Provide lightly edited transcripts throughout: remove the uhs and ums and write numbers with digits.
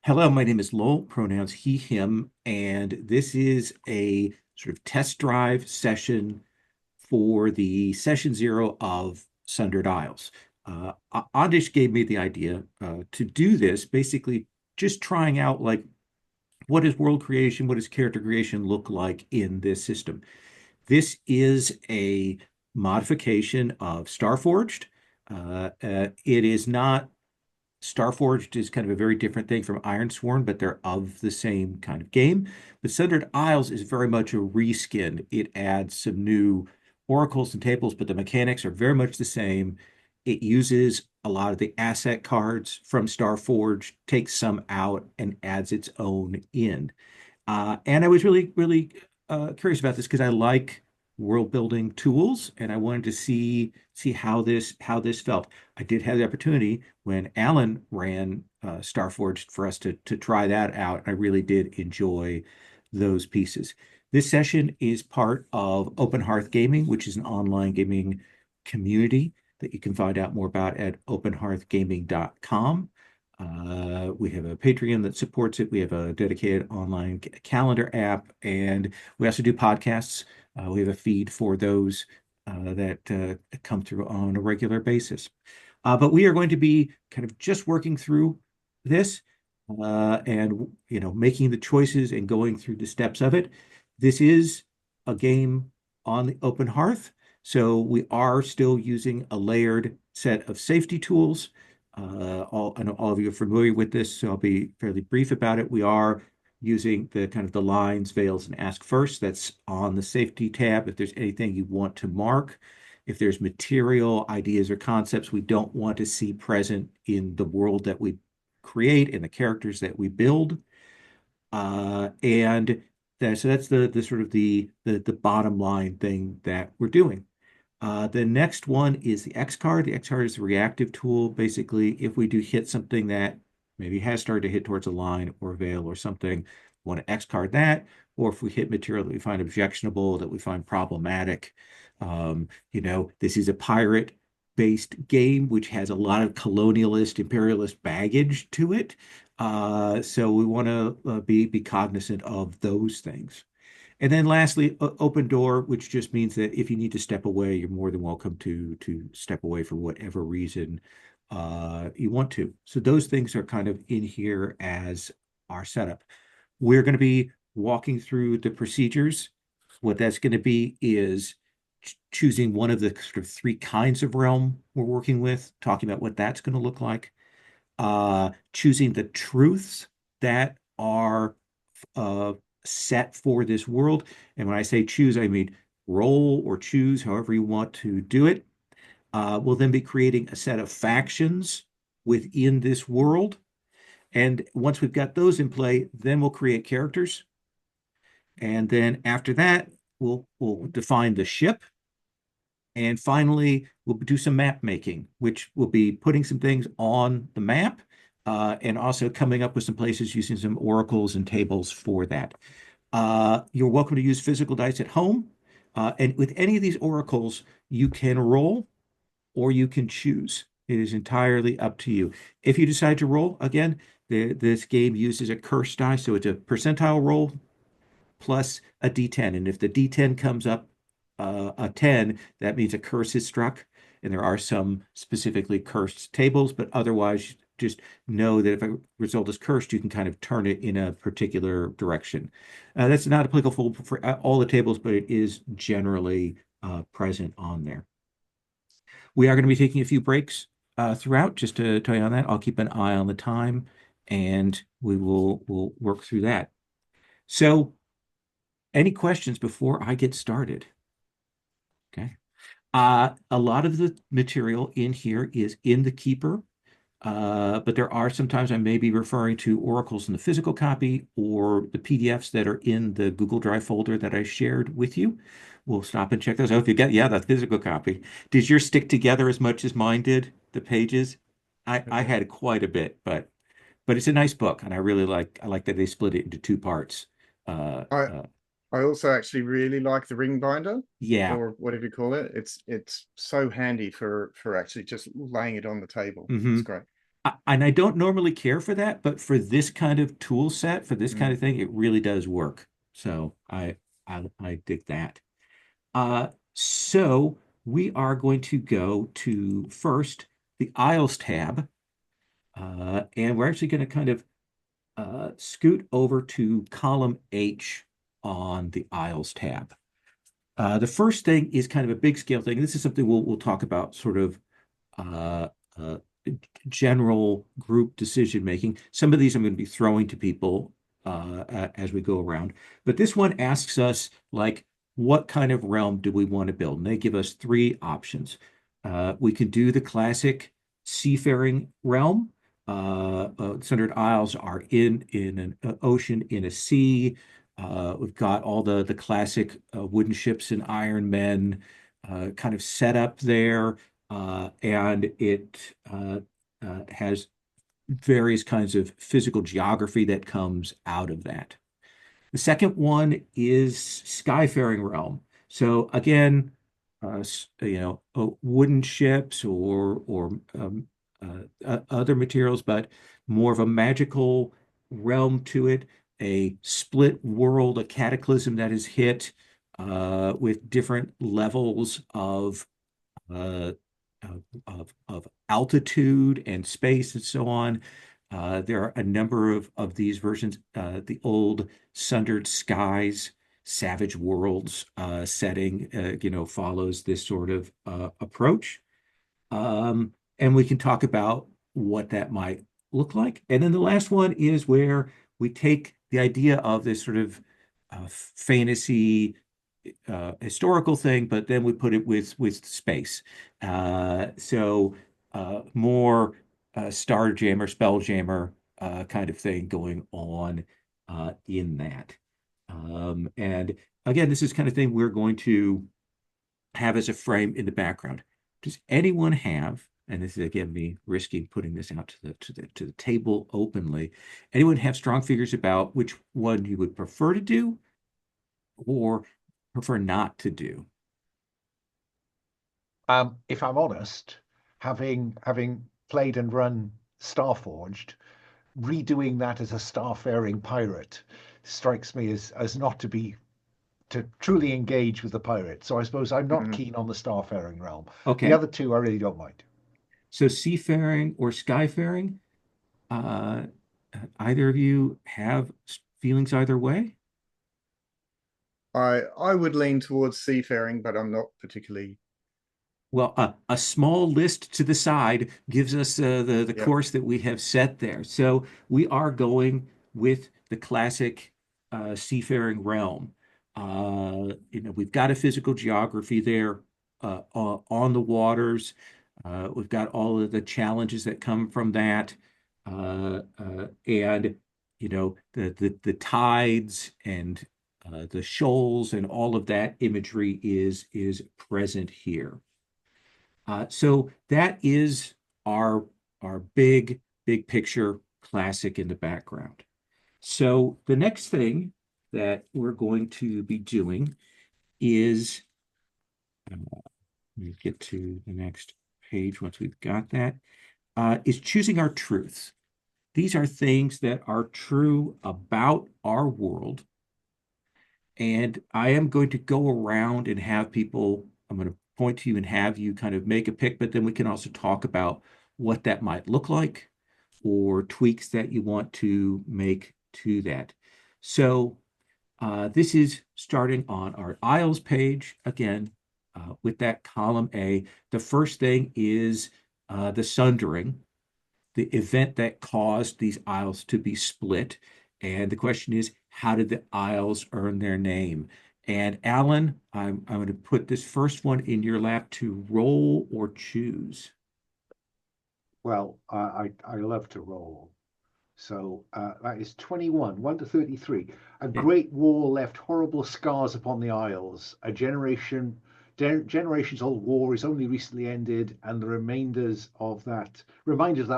Hello, my name is Lowell, pronouns he, him, and this is a sort of test drive session for the session zero of Sundered Isles. Adish gave me the idea to do this, basically just trying out like what does world creation, what does character creation look like in this system. This is a modification of Starforged. It is not Starforged is kind of a very different thing from Ironsworn, but they're of the same kind of game. But Sundered Isles is very much a reskin. It adds some new oracles and tables, but the mechanics are very much the same. It uses a lot of the asset cards from Starforged, takes some out, and adds its own in. And I was really curious about this because I like world building tools, and I wanted to see how this felt. I did have the opportunity when Alan ran Starforged for us to try that out. I really did enjoy those pieces. This session is part of Open Hearth Gaming, which is an online gaming community that you can find out more about at openhearthgaming.com. We have a Patreon that supports it. We have a dedicated online calendar app, and we also do podcasts. We have a feed for those that come through on a regular basis. But we are going to be kind of just working through this and making the choices and going through the steps of it. This is a game on the open hearth, so we are still using a layered set of safety tools. I know all of you are familiar with this, so I'll be fairly brief about it. We are using the kind of the lines, veils, and ask first. That's on the safety tab. If there's anything you want to mark, if there's material, ideas, or concepts we don't want to see present in the world that we create and the characters that we build. And so that's the sort of the bottom line thing that we're doing. The next one is the X card. The X card is a reactive tool. Basically, if we do hit something that maybe has started to hit towards a line or a veil or something, we want to X card that. Or if we hit material that we find objectionable, that we find problematic. This is a pirate-based game, which has a lot of colonialist, imperialist baggage to it. So we want to be cognizant of those things. And then lastly, open door, which just means that if you need to step away, you're more than welcome to step away for whatever reason you want to. So those things are kind of in here as our setup. We're going to be walking through the procedures. What that's going to be is choosing one of the sort of three kinds of realm we're working with, talking about what that's going to look like, choosing the truths that are uh, set for this world. And when I say choose, I mean roll or choose, however you want to do it. We'll then be creating a set of factions within this world. And once we've got those in play, then we'll create characters. And then after that, we'll define the ship. And finally, we'll do some map making, which will be putting some things on the map and also coming up with some places using some oracles and tables for that. You're welcome to use physical dice at home. And with any of these oracles, you can roll or you can choose. It is entirely up to you. If you decide to roll, again, this game uses a curse die, so it's a percentile roll plus a d10. And if the d10 comes up a 10, that means a curse is struck. And there are some specifically cursed tables, but otherwise, just know that if a result is cursed, you can kind of turn it in a particular direction. That's not applicable for all the tables, but it is generally present on there. We are going to be taking a few breaks throughout, just to tell you on that. I'll keep an eye on the time, and we'll work through that. So, any questions before I get started? Okay. A lot of the material in here is in the Keeper, but there are sometimes I may be referring to oracles in the physical copy or the PDFs that are in the Google Drive folder that I shared with you. We'll stop and check those out. If you got, yeah, the physical copy. Did yours stick together as much as mine did, the pages? I had quite a bit, but it's a nice book, and I like that they split it into two parts. Uh, I uh, I also actually really like the ring binder yeah. or whatever you call it. It's so handy for actually just laying it on the table. It's hmm great. and I don't normally care for that, but for this kind of tool set, for this kind Mm. of thing, it really does work. So I dig that. So we are going to go to first the Isles tab, and we're actually going to kind of scoot over to column H on the Isles tab. The first thing is kind of a big scale thing. This is something we'll talk about sort of uh, uh, general group decision making. Some of these I'm going to be throwing to people as we go around. But this one asks us, like, what kind of realm do we want to build? And they give us three options. We can do the classic seafaring realm. Sundered Isles are in an ocean, in a sea. We've got all the classic wooden ships and iron men kind of set up there, and it has various kinds of physical geography that comes out of that. The second one is Skyfaring Realm. So again, wooden ships or other materials, but more of a magical realm to it. A split world, a cataclysm that is hit with different levels uh, of altitude and space and so on. There are a number of these versions. The old Sundered Skies, Savage Worlds setting, follows this sort of approach. And we can talk about what that might look like. And then the last one is where we take the idea of this sort of fantasy historical thing, but then we put it with space. More Starjammer, Spelljammer kind of thing going on in that. And again, this is kind of thing we're going to have as a frame in the background. Does anyone have, and this is again me risking putting this out to the table openly, anyone have strong figures about which one you would prefer to do or prefer not to do? If I'm honest, having played and run Starforged, redoing that as a starfaring pirate strikes me as not to be to truly engage with the pirate. So I suppose I'm not Mm. keen on the starfaring realm. The Okay. other two I really don't mind. So seafaring or skyfaring, uh, either of you have feelings either way? I would lean towards seafaring, but I'm not particularly. Well, a small list to the side gives us the Yep. course that we have set there. So we are going with the classic seafaring realm. We've got a physical geography there on the waters. We've got all of the challenges that come from that, and the tides and the shoals and all of that imagery is present here. So that is our our big picture classic in the background. So the next thing that we're going to be doing is let me get to the next page once we've got that, is choosing our truths. These are things that are true about our world. And I am going to go around and have people, I'm going to point to you and have you kind of make a pick, but then we can also talk about what that might look like or tweaks that you want to make to that. So this is starting on our Isles page again with that column A. The first thing is the sundering, the event that caused these isles to be split. And the question is, how did the isles earn their name? And Alan, I'm going to put this first one in your lap to roll or choose. Well, I love to roll. So that is 21, 1 to 33. A Eh, great war left horrible scars upon the Isles. Generations old war is only recently ended, and the reminders of that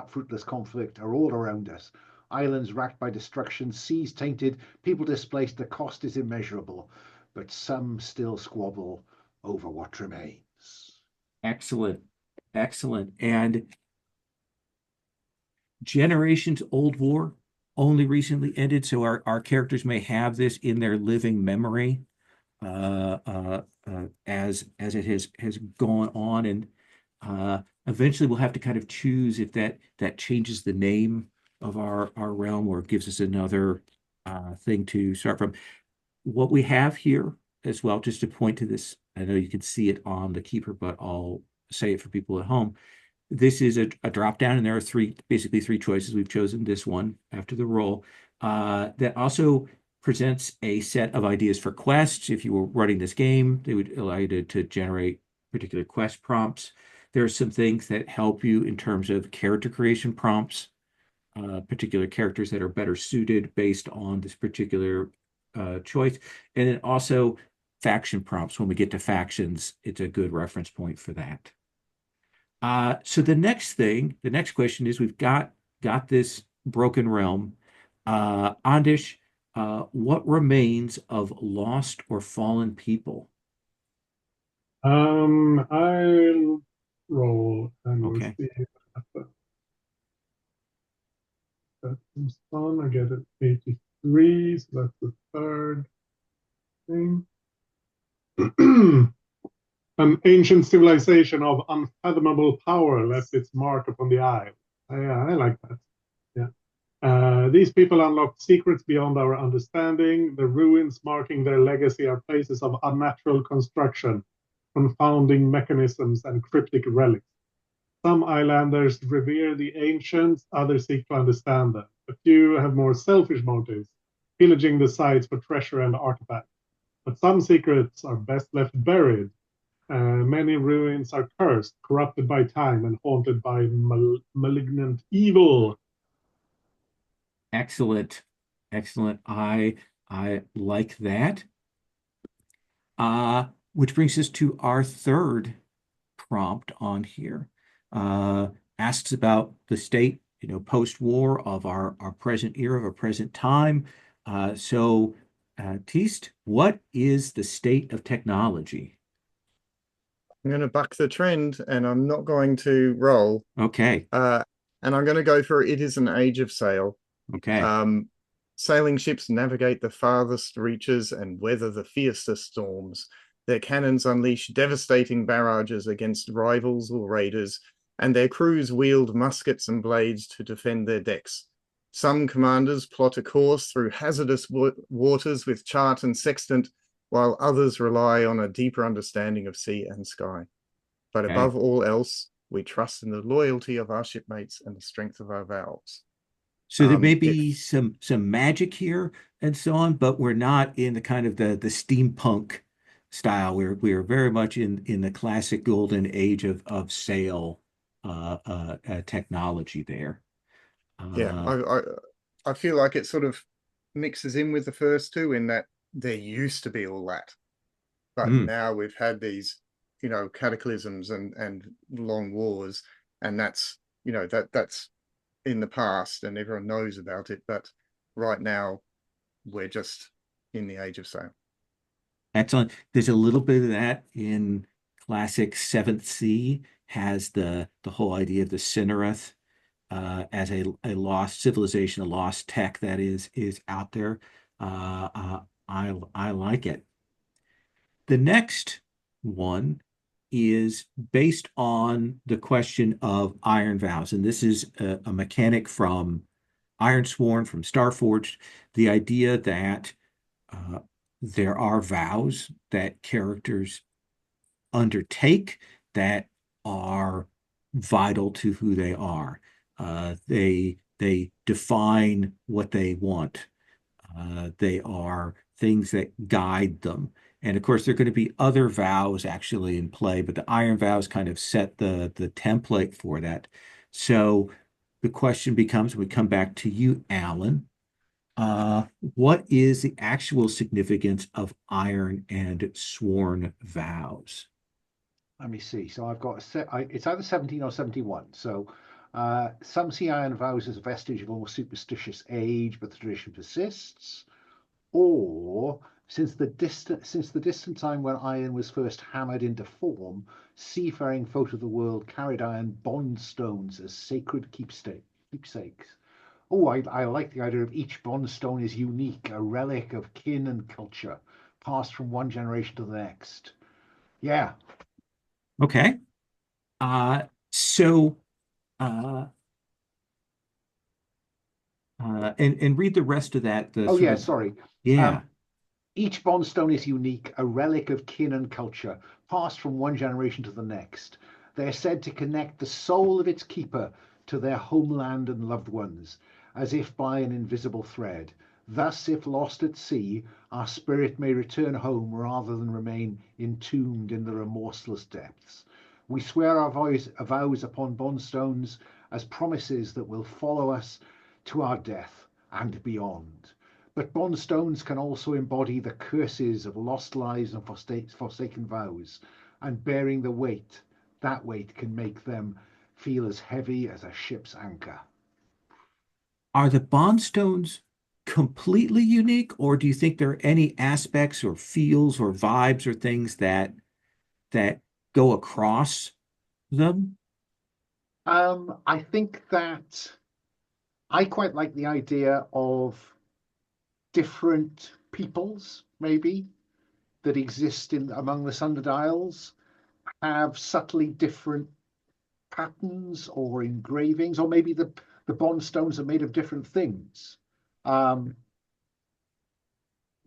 fruitless conflict are all around us. Islands racked by destruction, seas tainted, people displaced, the cost is immeasurable, but some still squabble over what remains. Excellent. Excellent. And generations old war, only recently ended, so our characters may have this in their living memory as it has gone on, and eventually we'll have to kind of choose if that changes the name of our realm or gives us another thing to start from. What we have here as well, just to point to this, I know you can see it on the keeper, but I'll say it for people at home. This is a drop down, and there are basically three choices. We've chosen this one after the roll. That also presents a set of ideas for quests. If you were running this game, they would allow you to generate particular quest prompts. There are some things that help you in terms of character creation prompts, particular characters that are better suited based on this particular choice. And then also faction prompts. When we get to factions, it's a good reference point for that. So the next question is we've got this broken realm. Andish, what remains of lost or fallen people? I'll roll and we'll Okay. see if that comes on. I get it 83, so that's the third thing. An ancient civilization of unfathomable power left its mark upon the isle. Yeah, I like that. Yeah. These people unlocked secrets beyond our understanding. The ruins marking their legacy are places of unnatural construction, confounding mechanisms, and cryptic relics. Some islanders revere the ancients, others seek to understand them. A few have more selfish motives, pillaging the sites for treasure and artifacts. But some secrets are best left buried. Many ruins are cursed, corrupted by time, and haunted by malignant evil. Excellent. Excellent. I like that. Which brings us to our third prompt on here. Uh, Asks about the state, post-war of our present era, of our present time. Teast, what is the state of technology? I'm going to buck the trend, and I'm not going to roll. Okay. And I'm going to go for it is an age of sail. Okay. Sailing ships navigate the farthest reaches and weather the fiercest storms. Their cannons unleash devastating barrages against rivals or raiders, and their crews wield muskets and blades to defend their decks. Some commanders plot a course through hazardous waters with chart and sextant, while others rely on a deeper understanding of sea and sky. But Okay. above all else, we trust in the loyalty of our shipmates and the strength of our vows. So there may be some magic here and so on, but we're not in the kind of the steampunk style. We're very much in the classic golden age of sail technology there. Yeah, Uh, I feel like it sort of mixes in with the first two in that there used to be all that, but mm. now we've had these, cataclysms and long wars, and that's that's in the past and everyone knows about it. But right now, we're just in the age of sail. Excellent. There's a little bit of that in classic Seventh Sea, has the whole idea of the Cinerath as a lost civilization, a lost tech that is out there. I like it. The next one is based on the question of iron vows, and this is a mechanic from Ironsworn, from Starforged. The idea that uh, there are vows that characters undertake that are vital to who they are. They define what they want. They are things that guide them. And of course, there are going to be other vows actually in play, but the iron vows kind of set the template for that. So the question becomes, we come back to you, Alan. What is the actual significance of iron and sworn vows? Let me see. So I've got it's either 17 or 71. So some see iron vows as a vestige of a more superstitious age, but the tradition persists. Or since the distant time when iron was first hammered into form, seafaring folk of the world carried iron bond stones as sacred keepsake. keepsakes. Oh, I like the idea of each bond stone is unique, a relic of kin and culture, passed from one generation to the next. Yeah. Okay. So uh and read the rest of that, the Oh, sort yeah, of, sorry. yeah. Um, Each bond stone is unique, a relic of kin and culture, passed from one generation to the next. They are said to connect the soul of its keeper to their homeland and loved ones, as if by an invisible thread. Thus, if lost at sea, our spirit may return home rather than remain entombed in the remorseless depths. We swear our vows upon bond stones as promises that will follow us to our death and beyond. But bond stones can also embody the curses of lost lives and forsaken vows, and bearing the weight, that weight can make them feel as heavy as a ship's anchor. Are the bond stones completely unique, or do you think there are any aspects or feels or vibes or things that go across them? I think that I quite like the idea of different peoples, maybe, that exist in among the Sundered Isles have subtly different patterns or engravings, or maybe the bond stones are made of different things. Um,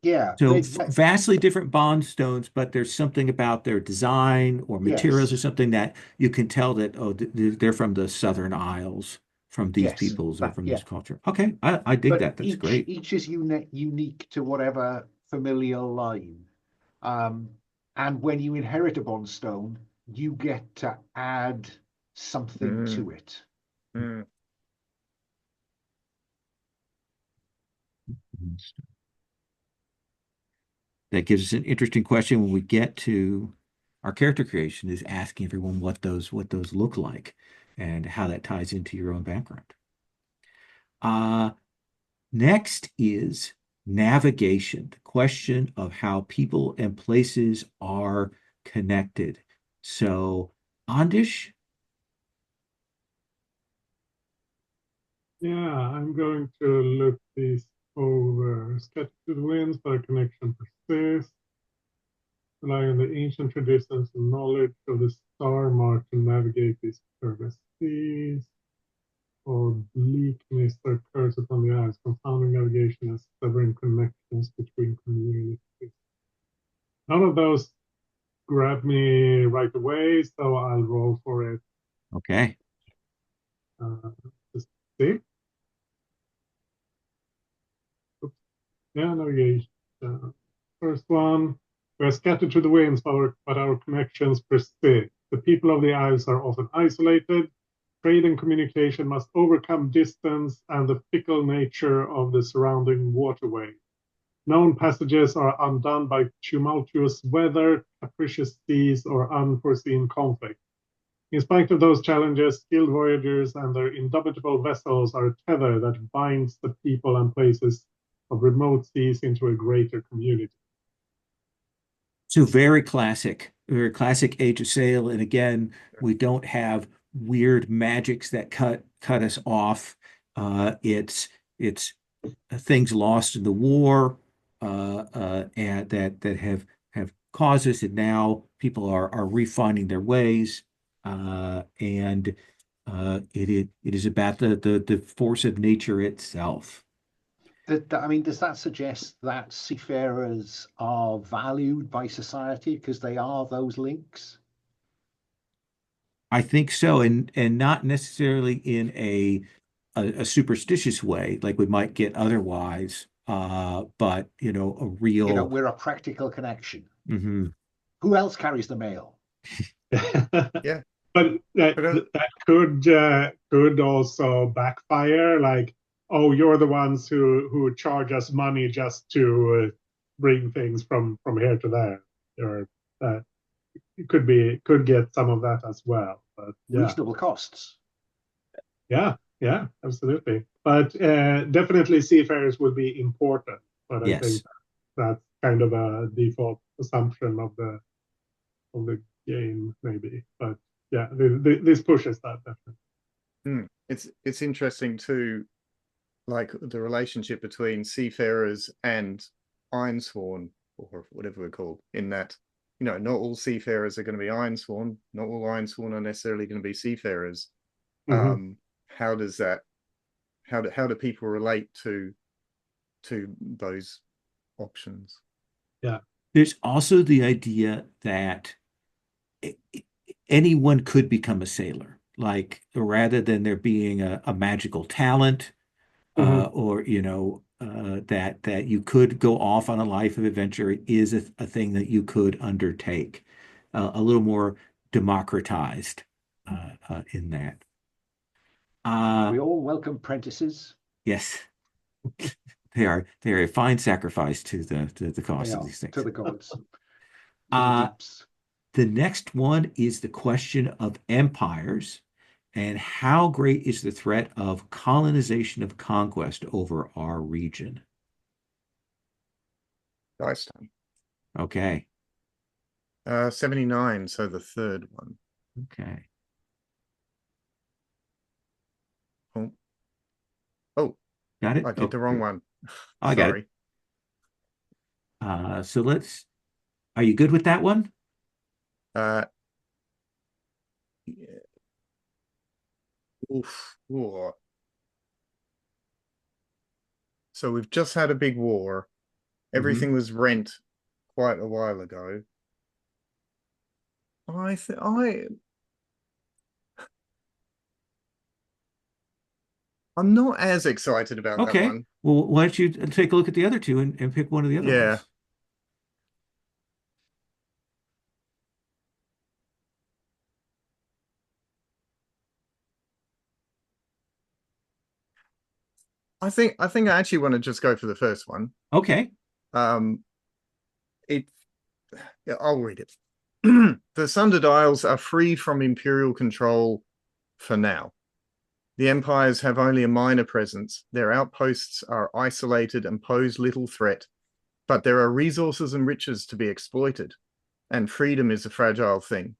yeah, So vastly different bond stones, but there's something about their design or materials or yes, something that you can tell that, oh, they're from the Southern Isles, from these yes, peoples or that from yeah. this culture. Okay, I dig But that. That's great. each is unique to whatever familial line. Um, and when you inherit a bond stone, you get to add something Mm, to it. mm. That gives us an interesting question when we get to our character creation, is asking everyone what those look like and how that ties into your own background. Uh, Next is navigation, the question of how people and places are connected. So, Andish, Yeah, I'm going to look these over. Scattered to the winds, but a connection persists. Rely on the ancient traditions and knowledge of the star mark to navigate these perilous seas. Or bleakness that occurs upon the eyes, confounding navigation and severing connections between communities. None of those grab me right away, so I'll roll for it. okay. Uh, just see. Oops. Yeah, navigation. First one. We are scattered to the winds, but our connections persist. The people of the Isles are often isolated. Trade and communication must overcome distance and the fickle nature of the surrounding waterway. Known passages are undone by tumultuous weather, capricious seas, or unforeseen conflict. In spite of those challenges, skilled voyagers and their indomitable vessels are a tether that binds the people and places of remote seas into a greater community. So very classic Age of Sail. And again, we don't have weird magics that cut us off. It's things lost in the war, and that have caused us, and now people are refining their ways, and it is about the force of nature itself. I mean, does that suggest that seafarers are valued by society because they are those links? I think so, and not necessarily in a superstitious way like we might get otherwise, but a You know, real. we're a practical connection. Mhm. Who else carries the mail? Yeah, But but that could also backfire. Like, oh, you're the ones who charge us money just to bring things from here to there. Or it could get some of that as well. But yeah, Reasonable costs. yeah, absolutely. But definitely seafarers will be important. But I think Yes. that's kind of a default assumption of the game, maybe. But yeah, this pushes that definitely. mm. it's interesting too, like the relationship between seafarers and Ironsworn, or whatever we're called, in that, not all seafarers are going to be Ironsworn, not all Ironsworn are necessarily going to be seafarers. Mhm. How does that how do people relate to those options? Yeah. There's also the idea that anyone could become a sailor, like rather than there being a magical talent, Mhm. or that you could go off on a life of adventure is a thing that you could undertake, a little more democratized in that. We all welcome apprentices. Yes, they are a fine sacrifice to the They cost of are these to things. the gods. To the Uh, deeps. the next one is the question of empires and how great is the threat of colonization of conquest over our region? Dice time. Okay. 79, so the third one. Okay. Oh, oh, Got it? I did Oh, the wrong good. one. I got it. Sorry. So are you good with that one? Uh, yeah. Oof. Ooh. So we've just had a big war. Hmm. Everything was rent quite a while ago. I th I'm not as excited about that Okay. one. Well, why don't you take a look at the other two and pick one of the other Yeah. ones? I think I actually want to just go for the first one. Okay. Um it Yeah, I'll read it. The Sundered Isles are free from imperial control for now. The empires have only a minor presence. Their outposts are isolated and pose little threat, but there are resources and riches to be exploited, and freedom is a fragile thing.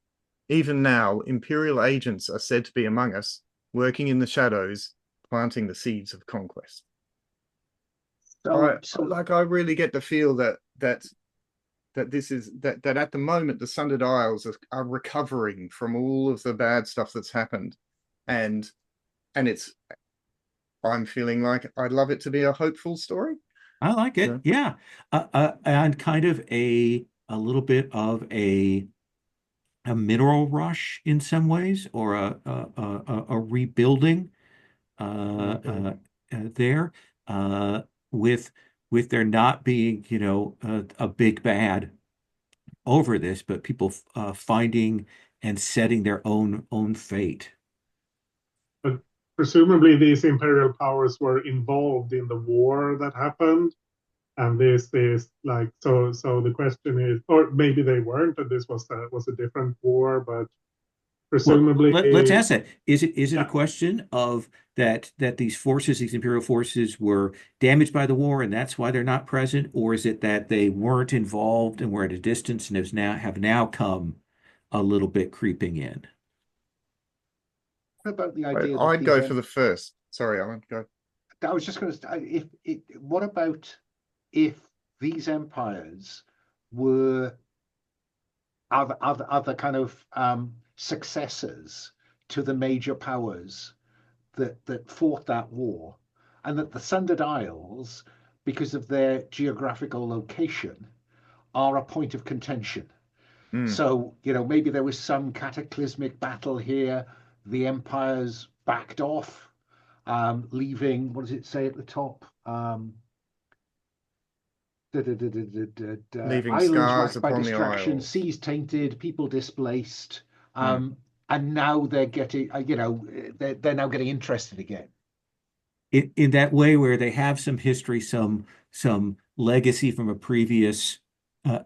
Even now, imperial agents are said to be among us, working in the shadows, planting the seeds of conquest. So, so I really get the feel that this is that at the moment the Sundered Isles are recovering from all of the bad stuff that's happened, and it's I'm feeling like I'd love it to be a hopeful story. I like it. So Yeah. And kind of a little bit of a mineral rush in some ways, or a rebuilding uh, rebuild. uh, there, with there not being, a big bad over this, but people finding and setting their own fate. But presumably these imperial powers were involved in the war that happened. And this is like, so the question is, or maybe they weren't, and this was a different war, but Well, presumably, let's ask that. Is it a yeah. question of that these forces, these imperial forces, were damaged by the war and that's why they're not present, or is it that they weren't involved and were at a distance and have now come a little bit creeping in? what about the idea that I'd these go for the first. Sorry, Alan, go. I was just going to say, what about if these empires were other kind of successors to the major powers that fought that war, and that the Sundered Isles, because of their geographical location, are a point of contention. Mm, So, maybe there was some cataclysmic battle here. The empires backed off, leaving, what does it say at the top? leaving Islands scars racked by upon the distraction, isles. seas tainted, people displaced. Mm. And now they're getting, they're now getting interested again. In that way where they have some history, some legacy from a previous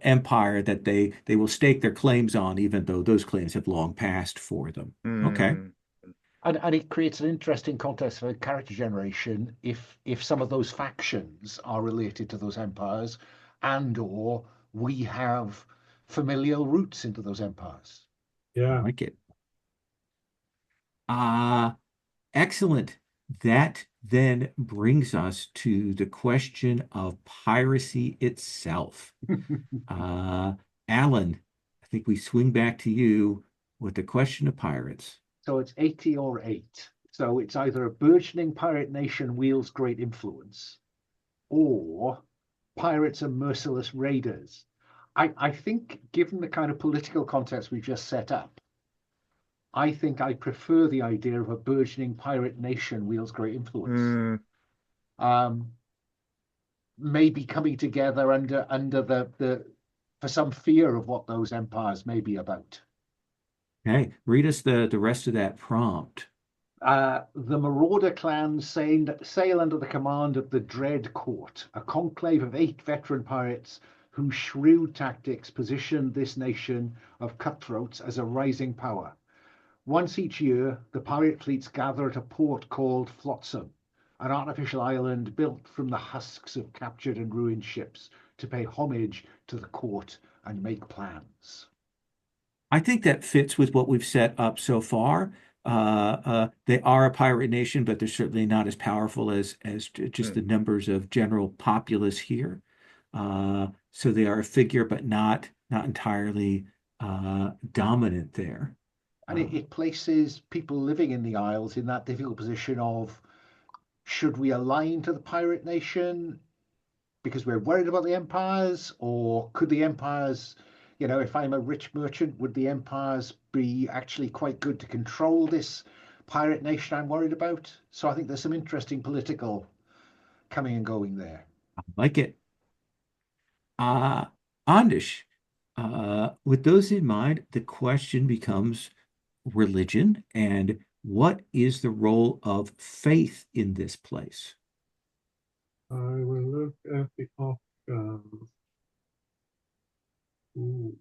empire that they will stake their claims on, even though those claims have long passed for them. Okay. Mm. And it creates an interesting context for character generation if some of those factions are related to those empires, and or we have familial roots into those empires. I Yeah. like it. Uh Excellent. That then brings us to the question of piracy itself. Uh, Alan, I think we swing back to you with the question of pirates. So it's 80 or 8. So it's either a burgeoning pirate nation wields great influence, or pirates are merciless raiders. I think, given the kind of political context we've just set up, I think I prefer the idea of a burgeoning pirate nation wields great influence. Mm, Um, maybe coming together under the for some fear of what those empires may be about. Okay, read us the rest of that prompt. The Marauder clans sail under the command of the Dread Court, a conclave of 8 veteran pirates whose shrewd tactics position this nation of cutthroats as a rising power. Once each year, the pirate fleets gather at a port called Flotsam, an artificial island built from the husks of captured and ruined ships, to pay homage to the court and make plans. I think that fits with what we've set up so far. They are a pirate nation, but they're certainly not as powerful as just the mm. numbers of general populace here. So they are a figure, but not entirely dominant there. And it places people living in the Isles in that difficult position of, should we align to the pirate nation because we're worried about the empires, or could the empires, if I'm a rich merchant, would the empires be actually quite good to control this pirate nation I'm worried about? So I think there's some interesting political coming and going there. Like it. Uh, Andish, with those in mind, the question becomes religion and what is the role of faith in this place? I will look at the options. Ooh.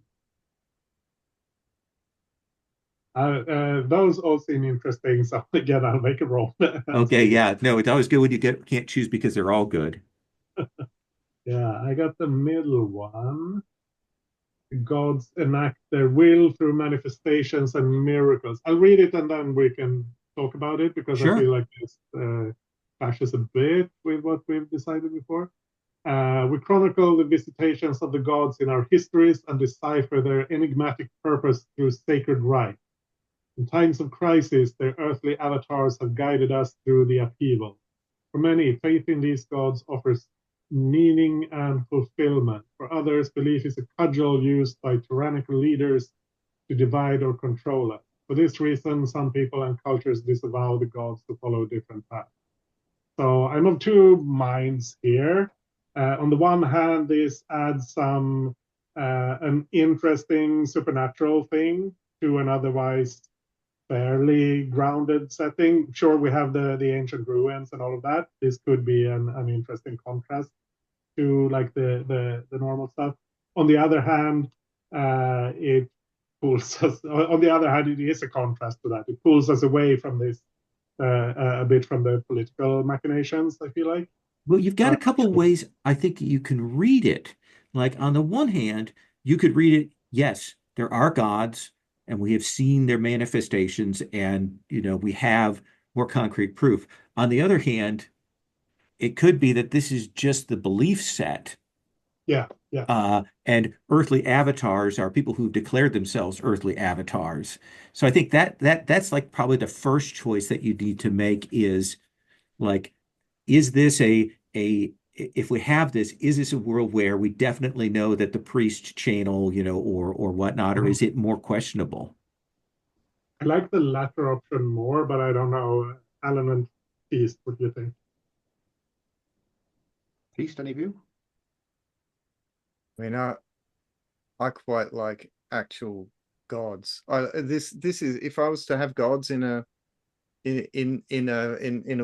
Those all seem interesting, so again, I'll make a roll. Okay, yeah, no, it's always good when you can't choose because they're all good. Yeah, I got the middle one. Gods enact their will through manifestations and miracles. I'll read it and then we can talk about it because I feel Sure. like this clashes a bit with what we've decided before. We chronicle the visitations of the gods in our histories and decipher their enigmatic purpose through sacred rite. In times of crisis, their earthly avatars have guided us through the upheaval. For many, faith in these gods offers meaning and fulfillment. For others, belief is a cudgel used by tyrannical leaders to divide or control us. For this reason, some people and cultures disavow the gods to follow different paths. So I'm of two minds here. On the one hand, this adds an interesting supernatural thing to an otherwise fairly grounded setting. Sure, we have the ancient ruins and all of that. This could be an interesting contrast to like the normal stuff. On the other hand, it pulls us. On the other hand, it is a contrast to that. It pulls us away from this a bit from the political machinations. I feel like. Well, you've got a couple ways I think you can read it. Like on the one hand, you could read it, yes, there are gods, and we have seen their manifestations, and we have more concrete proof. On the other hand, it could be that this is just the belief set. Yeah, yeah. And earthly avatars are people who've declared themselves earthly avatars. So I think that's like probably the first choice that you need to make is like, is this if we have this, is this a world where we definitely know that the priest channel, or whatnot, or is it more questionable? I like the latter option more, but I don't know. Alan and Feast, what do you think? Feast, any of you? I mean, I quite like actual gods. This is, if I was to have gods in a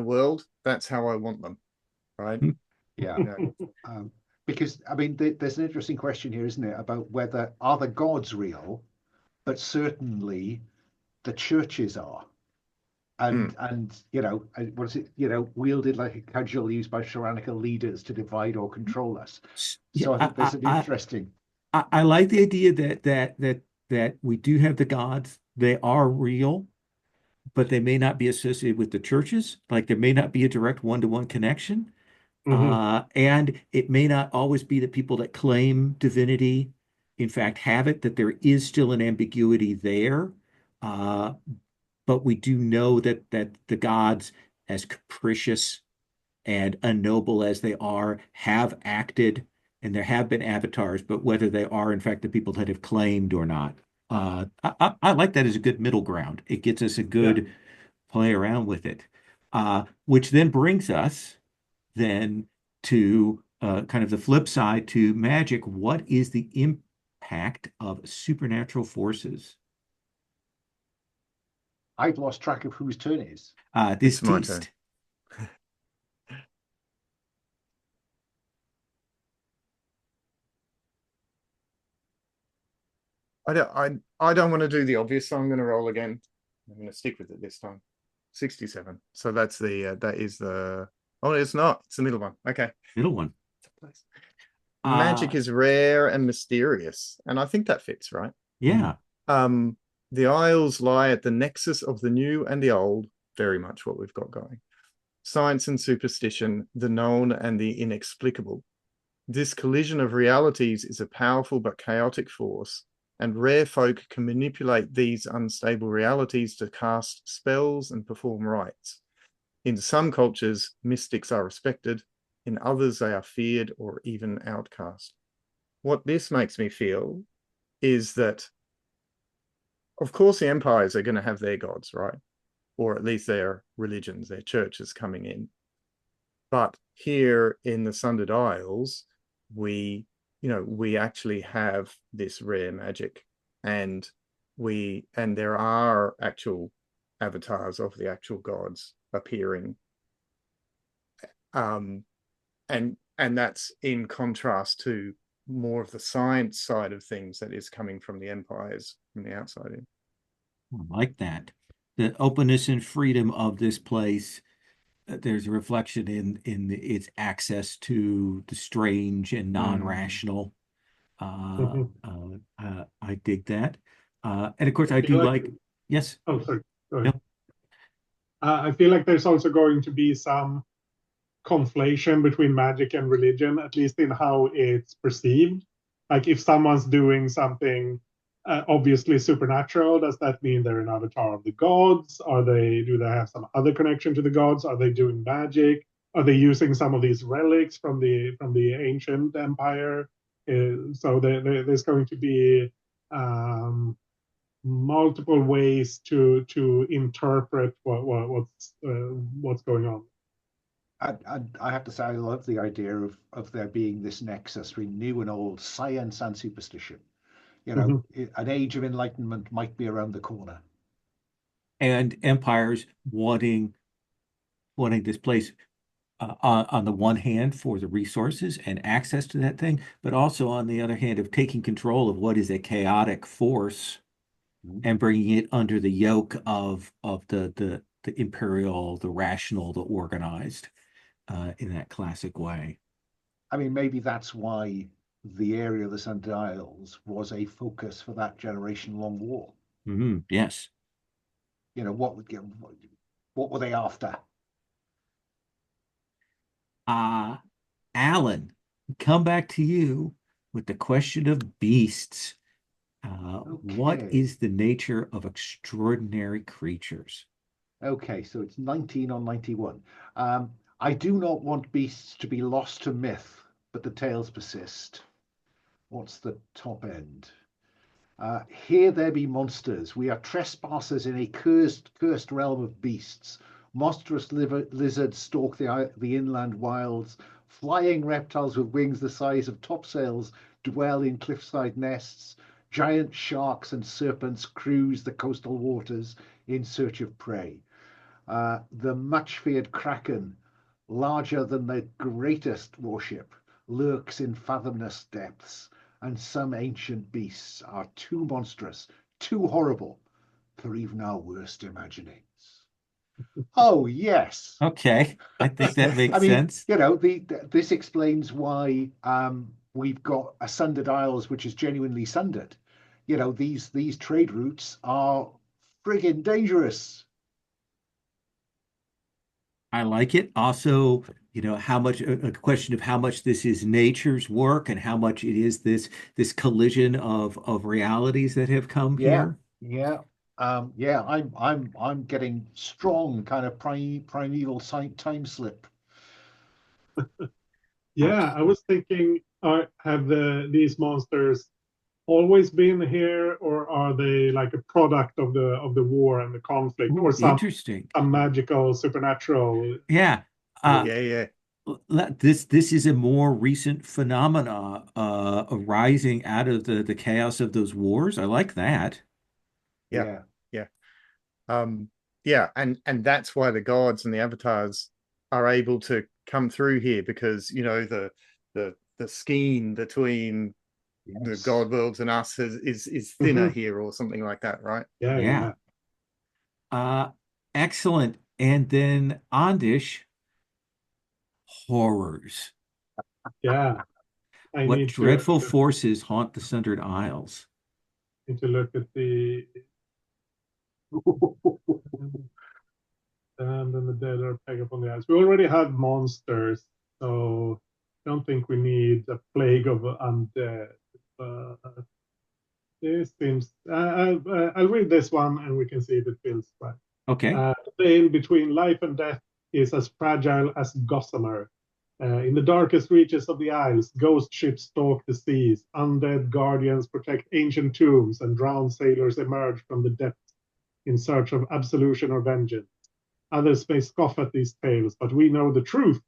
world, that's how I want them, right? Yeah. Because I mean, there's an interesting question here, isn't it, about whether are the gods real, but certainly the churches are, Mm. and what is it, wielded like a cudgel used by tyrannical leaders to divide or control us. Yeah, So I think there's an interesting. I like the idea that we do have the gods. They are real, but they may not be associated with the churches. Like there may not be a direct one-to-one connection. Hmm. And it may not always be that people that claim divinity, in fact, have it, that there is still an ambiguity there. Uh, but we do know that the gods, as capricious and unnoble as they are, have acted, and there have been avatars, but whether they are, in fact, the people that have claimed or not. I like that as a good middle ground. It gets us a Yeah. good play around with it, which then brings us then to kind of the flip side to magic. What is the impact of supernatural forces? I've lost track of whose turn it is. This It's my turn. teast. I don't want to do the obvious, so I'm going to roll again. I'm going to stick with it this time. 67. So that's that is the. Oh, it's not. It's the middle one. Okay. Middle one. Magic is rare and mysterious, and I think that fits, right? Yeah. Um, the Isles lie at the nexus of the new and the old, very much what we've got going. Science and superstition, the known and the inexplicable. This collision of realities is a powerful but chaotic force, and rare folk can manipulate these unstable realities to cast spells and perform rites. In some cultures, mystics are respected. In others, they are feared or even outcast. What this makes me feel is that, of course, the empires are going to have their gods, right? Or at least their religions, their churches coming in. But here in the Sundered Isles, we actually have this rare magic, and there are actual avatars of the actual gods appearing, and that's in contrast to more of the science side of things that is coming from the empires from the outside in. I like that. The openness and freedom of this place. There's a reflection in its access to the strange and non-rational. Hmm. I dig that. And of course, I I feel do like, like, yes, oh, sorry. Go ahead. no, I feel like there's also going to be some conflation between magic and religion, at least in how it's perceived. Like if someone's doing something obviously supernatural, does that mean they're an avatar of the gods? Do they have some other connection to the gods? Are they doing magic? Are they using some of these relics from the ancient empire? There's going to be multiple ways to interpret what's going on. I have to say, I love the idea of there being this nexus between new and old, science and superstition. You know, Mhm. an age of enlightenment might be around the corner. and empires wanting this place on the one hand for the resources and access to that thing, but also on the other hand of taking control of what is a chaotic force Mm. and bringing it under the yoke of the imperial, the rational, the organized, in that classic way. I mean, maybe that's why the area of the Sundered Isles was a focus for that generation-long war. Yes. You know, what were they after? Uh, Alan, come back to you with the question of beasts. What Okay. is the nature of extraordinary creatures? Okay, so it's 19 on 91. I do not want beasts to be lost to myth, but the tales persist. What's the top end? Here there be monsters. We are trespassers in a cursed realm of beasts. Monstrous lizards stalk the inland wilds. Flying reptiles with wings the size of topsails dwell in cliffside nests. Giant sharks and serpents cruise the coastal waters in search of prey. The much feared kraken, larger than the greatest warship, lurks in fathomless depths, and some ancient beasts are too monstrous, too horrible for even our worst imaginings. Oh, yes. Okay, I think that I makes mean, sense. you know, this explains why we've got a Sundered Isles, which is genuinely sundered. You know, these trade routes are friggin' dangerous. I like it. Also, how much a question of how much this is nature's work and how much it is this collision of realities that have come Yeah, here. yeah. Yeah, I'm getting strong kind of primeval time slip. Yeah, I was thinking, have these monsters always been here, or are they like a product of the war and the conflict, or Ooh, Interesting. some magical supernatural? Yeah. Uh, Yeah, yeah, this is a more recent phenomena arising out of the chaos of those wars. I like that. yeah, yeah. yeah. Yeah, and that's why the gods and the avatars are able to come through here, because the skein between the Yes. god worlds and us is thinner Hmm. here, or something like that, right? Yeah, Yeah. yeah, Uh, Excellent. And then Ondish, horrors. yeah. I What need to dreadful forces haunt the Sundered Isles? look at the and then the dead are peg upon the ice. We already had monsters, so I don't think we need a plague of undead. Uh, this seems. I'll read this one, and we can see if it feels right. Okay. The veil between life and death is as fragile as gossamer. In the darkest reaches of the Isles, ghost ships stalk the seas, undead guardians protect ancient tombs, and drowned sailors emerge from the depths in search of absolution or vengeance. Others may scoff at these tales, but we know the truth.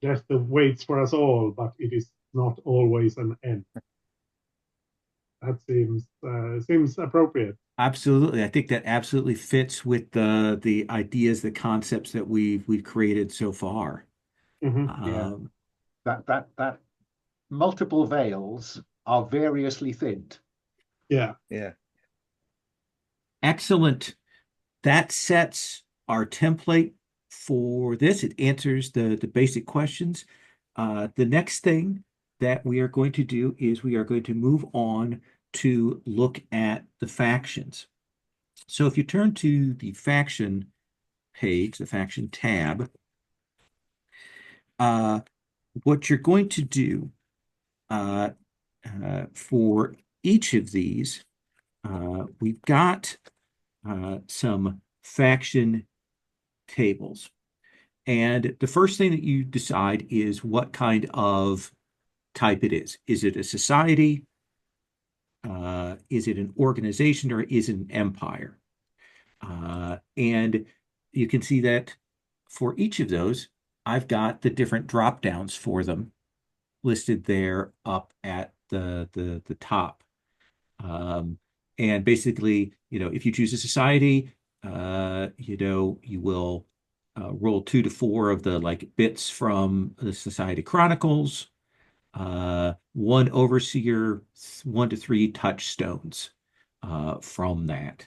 Death waits for us all, but it is not always an end. That seems appropriate. Absolutely. I think that absolutely fits with the ideas, the concepts that we've created so far. Hmm. Yeah. Um, That multiple veils are variously thinned. Yeah. Yeah. Excellent. That sets our template for this. It answers the basic questions. The next thing that we are going to do is we are going to move on to look at the factions. So if you turn to the faction page, the faction tab, uh, what you're going to do uh, for each of these, we've got some faction tables. And the first thing that you decide is what kind of type it is. Is it a society? Is it an organization, or is it an empire? And you can see that for each of those, I've got the different drop downs for them listed there up at the top. Um, and basically, if you choose a society, you will roll 2 to 4 of the like bits from the Society Chronicles, one overseer, 1 to 3 touchstones from that.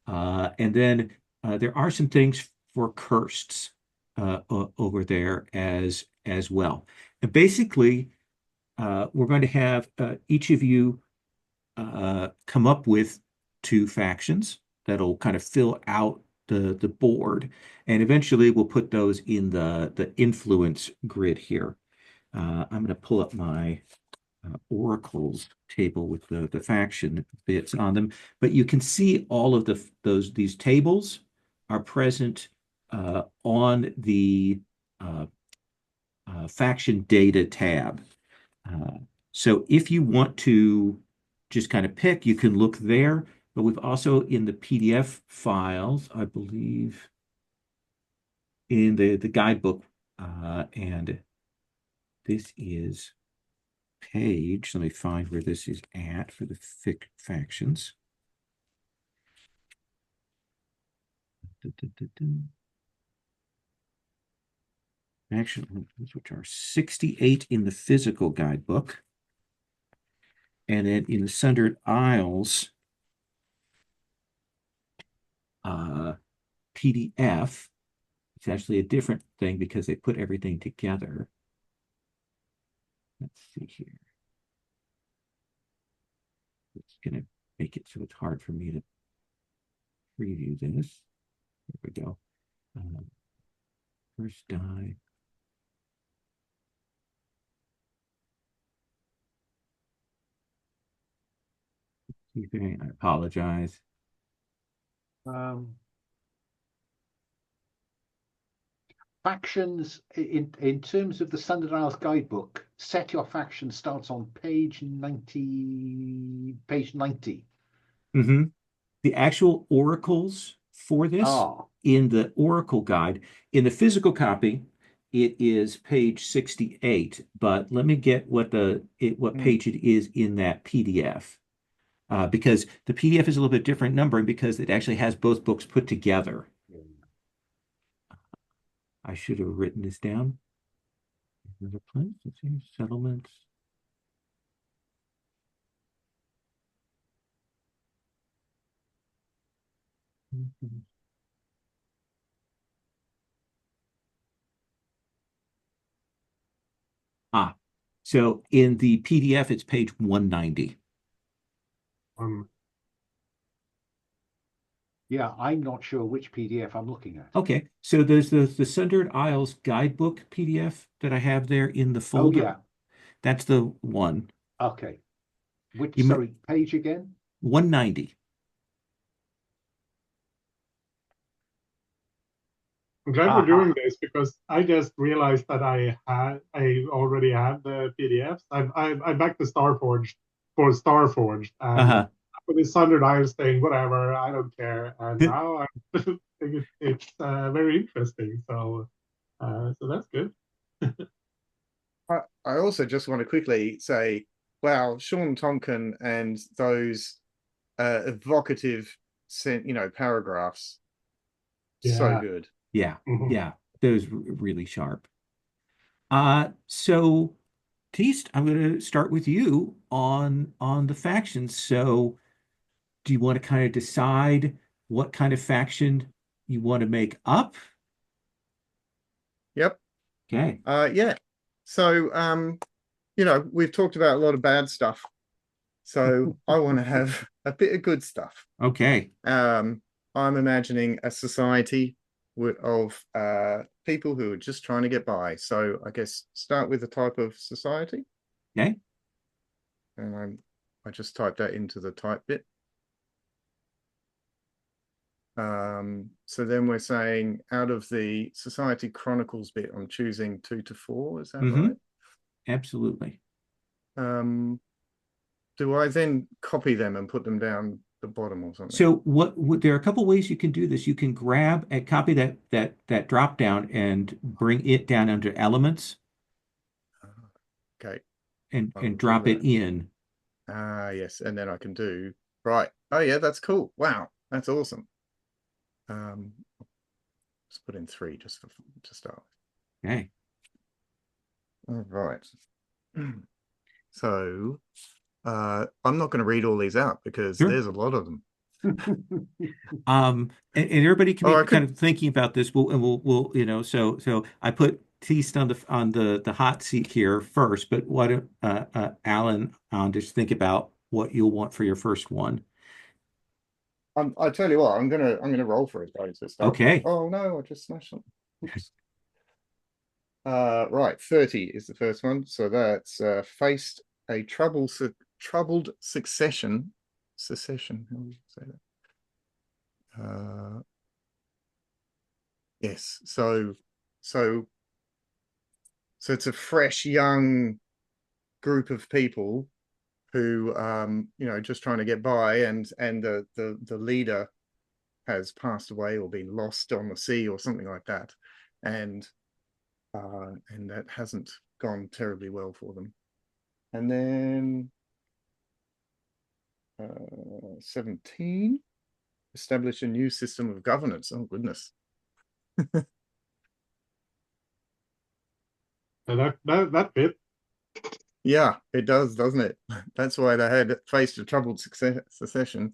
And then there are some things for cursts over there as well. And basically, we're going to have each of you come up with 2 factions that'll kind of fill out the board, and eventually we'll put those in the influence grid here. I'm going to pull up my oracles table with the faction bits on them, but you can see all of these tables are present on the uh, faction data tab. Uh, so if you want to just kind of pick, you can look there, but we've also in the PDF files, I believe, in the guidebook, and this is page. Let me find where this is at for the factions. Faction, which are 68 in the physical guidebook. And then in the Sundered Isles PDF, it's actually a different thing because they put everything together. Let's see here. It's going to make it so it's hard for me to preview this. There we go. First die. I apologize. Factions in terms of the Sundered Isles guidebook, set your faction starts on page 90. Page 90. Mm-hmm. The actual oracles for this Ah, in the Oracle guide, in the physical copy, it is page 68. But let me get what page it is in that PDF. Because the PDF is a little bit different numbering because it actually has both books put together. I should have written this down. Another place. Let's see. Settlements. Ah, so in the PDF, it's page 190. yeah, I'm not sure which PDF I'm looking at. Okay, so there's the Sundered Isles guidebook PDF that I have there in the Oh, folder. yeah. That's the one. Okay. Which, You sorry, page again? 190. I'm glad we're doing this because I just realized that I already had the PDFs. I'm back to Starforged for Starforged, and Uh-huh. for this Sundered Isles thing, whatever, I don't care. And now I think it's very interesting. So that's good. I also just want to quickly say, wow, Sean Tonkin and those evocative, paragraphs, so Yeah. good. Yeah, Mhm. yeah, those really sharp. So Teast, I'm going to start with you on the factions. So do you want to kind of decide what kind of faction you want to make up? Yep. Okay. Yeah. So, we've talked about a lot of bad stuff. So I want to have a bit of good stuff. Okay. I'm imagining a society of people who are just trying to get by. So I guess start with the type of society. Okay. And I just typed that into the type bit. So then we're saying out of the Society Chronicles bit, I'm choosing 2 to 4. Is that right? Absolutely. Do I then copy them and put them down the bottom or something? So there are a couple ways you can do this. You can grab and copy that drop down and bring it down under elements Okay. and drop it in. Yes, and then I can do right. Oh yeah, that's cool. Wow, that's awesome. Let's put in 3 just to start. Okay. All right. So I'm not going to read all these out because Sure. there's a lot of them. And everybody can Oh, be I kind could. of thinking about this. We'll so I put Teast on the hot seat here first, but why don't Alan just think about what you'll want for your first one. I tell you what, I'm gonna roll for it, guys. To start. Okay. Oh no, I just smashed them. Oops. Right, 30 is the first one. So that's faced a troubled secession. Secession, how do you say that? Yes, so it's a fresh young group of people who just trying to get by, and the leader has passed away or been lost on the sea or something like that, and that hasn't gone terribly well for them. And then 17, establish a new system of governance. Oh goodness. And that bit. Yeah, it does, doesn't it? That's why they had faced a troubled succession,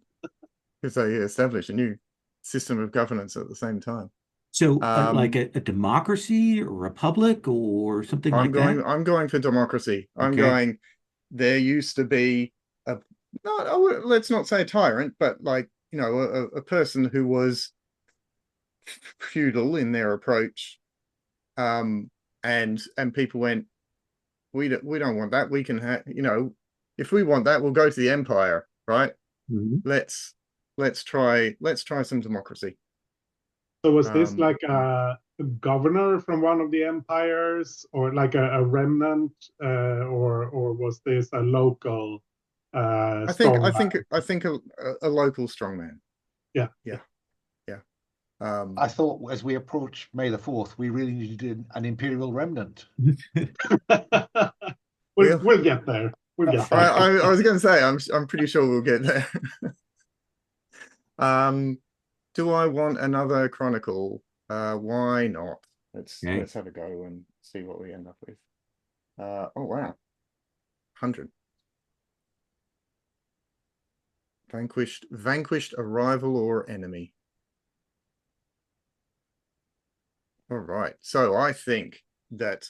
because they established a new system of governance at the same time. So like a democracy or republic or something like that? I'm going for democracy. I'm Okay. going, there used to be a, not, let's not say a tyrant, but like, a person who was feudal in their approach And people went, we don't want that. We can have, if we want that, we'll go to the Empire, right? Mhm. Let's try some democracy. So was this like a governor from one of the empires, or like a remnant, or was this a local strongman? I think a local strongman. Yeah. Yeah. I thought as we approach May the 4th, we really needed an Imperial remnant. We'll get there. We'll get there. I was going to say, I'm pretty sure we'll get there. Do I want another chronicle? Why not? Okay. Let's have a go and see what we end up with. Oh wow, 100. Vanquished a rival or enemy. All right, so I think that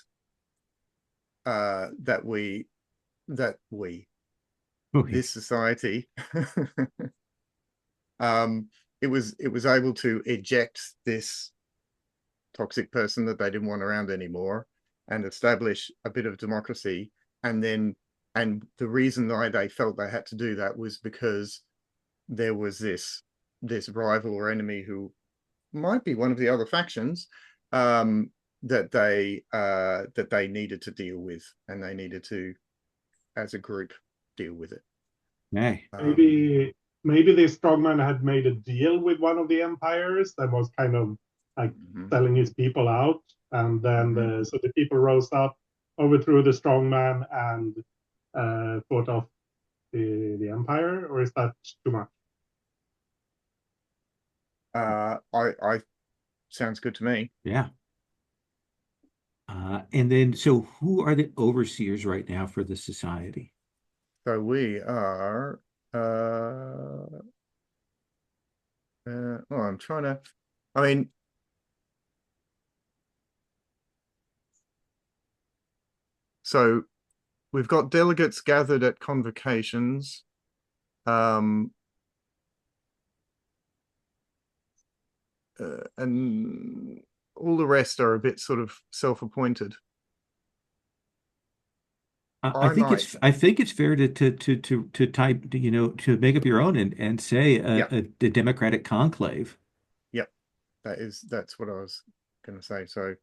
Okay. this society it was able to eject this toxic person that they didn't want around anymore and establish a bit of democracy. And the reason why they felt they had to do that was because there was this rival or enemy who might be one of the other factions, that they needed to deal with, and they needed to, as a group, deal with it. Okay. Maybe this strongman had made a deal with one of the empires that was kind of like selling his people out, and then so the people rose up, overthrew the strongman, and fought off the empire. Or is that too much? I sounds good to me. Yeah. And then, so who are the overseers right now for the society? So we are. I'm trying to. I mean, so we've got delegates gathered at convocations. And all the rest are a bit sort of self-appointed. I think it's fair to type, to make up your own and say a democratic conclave. Yep, that's what I was going to say. So,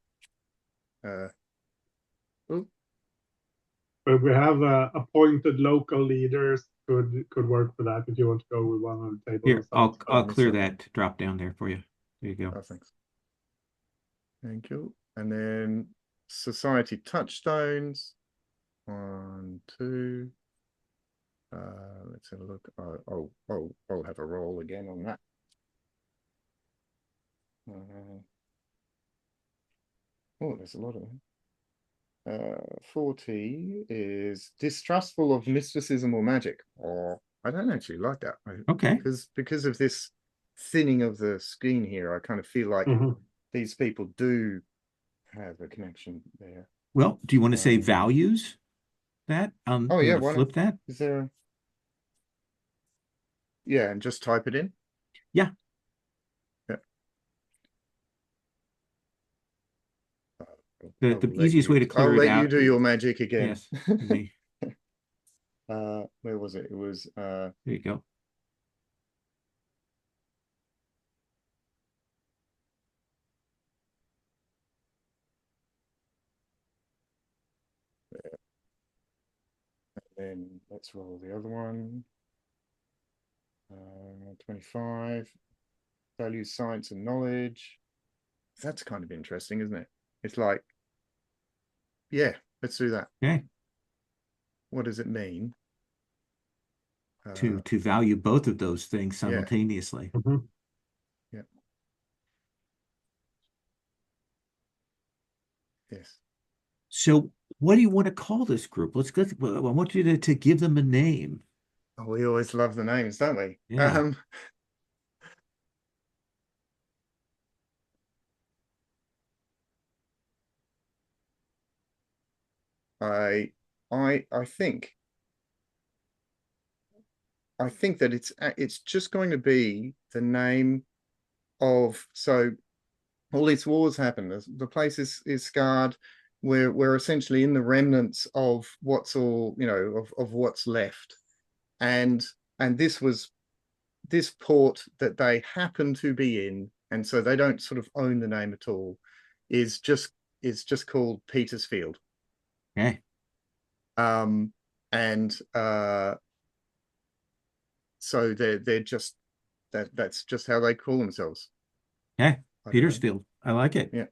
but we have appointed local leaders could work for that if you want to go with one on the table. Here, I'll clear that drop down there for you. There you go. Oh, thanks. Thank you. And then society touchstones. 1, 2. Let's have a look. I'll have a roll again on that. 'There's a lot of them. 40 is distrustful of mysticism or magic. Or I don't actually like that. Okay. Because of this thinning of the screen here, I kind of feel like these people do have a connection there. Well, do you want to say values that? Oh yeah, why flip that? Is there? Yeah, and just type it in. Yeah. The easiest way to clear it out. I'll let you do your magic again. Yes. Me. Where was it? It was there you go. And then let's roll the other one. 25. Value, science, and knowledge. That's kind of interesting, isn't it? It's like, yeah, let's do that. Okay. What does it mean? To value both of those things simultaneously. Yeah. Yes. So what do you want to call this group? I want you to give them a name. Oh, we always love the names, don't we? Yeah. I think that it's just going to be the name of, so all these wars happen. The place is scarred. We're essentially in the remnants of what's all, you know, of what's left. And this was this port that they happen to be in, and so they don't sort of own the name at all, is just called Petersfield. Okay. And so they're just that's just how they call themselves. Okay. I don't know. Petersfield. I like it. Yeah.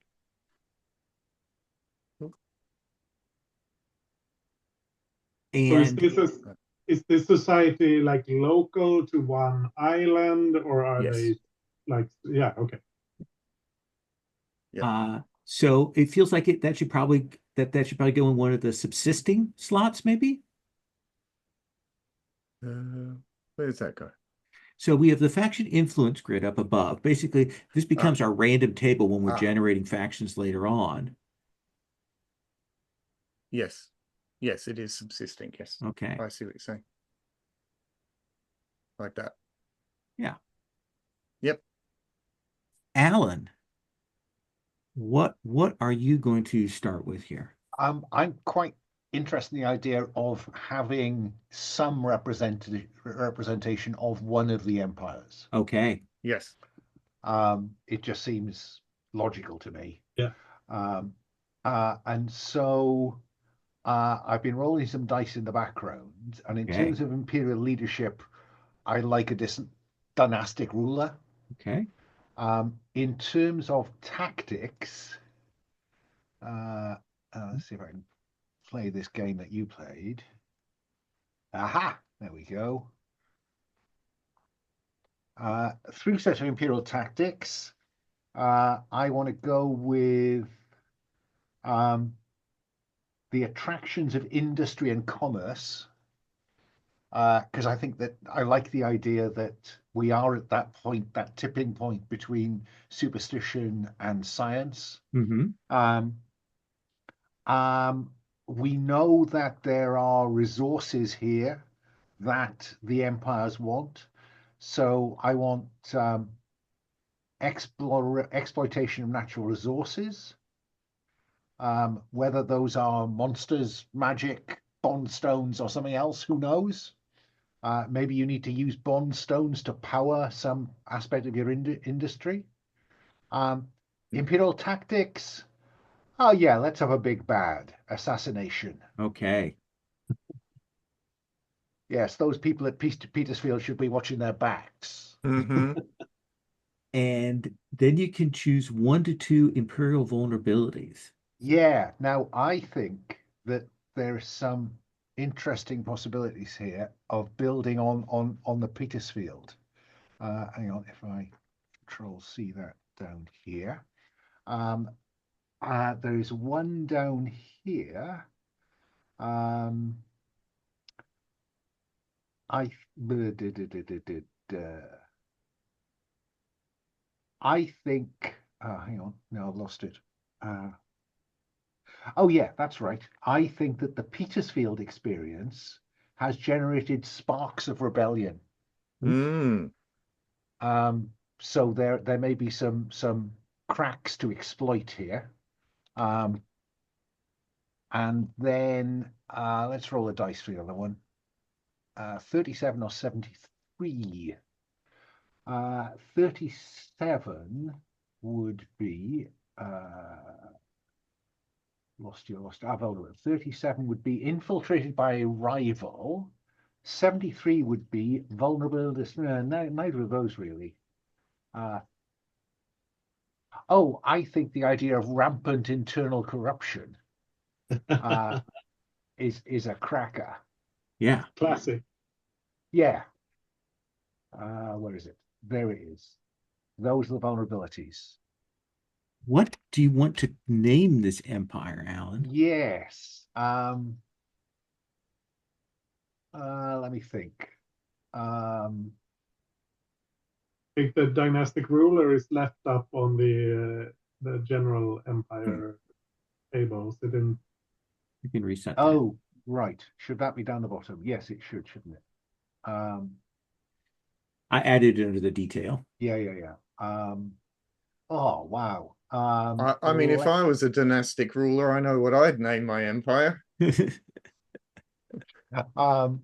So And is this society like local to one island, or are Yes. they like, yeah, okay. so it feels like that should probably go in one of the subsisting slots, maybe. Where does that go? So we have the faction influence grid up above. Basically, this becomes our random table when we're generating factions later on. Yes. Yes, it is subsisting. Yes. Okay. I see what you're saying. Like that. Yeah. Yep. Alan, what are you going to start with here? I'm quite interested in the idea of having some representation of one of the empires. Okay. Yes. It just seems logical to me. Yeah. And so I've been rolling some dice in the background, and in terms of imperial leadership, I like a dynastic ruler. Okay. In terms of tactics, let's see if I can play this game that you played. Aha! There we go. Through set of imperial tactics, I want to go with the attractions of industry and commerce, because I think that I like the idea that we are at that point, that tipping point between superstition and science. Mm-hmm. We know that there are resources here that the empires want. So I want exploitation of natural resources, whether those are monsters, magic, bond stones, or something else, who knows? Maybe you need to use bond stones to power some aspect of your industry. Imperial tactics. Oh yeah, let's have a big bad assassination. Okay. Yes, those people at Petersfield should be watching their backs. Mm-hmm. And then you can choose 1 to 2 imperial vulnerabilities. Yeah, now I think that there's some interesting possibilities here of building on the Petersfield. Hang on, if I control C that down here. There is one down here. I think, hang on, no, I've lost it. Oh yeah, that's right. I think that the Petersfield experience has generated sparks of rebellion. Mm. So there may be some cracks to exploit here. And then let's roll a dice for the other one. 37 or 73. 37 would be lost. 37 would be infiltrated by a rival. 73 would be vulnerable. Neither of those really. I think the idea of rampant internal corruption is a cracker. Yeah. Classic. Yeah. Where is it? There it is. Those are the vulnerabilities. What do you want to name this empire, Alan? Yes. Let me think. I think the dynastic ruler is left up on the general empire tables. It didn't. You can reset that. Oh, right. Should that be down the bottom? Yes, it should, shouldn't it? I added it under the detail. Yeah. Oh, wow. I mean, if I was a dynastic ruler, I know what I'd name my empire. um,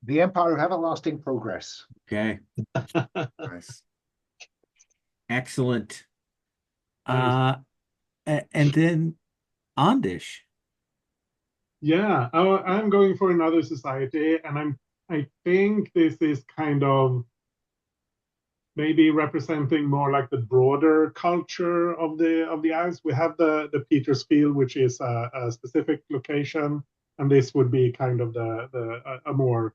the Empire of Everlasting Progress. Okay, Nice. excellent. Nice. And then Ondish. Yeah, I'm going for another society, and I think this is kind of maybe representing more like the broader culture of the Isles. We have the Petersfield, which is a specific location, and this would be kind of a more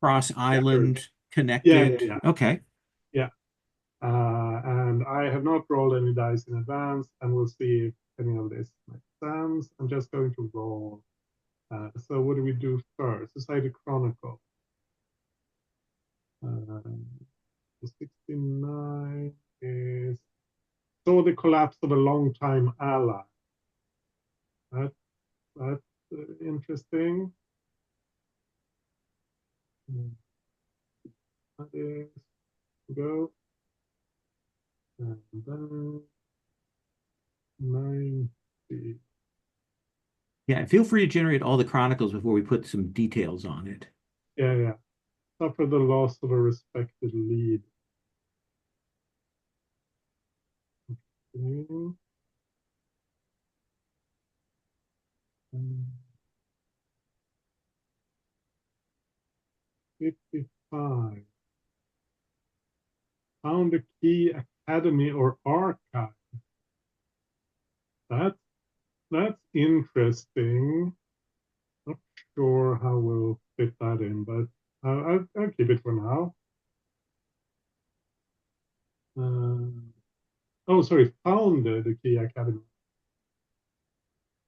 Cross scattered. island Yeah, yeah, connected. yeah, Okay. yeah. And I have not rolled any dice in advance, and we'll see if any of this makes sense. I'm just going to roll. So what do we do first? Society Chronicle. 69 is saw the collapse of a long-time ally. That, that's interesting. That is go. And then 90. Yeah, feel free to generate all the chronicles before we put some details on it. Yeah, yeah. Suffer the loss of a respected lead. Okay. 55. Found a key academy or archive. That's that's interesting. Not sure how we'll fit that in, but I'll keep it for now. Oh, sorry, founded the key academy.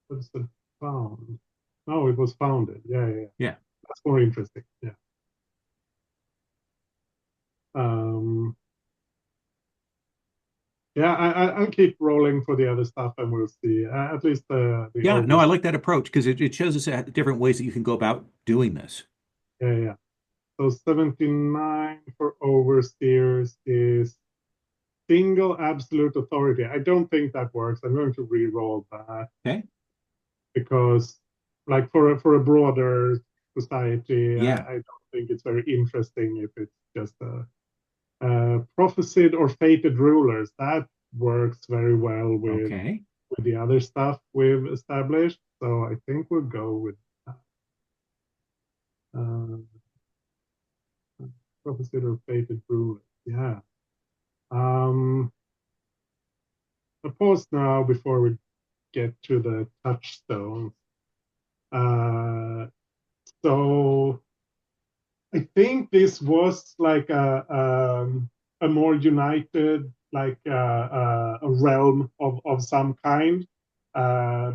What's the found? No, it was founded. Yeah, yeah, yeah. Yeah. That's more interesting. Yeah. Um, yeah, I'll keep rolling for the other stuff, and we'll see. At least the Yeah, no, I overseas. like that approach because it shows us different ways that you can go about doing this. Yeah, yeah. So 79 for overseers is single absolute authority. I don't think that works. I'm going to re-roll that Okay. because, like, for a broader society, Yeah. I don't think it's very interesting if it's just prophesied or fated rulers. That works very well Okay. with the other stuff we've established. So I think we'll go with that. Uh, prophesied or fated rulers. Yeah. I pause now before we get to the touchstones. Uh, so I think this was like a more united, like a realm of some kind,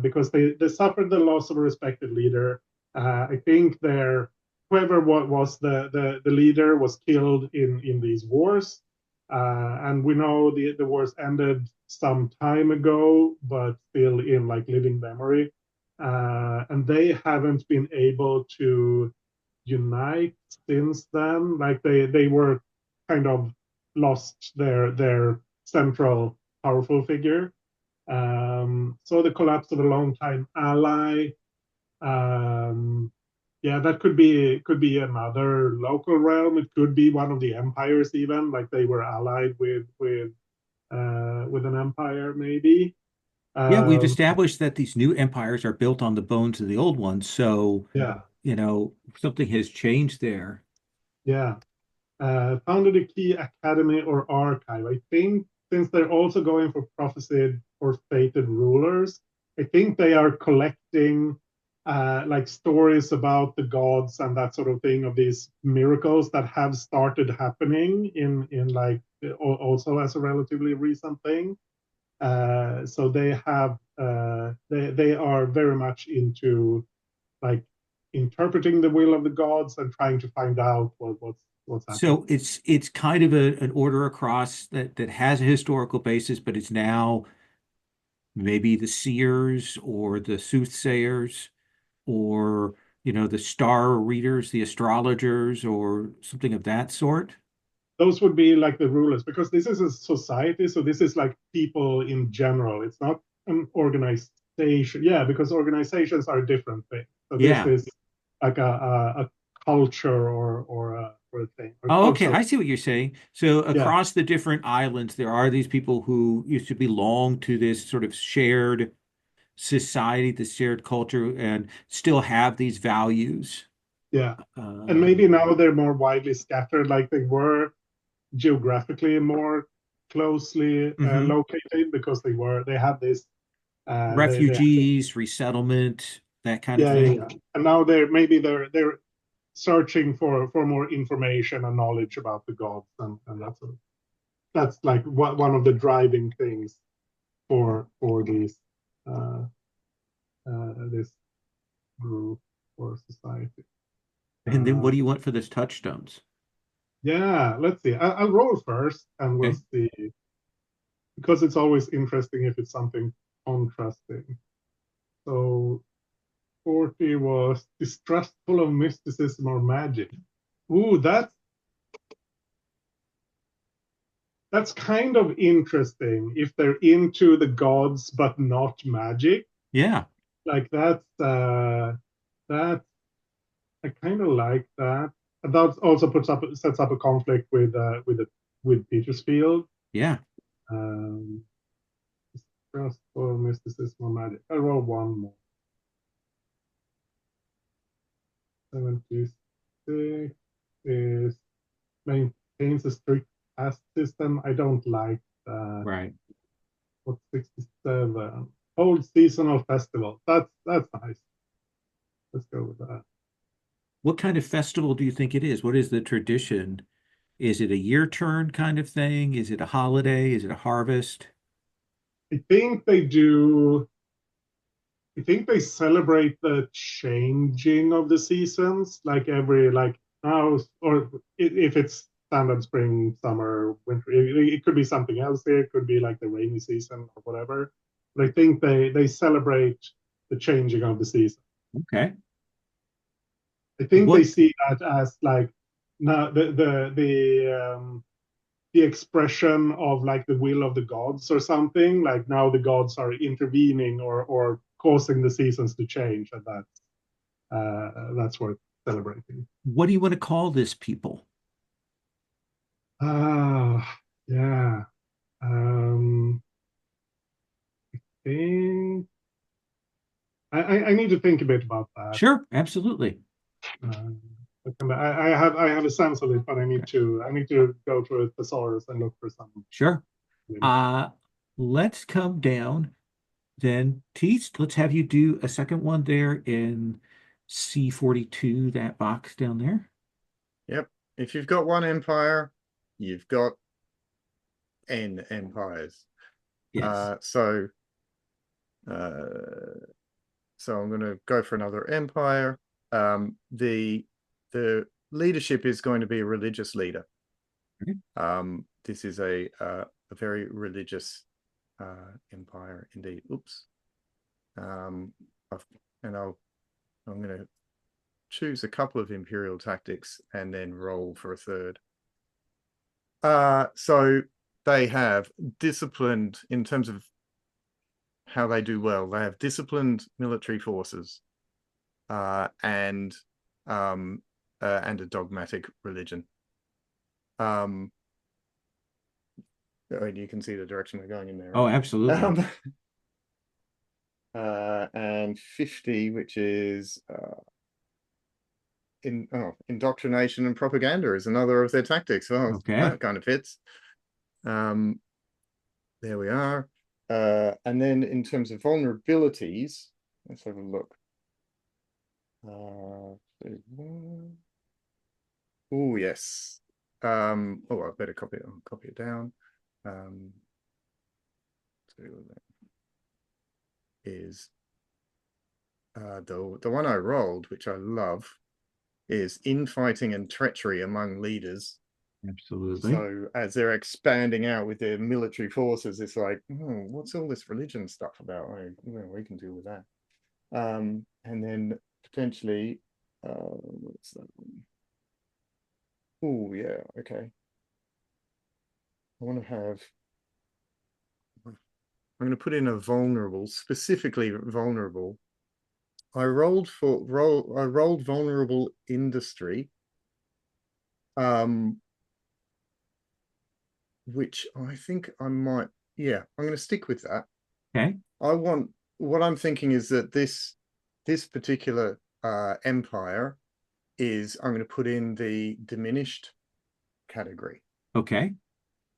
because they suffered the loss of a respected leader. I think their whoever was the leader was killed in these wars, and we know the wars ended some time ago, but still in like living memory, and they haven't been able to unite since then. Like they were kind of lost their central powerful figure. So the collapse of a longtime ally. Um, yeah, that could be another local realm. It could be one of the empires even, like they were allied with an empire maybe. Yeah, we've Um, established that these new empires are built on the bones of the old ones. So, yeah, something has changed there. yeah. Founded a key academy or archive. I think since they're also going for prophesied or fated rulers, I think they are collecting like stories about the gods and that sort of thing of these miracles that have started happening in like also as a relatively recent thing. So they have they are very much into like interpreting the will of the gods and trying to find out what's happening. So it's kind of an order across that has a historical basis, but it's now maybe the seers or the soothsayers or, the star readers, the astrologers, or something of that sort? Those would be like the rulers, because this is a society, so this is like people in general. It's not an organization. Yeah, because organizations are different things. So this Yeah. is like a culture or a thing or Oh, okay. cultural. I see what you're saying. So Yeah, across the different islands, there are these people who used to belong to this sort of shared society, this shared culture, and still have these values. yeah. And Uh, maybe now they're more widely scattered, like they were geographically more closely mhm. located, because they had this they Refugees, resettlement, that kind of yeah, yeah, thing. yeah. And now they're searching for more information and knowledge about the gods, and that's like one of the driving things for these this group or society. And then what Uh, do you want for this touchstones? yeah, let's see. I'll roll first, and we'll Okay. see, because it's always interesting if it's something contrasting. So 40 was distrustful of mysticism or magic. Ooh, that's kind of interesting if they're into the gods but not magic. Yeah. Like that I kind of like that. And that also sets up a conflict with Petersfield. Yeah. Um, Trust or mysticism or magic. I roll one more. 76 is maintains a strict caste system. I don't like that. Right. What 67? Hold seasonal festival. That's nice. Let's go with that. What kind of festival do you think it is? What is the tradition? Is it a year turn kind of thing? Is it a holiday? Is it a harvest? I think they do. I think they celebrate the changing of the seasons, like every like now, or if it's standard spring, summer, winter. It could be something else here. It could be like the rainy season or whatever. But I think they celebrate the changing of the season. Okay. I think they What see that as like now the expression of like the will of the gods or something. Like now the gods are intervening or causing the seasons to change, and that's worth celebrating. what do you want to call this people? Ah, yeah. Um, think I need to think a bit about that. Sure, absolutely. Um, I have a sense of it, but Okay. I need to go through a thesaurus and look for some. Sure. Uh, let's come down then. Teach, let's have you do a second one there in C42, that box down there. Yep. If you've got one empire, you've got N empires. Yes. Uh, so uh, so I'm going to go for another empire. The leadership is going to be a religious leader. Okay. This is a very religious empire indeed. Oops. I've, and I'm going to choose a couple of imperial tactics and then roll for a third. So they have disciplined in terms of how they do well. They have disciplined military forces and a dogmatic religion. And you can see the direction we're going in there, Oh, right? absolutely. And 50, which is indoctrination and propaganda, is another of their tactics. Well, Okay. that kind of fits. There we are. And then in terms of vulnerabilities, let's have a look. Oh, yes. I better copy it down. So is the one I rolled, which I love, is infighting and treachery among leaders. Absolutely. So as they're expanding out with their military forces, it's like, what's all this religion stuff about? We can deal with that. And then potentially, what's that one? Oh yeah, okay. I want to have. I'm going to put in a vulnerable, specifically vulnerable. I rolled vulnerable industry, which I think I might. Yeah, I'm going to stick with that. Okay. What I'm thinking is that this particular empire is I'm going to put in the diminished category. Okay.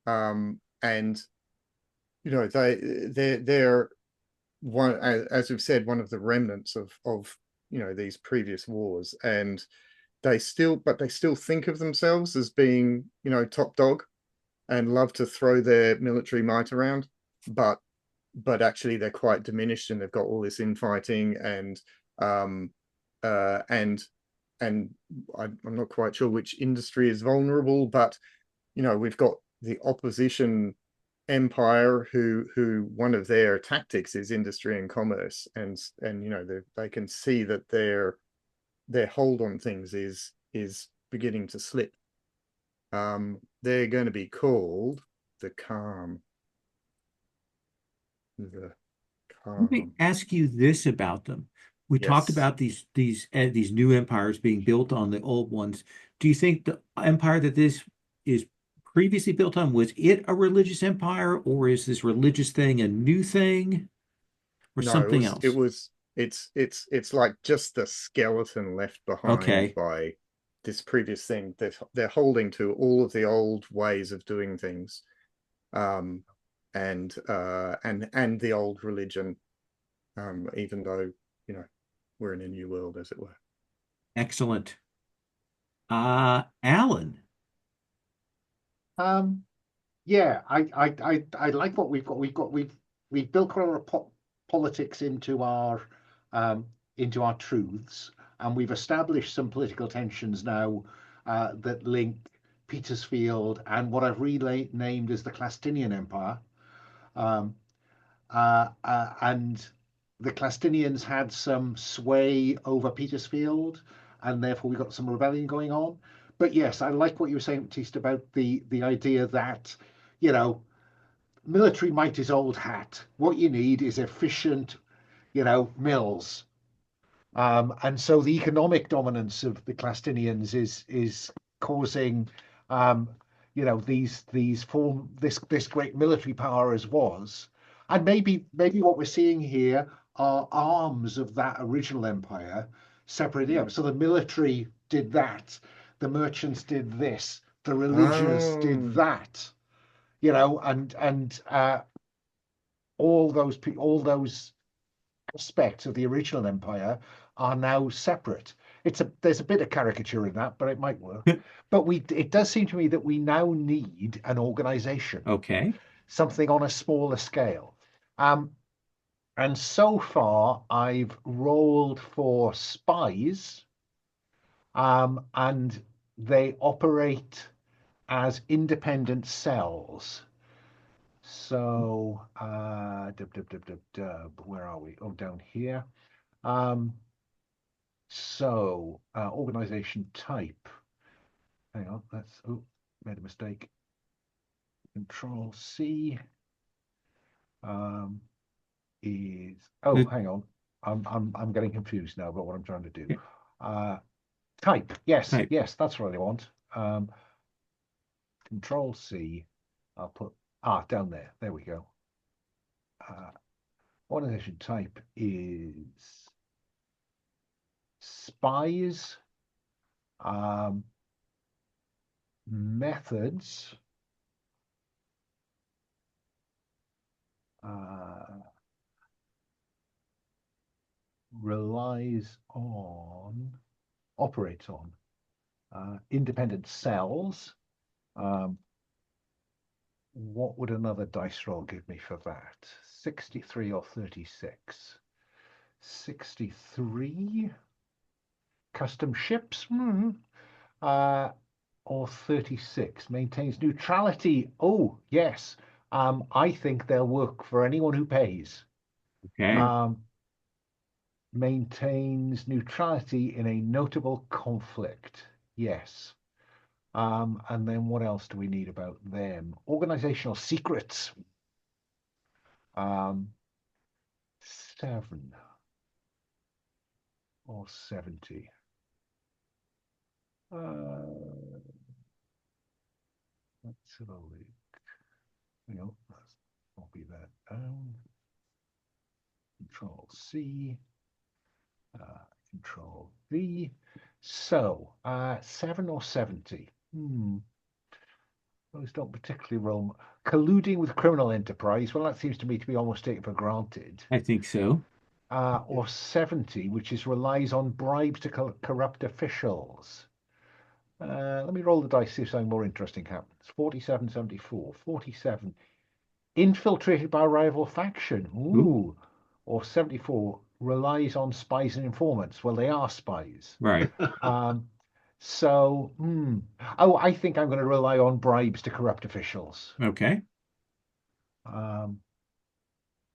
And they're one, as we've said, one of the remnants of these previous wars, and they still think of themselves as being top dog and love to throw their military might around, but actually they're quite diminished, and they've got all this infighting, and um and I'm not quite sure which industry is vulnerable, but we've got the opposition empire who one of their tactics is industry and commerce, and they can see that their hold on things is beginning to slip. They're going to be called the calm. The Let me calm. ask you this about them. We talked Yes. about these new empires being built on the old ones. Do you think the empire that this is previously built on, was it a religious empire, or is this religious thing a new thing, or No, something it else? was it's like just the skeleton left behind Okay, by this previous thing. They're holding to all of the old ways of doing things, um, and the old religion, even though we're in a new world, as it were. excellent. Alan. Yeah, I like what we've got. We've built our politics um, into our truths, and we've established some political tensions now that link Petersfield and what I've renamed as the Clastinian Empire. Um, and the Clastinians had some sway over Petersfield, and therefore we got some rebellion going on. But yes, I like what you were saying, Baptiste, about the idea that, you know, military might is old hat. What you need is efficient, mills. And so the economic dominance of the Clastinians is causing, um, these form this great military power as was, and maybe what we're seeing here are arms of that original empire separating up. So the military did that, the merchants did this, the religious did Oh, that, and all those aspects of the original empire are now separate. There's a bit of caricature in that, but it might work. But it does seem to me that we now need an organization, Okay. something on a smaller scale. And so far, I've rolled for spies, and they operate as independent cells. So, where are we? Oh, down here. Um, organization type. Hang on, made a mistake. Control C is. Oh, The hang on. I'm getting confused now about what I'm trying to do. Type. Yes, type. yes, that's what I want. Control C. I'll put down there. There we go. Organization type is spies. Methods operates on independent cells. What would another dice roll give me for that? 63 or 36? 63. Custom ships. or 36. Maintains neutrality. Oh, yes. I think they'll work for anyone who pays. Okay. Maintains neutrality in a notable conflict. Yes. And then what else do we need about them? Organizational secrets. 7 or 70. Let's have a look. Let's copy that down. Control C. Control V. So, 7 or 70. Those don't particularly roll. Colluding with criminal enterprise. Well, that seems to me to be almost taken for granted. I think so. Or 70, which relies on bribes to corrupt officials. Let me roll the dice, see if something more interesting happens. 47, 74, 47. Infiltrated by a rival faction. Ooh. Or 74, relies on spies and informants. Well, they are spies. Right. So, oh, I think I'm going to rely on bribes to corrupt officials. Okay. I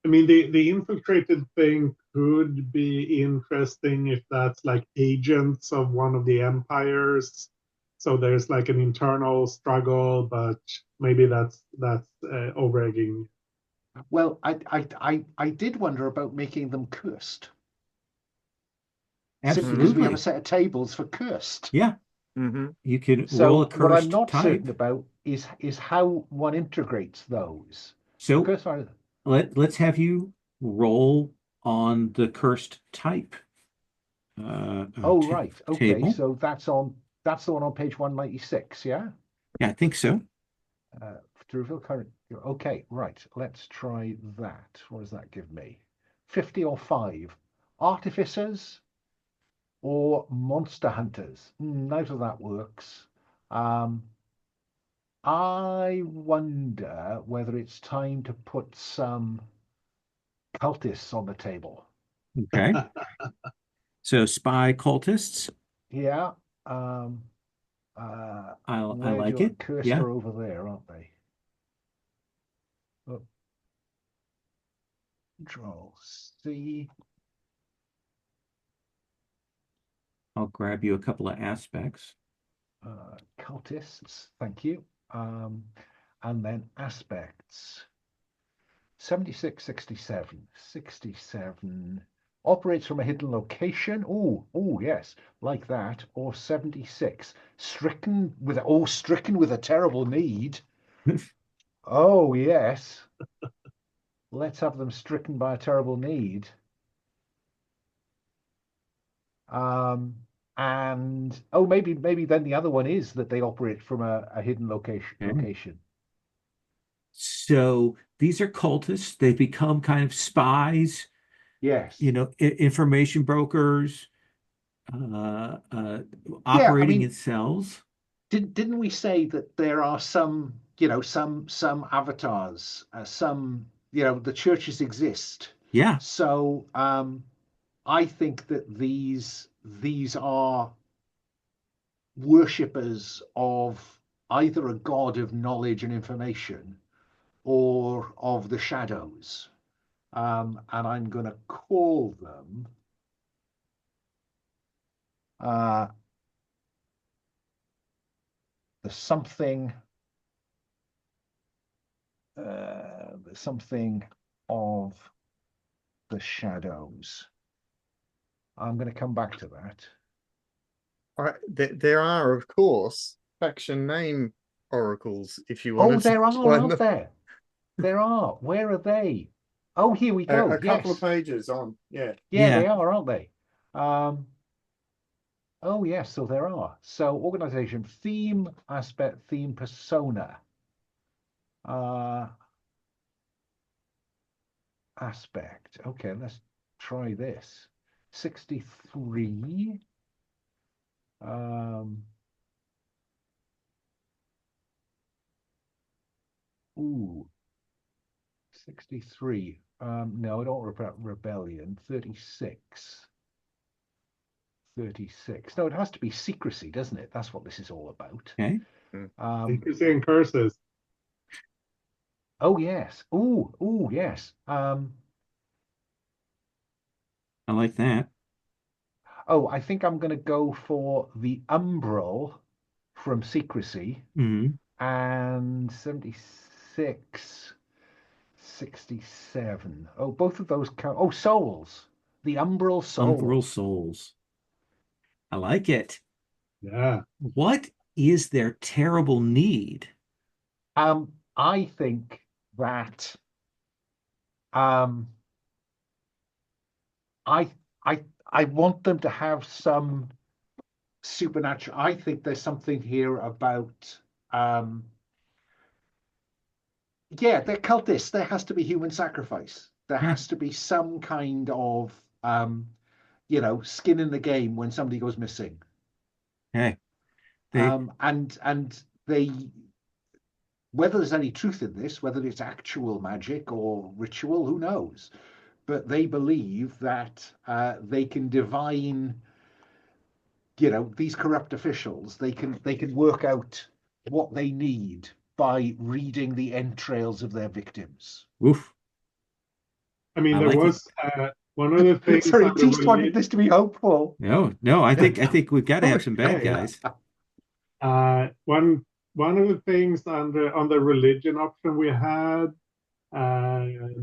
mean, the infiltrated thing could be interesting if that's like agents of one of the empires. So there's like an internal struggle, but maybe that's over-egging. Well, I did wonder about making them cursed. Simply because we have a Absolutely. set of tables for cursed. Yeah. Mm-hmm. You can So roll a what I'm cursed not type. certain about is how one integrates those. So Cursed are, let's have you roll on the cursed type oh, right. Okay. table. So that's the one on page 196, yeah? Yeah, I think so. To reveal current. Okay, right. Let's try that. What does that give me? 50 or 5. Artificers or monster hunters? Neither of that works. I wonder whether it's time to put some cultists on the table. Okay. So spy cultists. Yeah. I Where like do it. cursed Yeah. are over there, aren't they? Oh, Control C. I'll grab you a couple of aspects. Cultists, thank you. And then aspects. 76, 67. 67 operates from a hidden location. Oh, yes, like that. Or 76. Stricken with a terrible need. Oh, yes. Let's have them stricken by a terrible need. And maybe then the other one is that they operate from a hidden location. So these are cultists. They become kind of spies, Yes. information brokers, Yeah, I operating mean, in cells. didn't we say that there are some some avatars, some the churches exist. Yeah. So I think that these are worshippers of either a god of knowledge and information or of the shadows. And I'm going to call them the something of the shadows. I'm going to come back to that. There are, of course, faction name oracles if you want to There are, find aren't them. there? There are. Where are they? Oh, here we go. A couple of Yes. pages on. Yeah. Yeah, they are, aren't they? Oh, yes, so there are. So organization, theme, aspect, theme, persona. Aspect. Okay, let's try this. 63. Ooh. 63. No, I don't want rebellion. 36. 36. No, it has to be secrecy, doesn't it? That's what this is all about. Okay. Secrecy and curses. Oh yes. Oh yes. I like that. Oh, I think I'm going to go for the Umbral from Secrecy Hmm. and 76, 67. Oh, both of those count. Oh, Souls. The Umbral Umbral Soul. souls. I like it. Yeah. What is their terrible need? I think that um I I I want them to have some supernatural. I think there's something here about yeah, they're cultists. There has to be human sacrifice. There Yeah. has to be some kind of skin in the game when somebody goes missing. Okay. They And they, whether there's any truth in this, whether it's actual magic or ritual, who knows? But they believe that they can divine, these corrupt officials. They can work out what they need by reading the entrails of their victims. Oof. I mean, I there like it. was one of the things Sorry, on the Teast wanted this to be hopeful. No, I think we've got to have some bad Okay. guys. One of the things on the religion option we had,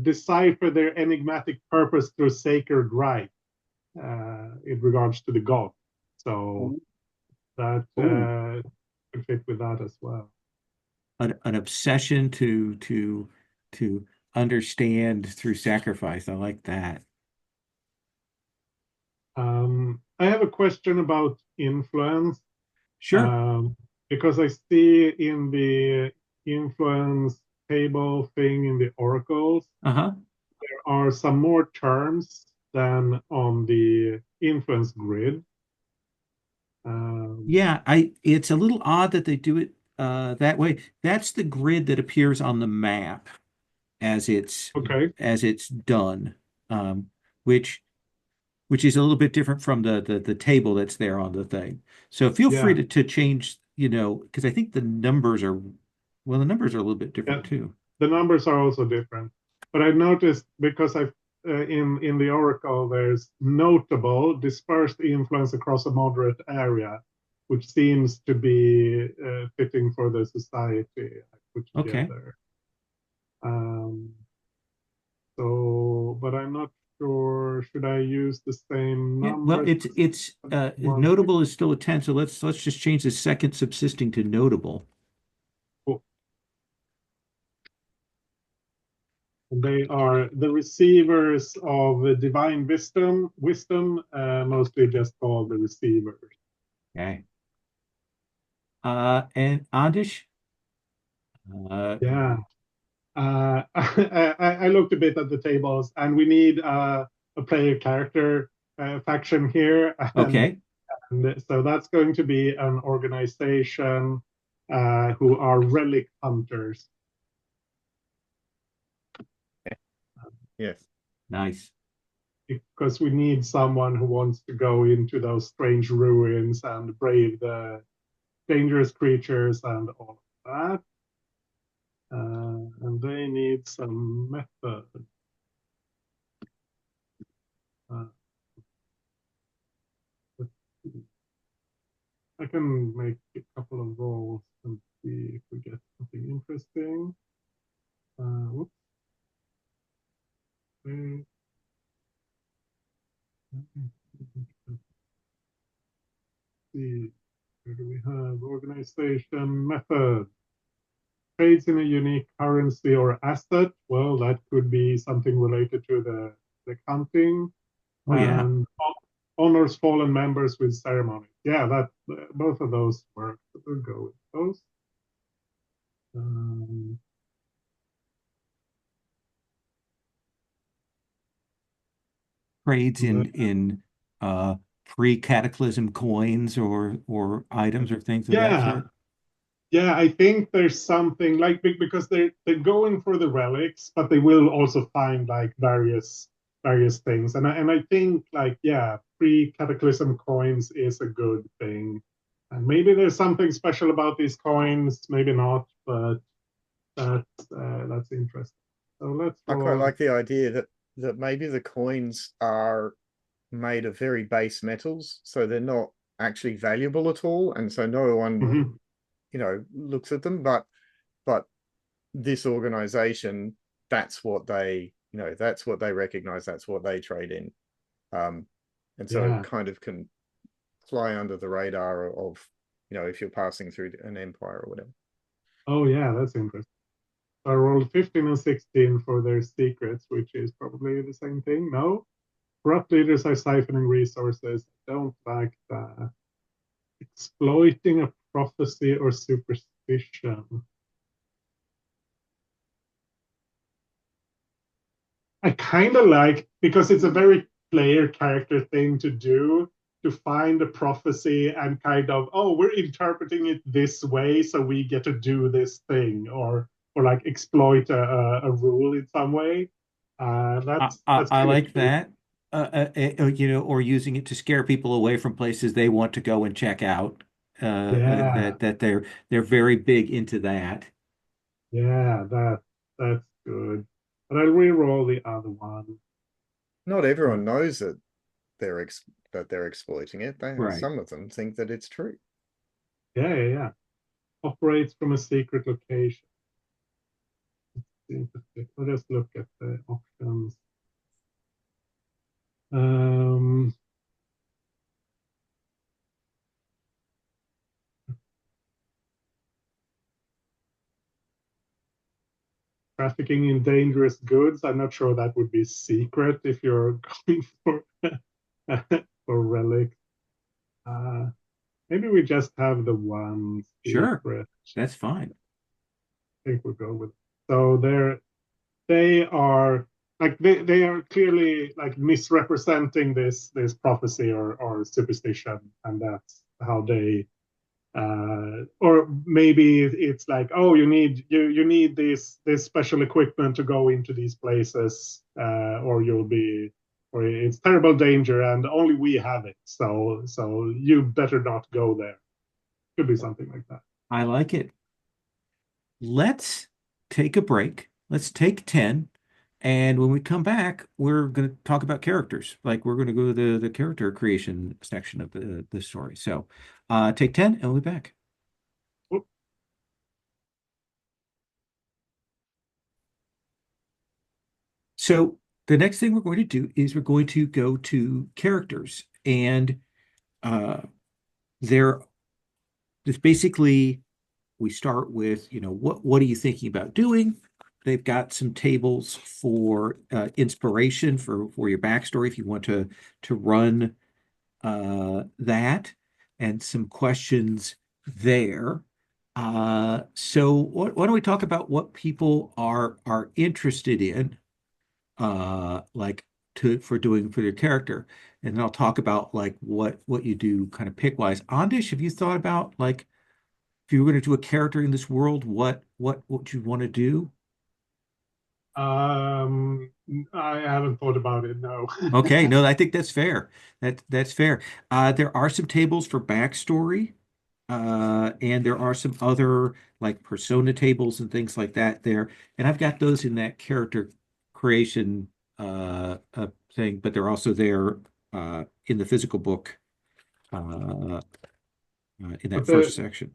decipher their enigmatic purpose through sacred rite, in regards to the god. So that Oh, could fit with that as well. An obsession to understand through sacrifice. I like that. I have a question about influence, Sure. um, because I see in the influence table thing in the oracles, Uh-huh. there are some more terms than on the influence grid. Um, Yeah, it's a little odd that they do it that way. That's the grid that appears on the map as it's okay, as it's done. Which is a little bit different from the table that's there on the thing. So feel free yeah, to change, because I think the numbers are a little bit yeah. different too. The numbers are also different, but I noticed because I've in the oracle there's notable dispersed influence across a moderate area, which seems to be fitting for the society I put Okay. together. Um, but I'm not sure. Should I use the same Yeah, well, numbers? it's One sec. notable is still a 10, so let's just change the second subsisting to notable. Cool. They are the receivers of divine wisdom. Mostly just called the receivers. Okay. And Adish, uh, Yeah. I looked a bit at the tables, and we need a player character faction here, okay. and so that's going to be an organization who are relic hunters. Yes. Nice. Because we need someone who wants to go into those strange ruins and brave the dangerous creatures and all of that. And they need some method. Uh, I can make a couple of rolls and see if we get something interesting. Whoops. See, where do we have organization method? Trades in a unique currency or asset. Well, that could be something related to the counting. Oh yeah. And honors fallen members with ceremonies. Yeah, that both of those work. So we'll go with those. Um, Trades the, in uh pre-cataclysm coins or items or things of that yeah, sort. yeah. I think there's something like because they're going for the relics, but they will also find like various things. And I think like yeah, pre-cataclysm coins is a good thing. And maybe there's something special about these coins, maybe not, but that's interesting. So let's I quite roll. like the idea that maybe the coins are made of very base metals, so they're not actually valuable at all, and so no one, Mhm. looks at them. But this organization, that's what they recognize, that's what they trade in. And so it Yeah. kind of can fly under the radar of, if you're passing through an empire or whatever. Oh, yeah, that's interesting. So I rolled 15 and 16 for their secrets, which is probably the same thing. No? Corrupt leaders are siphoning resources. Don't like that. Exploiting a prophecy or superstition. I kind of like, because it's a very player character thing to do, to find a prophecy and kind of, oh, we're interpreting it this way, so we get to do this thing, or like exploit a rule in some way. That's I kind of like cute. that. Or using it to scare people away from places they want to go and check out. Yeah, They're very big into that. yeah, that's good. But I'll re-roll the other one. Not Uh, everyone knows that they're exploiting it. Right. Some of them think that it's true. yeah, yeah, yeah. Operates from a secret location. Let's just look at the options. Um, Trafficking in dangerous goods. I'm not sure that would be secret if you're going for for relic. Uh, Maybe we just have the one Sure. secret. That's fine. I think we'll go with. So they are like they are clearly like misrepresenting this prophecy or superstition, and that's how they or maybe it's like, oh, you need this special equipment to go into these places, or you'll be, or it's terrible danger and only we have it, so you better not go there. Could be something like that. I like it. Let's take a break. Let's take 10. And when we come back, we're going to talk about characters. Like we're going to go to the character creation section of the story. So take 10 and we'll be back. So the next thing we're going to do is we're going to go to characters. And uh, there is basically we start with, what are you thinking about doing? They've got some tables for inspiration for your backstory if you want to run that, and some questions there. So why don't we talk about what people are interested in, like for doing for their character, and then I'll talk about like what you do kind of pick wise. Andish, have you thought about like if you were going to do a character in this world, what you want to do? um I haven't thought about it, no. Okay, no, I think that's fair. That's fair. There are some tables for backstory, and there are some other like persona tables and things like that there. And I've got those in that character creation thing, but they're also there in the physical book in that But first section.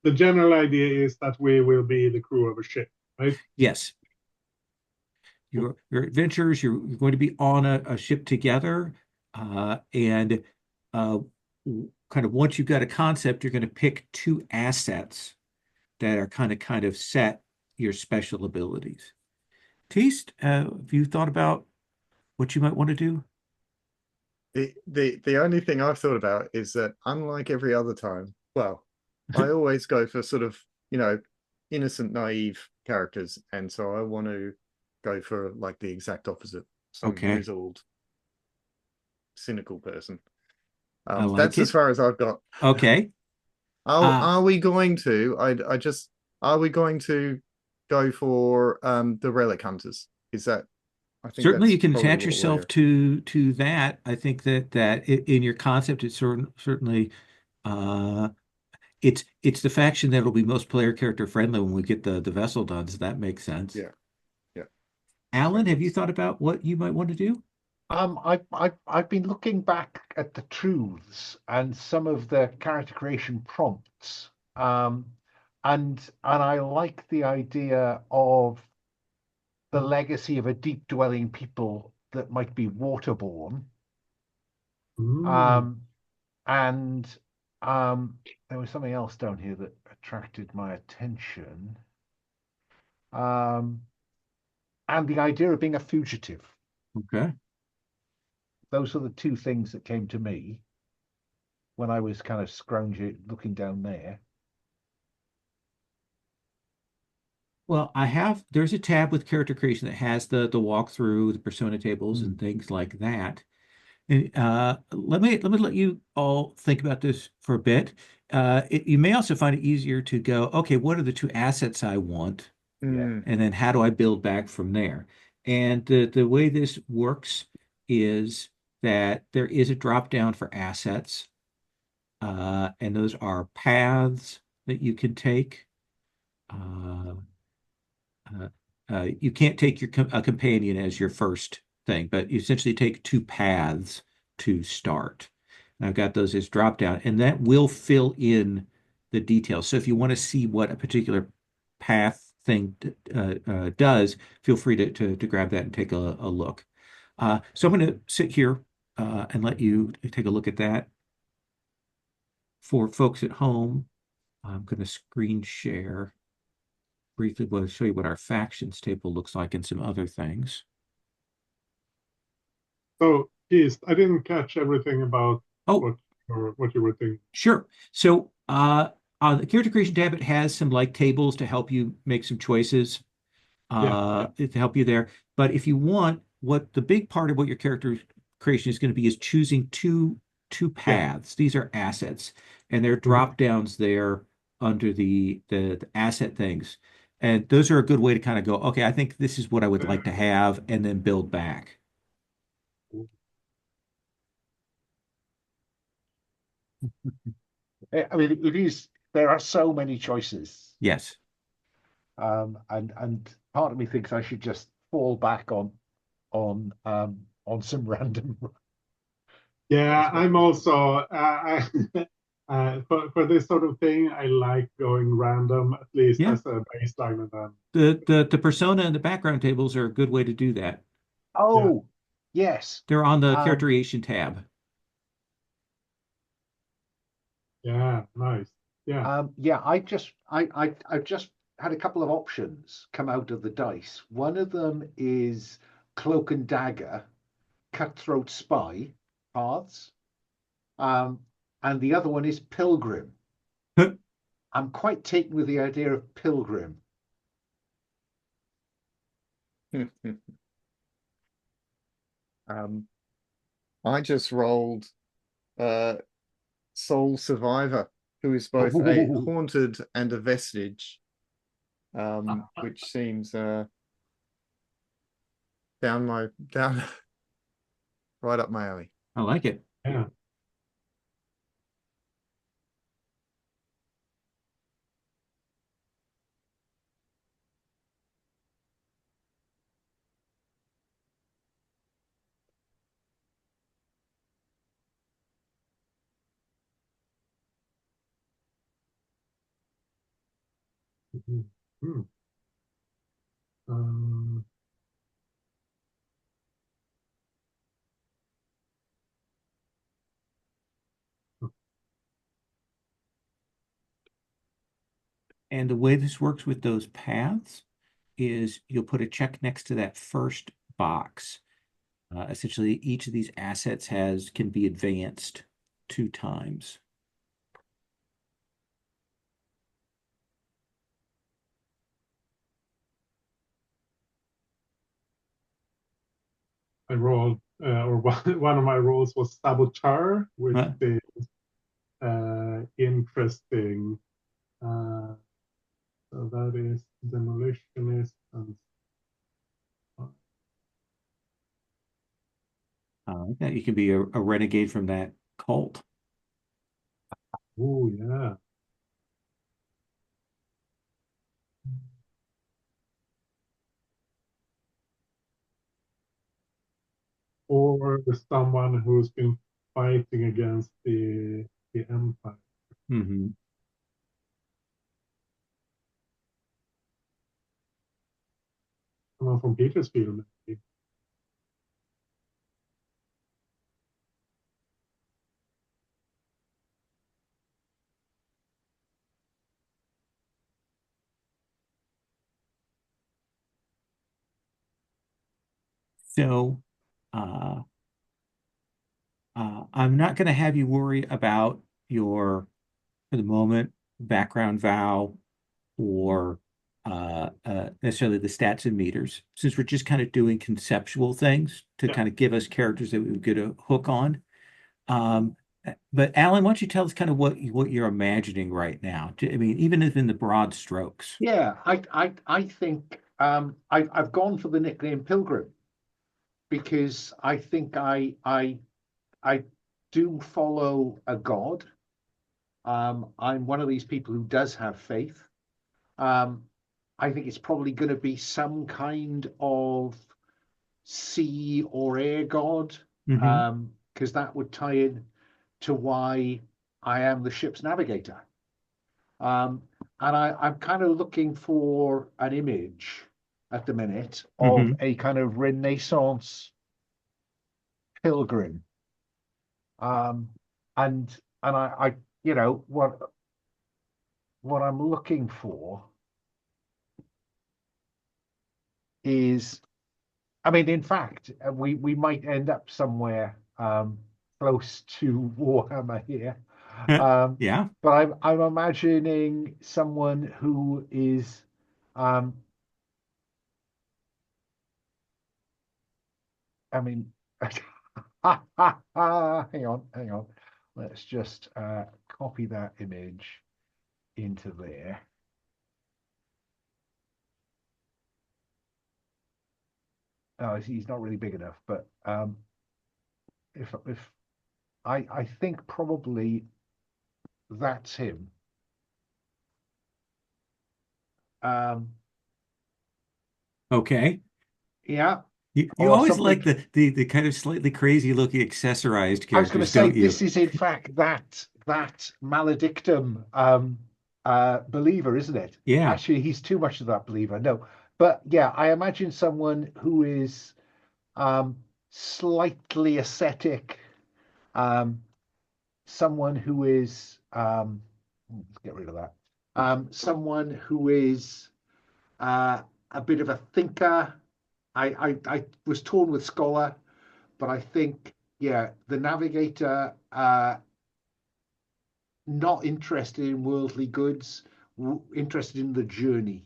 the general idea is that we will be the crew of a ship, right? Yes, your adventures, you're going to be on a ship together, and uh, kind of once you've got a concept, you're going to pick two assets that are kind of set your special abilities. Teast, have you thought about what you might want to do? The only thing I've thought about is that, unlike every other time, well, I always go for sort of, innocent, naive characters, and so I want to go for like the exact opposite, some Okay, grizzled, cynical person. I like That's as it. far as I've got. Okay. Are we going to? I just Are we going to go for the relic hunters? Is that? I think Certainly that's you can probably attach what yourself we're. to that. I think in your concept, it's certainly uh, it's the faction that'll be most player character friendly when we get the vessel done. So that makes sense. Yeah, yeah. Alan, And have you it's thought about what you might want to do? I've been looking back at the truths and some of the character creation prompts, and I like the idea of the legacy of a deep dwelling people that might be waterborne. Mm. Um, and um, there was something else down here that attracted my attention. Um, and the idea of being a fugitive. Okay. Those are the two things that came to me when I was kind of scrounging, looking down there. Well, there's a tab with character creation that has the walkthrough, the persona tables, and Mm. things like that. And let me let you all think about this for a bit. You may also find it easier to go, okay, what are the two assets I want? Yeah. mm, And then how do I build back from there? And the way this works is that there is a drop down for assets, and those are paths that you can take. Uh, uh, you can't take a companion as your first thing, but you essentially take two paths to start. And I've got those as drop down, and that will fill in the details. So if you want to see what a particular path thing does, feel free to grab that and take a look. So I'm going to sit here and let you take a look at that. For folks at home, I'm going to screen share briefly. We'll show you what our factions table looks like and some other things. So, Keith, I didn't catch everything about Oh, what what you were thinking. sure. So on the character creation tab, it has some like tables to help you make some choices, Yeah, yeah. to help you there. But if you want, what the big part of what your character creation is going to be is choosing two Yeah. paths. These are assets, and there are Mhm. drop downs there under the asset things. And those are a good way to kind of go, okay, I think this is what I would like to have, and then build back. I mean, it is. There are so many choices, Yes. and part of me thinks I should just fall back on some random. Yeah, Stuff. I'm also for this sort of thing, I like going random at least Yeah. as a baseline, and then The persona and the background tables are a good way to do that. yeah, Oh, yes. They're on the character Um, creation tab. yeah, nice, yeah, yeah, I've just had a couple of options come out of the dice. One of them is cloak and dagger, cutthroat spy paths, um, and the other one is pilgrim. I'm quite taken with the idea of pilgrim. um, I just rolled uh, Soul Survivor, who is both a Oh, haunted and a vestige, which seems down right up my alley. I like it. yeah. Mhm. Hmm. Um, And the way this works with those paths is you'll put a check next to that first box. Essentially, each of these assets can be advanced 2 times. I rolled, or one of my rolls was saboteur, which Huh? is interesting. So that is demolitionist and Yeah, you can be a renegade from that cult. Oh, yeah. Or someone who's been fighting against the Empire. Hmm. Someone from Petersfield, maybe. So, uh, I'm not going to have you worry about your, for the moment, background vow or necessarily the stats and meters, since we're just kind of doing conceptual things to Yeah. kind of give us characters that we would get a hook on. Um, but Alan, why don't you tell us kind of what you're imagining right now? I mean, even if in the broad strokes. Yeah, I think I've gone for the nickname Pilgrim because I think I do follow a god. I'm one of these people who does have faith. Um, I think it's probably going to be some kind of sea or air god, Hmm. because that would tie in to why I am the ship's navigator. Um, and I'm kind of looking for an image at the minute of Hmm. a kind of Renaissance pilgrim. Um, and I you know, what I'm looking for is, I mean, in fact, we might end up somewhere close to Warhammer here. Um, Yeah. but I'm imagining someone who is, um, I mean, hang on. Let's just copy that image into there. Oh, he's not really big enough, but if I think probably that's him. Um, Okay. yeah, You or always like something. the kind of slightly crazy looking accessorized I was going to characters, say don't you? this is in fact that maledictum believer, isn't it? Yeah. Actually, he's too much of that believer. No, but yeah, I imagine someone who is um, slightly ascetic, um, someone who is let's get rid of that. Someone who is uh, a bit of a thinker. I was torn with scholar, but I think yeah, the navigator, not interested in worldly goods, interested in the journey.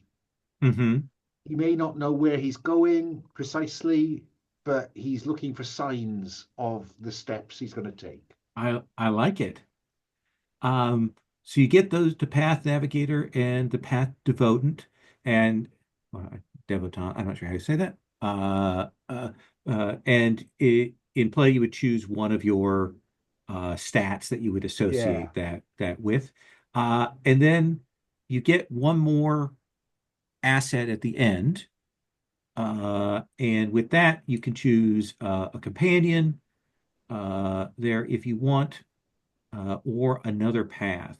Hmm. He may not know where he's going precisely, but he's looking for signs of the steps he's going to take. I like it. Um, so you get those the path navigator and the path devotant and devotant. I'm not sure how you say that. And in play, you would choose one of your stats that you would Yeah. associate that with, and then you get one more asset at the end. And with that, you can choose a companion there if you want, or another path.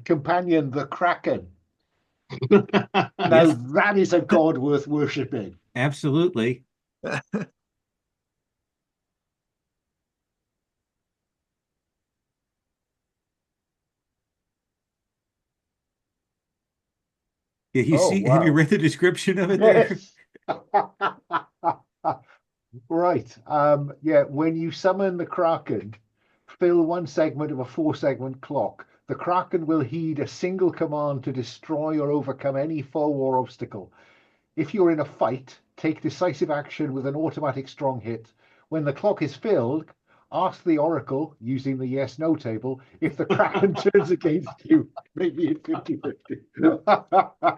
Companion the Kraken. Now Yes, that is a god worth worshipping. absolutely. Yeah, Oh have you wow. read the description of it there? Yes. Right. Yeah, when you summon the Kraken, fill one segment of a four-segment clock. The Kraken will heed a single command to destroy or overcome any foe or obstacle. If you're in a fight, take decisive action with an automatic strong hit. When the clock is filled, Ask the Oracle using the yes/no table if the Kraken turns against you. Maybe it's 50-50.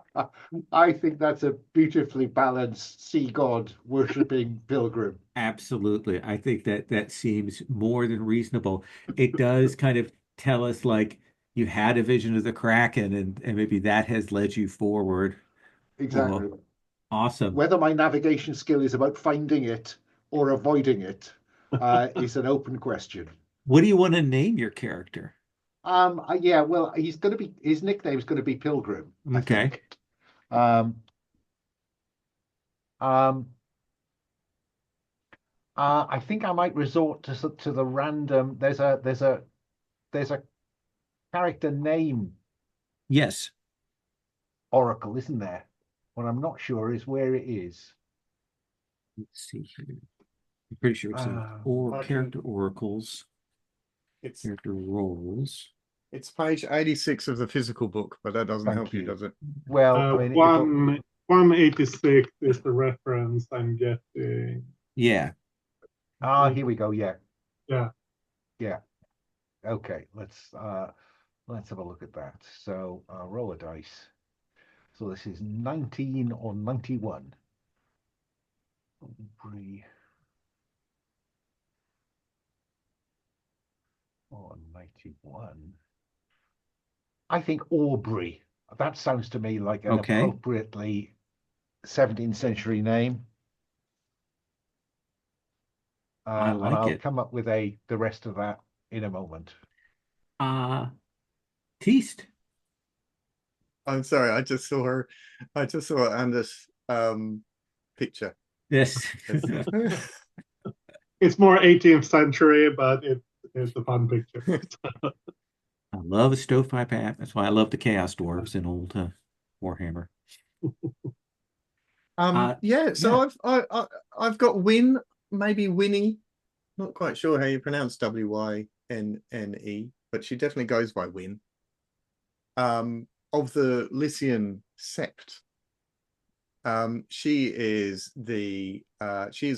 I think that's a beautifully balanced sea god worshipping pilgrim. Absolutely. I think that that seems more than reasonable. It does kind of tell us like you had a vision of the Kraken and maybe that has led you forward. Exactly. Well, awesome. Whether my navigation skill is about finding it or avoiding it is an open question. What do you want to name your character? Yeah, well, he's going to be his nickname is going to be Pilgrim, I Okay. think. Um, um, I think I might resort to the random. There's a character name Yes. oracle, isn't there? What I'm not sure is where it is. Let's see here. I'm pretty sure it's Uh, or I can. character oracles, It's character roles. it's page 86 of the physical book, but that doesn't Thank help you, you. does it? Well, I mean, it'll. 186 is the reference I'm getting. Yeah. Here we go. Yeah, Yeah. yeah. Okay, let's have a look at that. So roll a dice. So this is 19 or 91. Aubrey or 91. I think Aubrey. That sounds to me like an Okay. appropriately 17th century name. I And like I'll it. come up with the rest of that in a moment. Uh Teast. I'm sorry, I just saw Anders picture. Yes. It's more 18th century, but it's a fun picture. I love a stovepipe hat. That's why I love the Chaos Dwarves in old Warhammer. Yeah, Yeah. so I've got Win, maybe Winnie. Not quite sure how you pronounce Wynnne, but she definitely goes by Win. Of the Lycian Sept. She is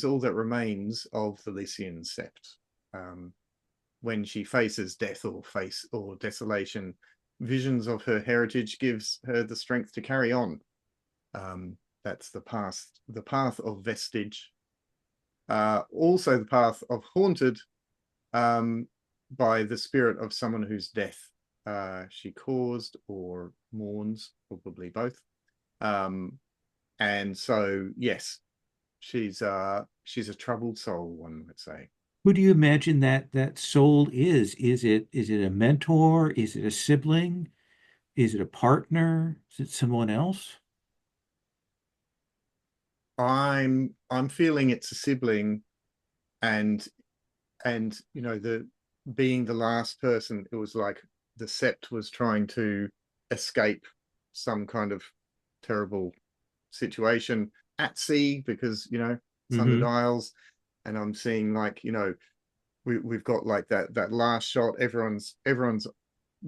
all that remains of the Lycian Sept. When she faces death or desolation, visions of her heritage gives her the strength to carry on. That's the path of vestige. Also the path of haunted, by the spirit of someone whose death she caused or mourns, probably both. And so yes, she's a troubled soul, one would say. Who do you imagine that soul is? Is it a mentor? Is it a sibling? Is it a partner? Is it someone else? I'm feeling it's a sibling, and you know, the being the last person, it was like the Sept was trying to escape some kind of terrible situation at sea, because you know, Sundered Mm-hmm. Isles, and I'm seeing, like, you know, we've got like that last shot, everyone's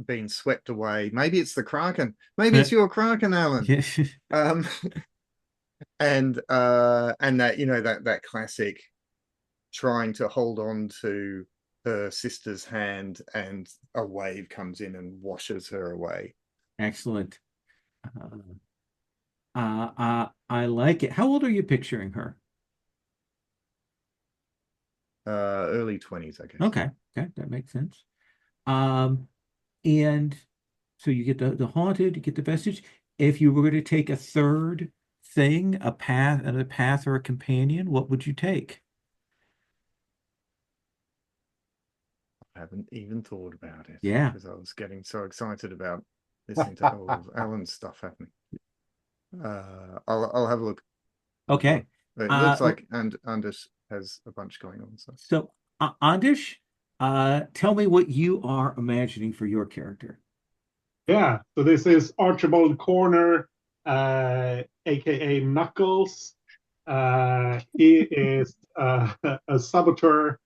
been swept away. Maybe it's the Kraken, maybe it's your Kraken, Alan. Yeah. um and that, you know, that classic trying to hold on to her sister's hand, and a wave comes in and washes her away. Excellent. I like it. How old are you picturing her? Early 20s, I guess. Okay, okay, that makes sense. Um, and so you get the haunted, you get the vestige. If you were to take a third thing, another path or a companion, what would you take? I haven't even thought about it, Yeah. because I was getting so excited about listening to all of Alan's stuff happening. I'll have a look. Okay. It looks Well, like Anders has a bunch going on. so Andish, tell me what you are imagining for your character. Yeah, so this is Archibald Corner, aka Knuckles. He is a saboteur.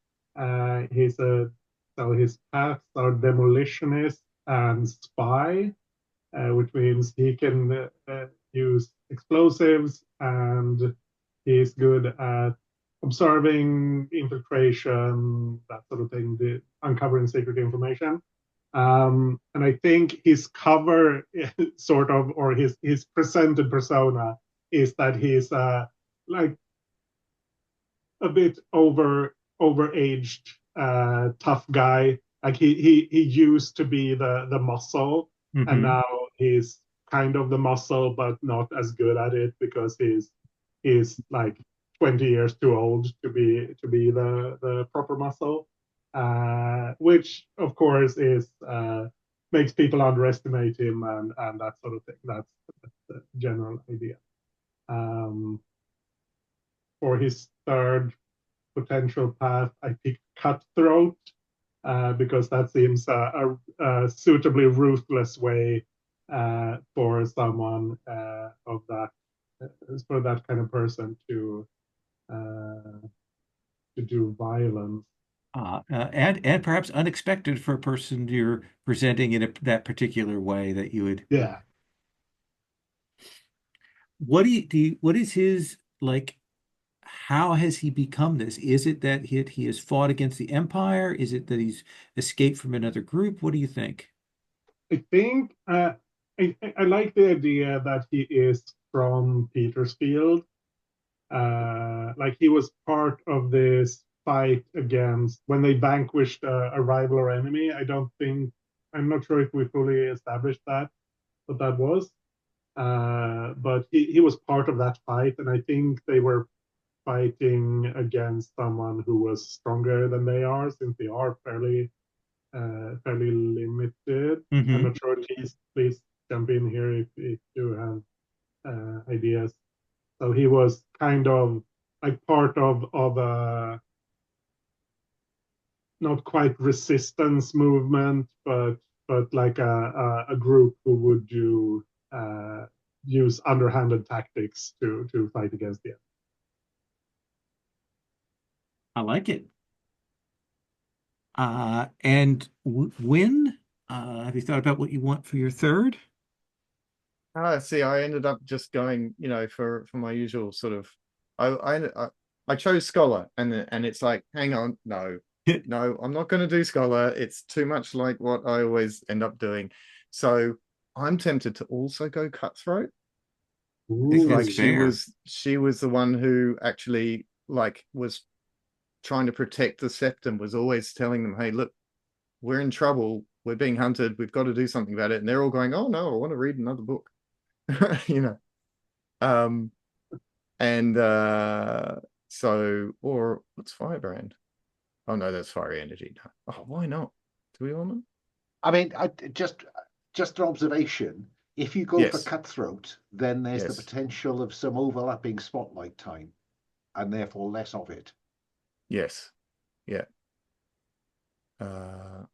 So his paths are demolitionist and spy, which means he can use explosives, and he's good at observing, infiltration, that sort of thing, the uncovering secret information. And I think his cover sort of, or his presented persona is that he's like a bit overaged tough guy. Like he used to be the muscle, and Hmm. now he's kind of the muscle, but not as good at it because he's like 20 years too old to be the proper muscle, which of course is makes people underestimate him and that sort of thing. That's the general idea. Um, for his third potential path, I picked cutthroat because that seems a suitably ruthless way for someone of that for that kind of person uh, to do violence. And perhaps unexpected for a person you're presenting in that particular way that you would. Yeah, What do you what is his like? How has he become this? Is it that he has fought against the Empire? Is it that he's escaped from another group? What do you think? I think I like the idea that he is from Petersfield. Like he was part of this fight against when they vanquished a rival or enemy. I'm not sure if we fully established that, what that was. But he was part of that fight, and I think they were fighting against someone who was stronger than they are, since they are fairly limited. I'm Hmm. not sure. Please jump in here if you have ideas. So he was kind of like part of a not quite resistance movement, but like a group who would do use underhanded tactics to fight against the I like it. And w when have you thought about what you want for your third? Ah, see, I ended up just going, for my usual sort of, I chose scholar, and it's like, hang on, no, no, I'm not going to do scholar. It's too much like what I always end up doing. So I'm tempted to also go cutthroat. I think It's Ooh, like that's she fair. was she was the one who actually like was trying to protect the septum, was always telling them, hey, look, we're in trouble, we're being hunted, we've got to do something about it. And they're all going, oh no, I want to read another book. you know. Um and so or what's Firebrand? Oh no, that's fiery energy. No. Oh, why not? Do we want them? I mean, just an observation. If you go for Yes, cutthroat, then there's the yes, potential of some overlapping spotlight time, and therefore less of it. yes, yeah. Uh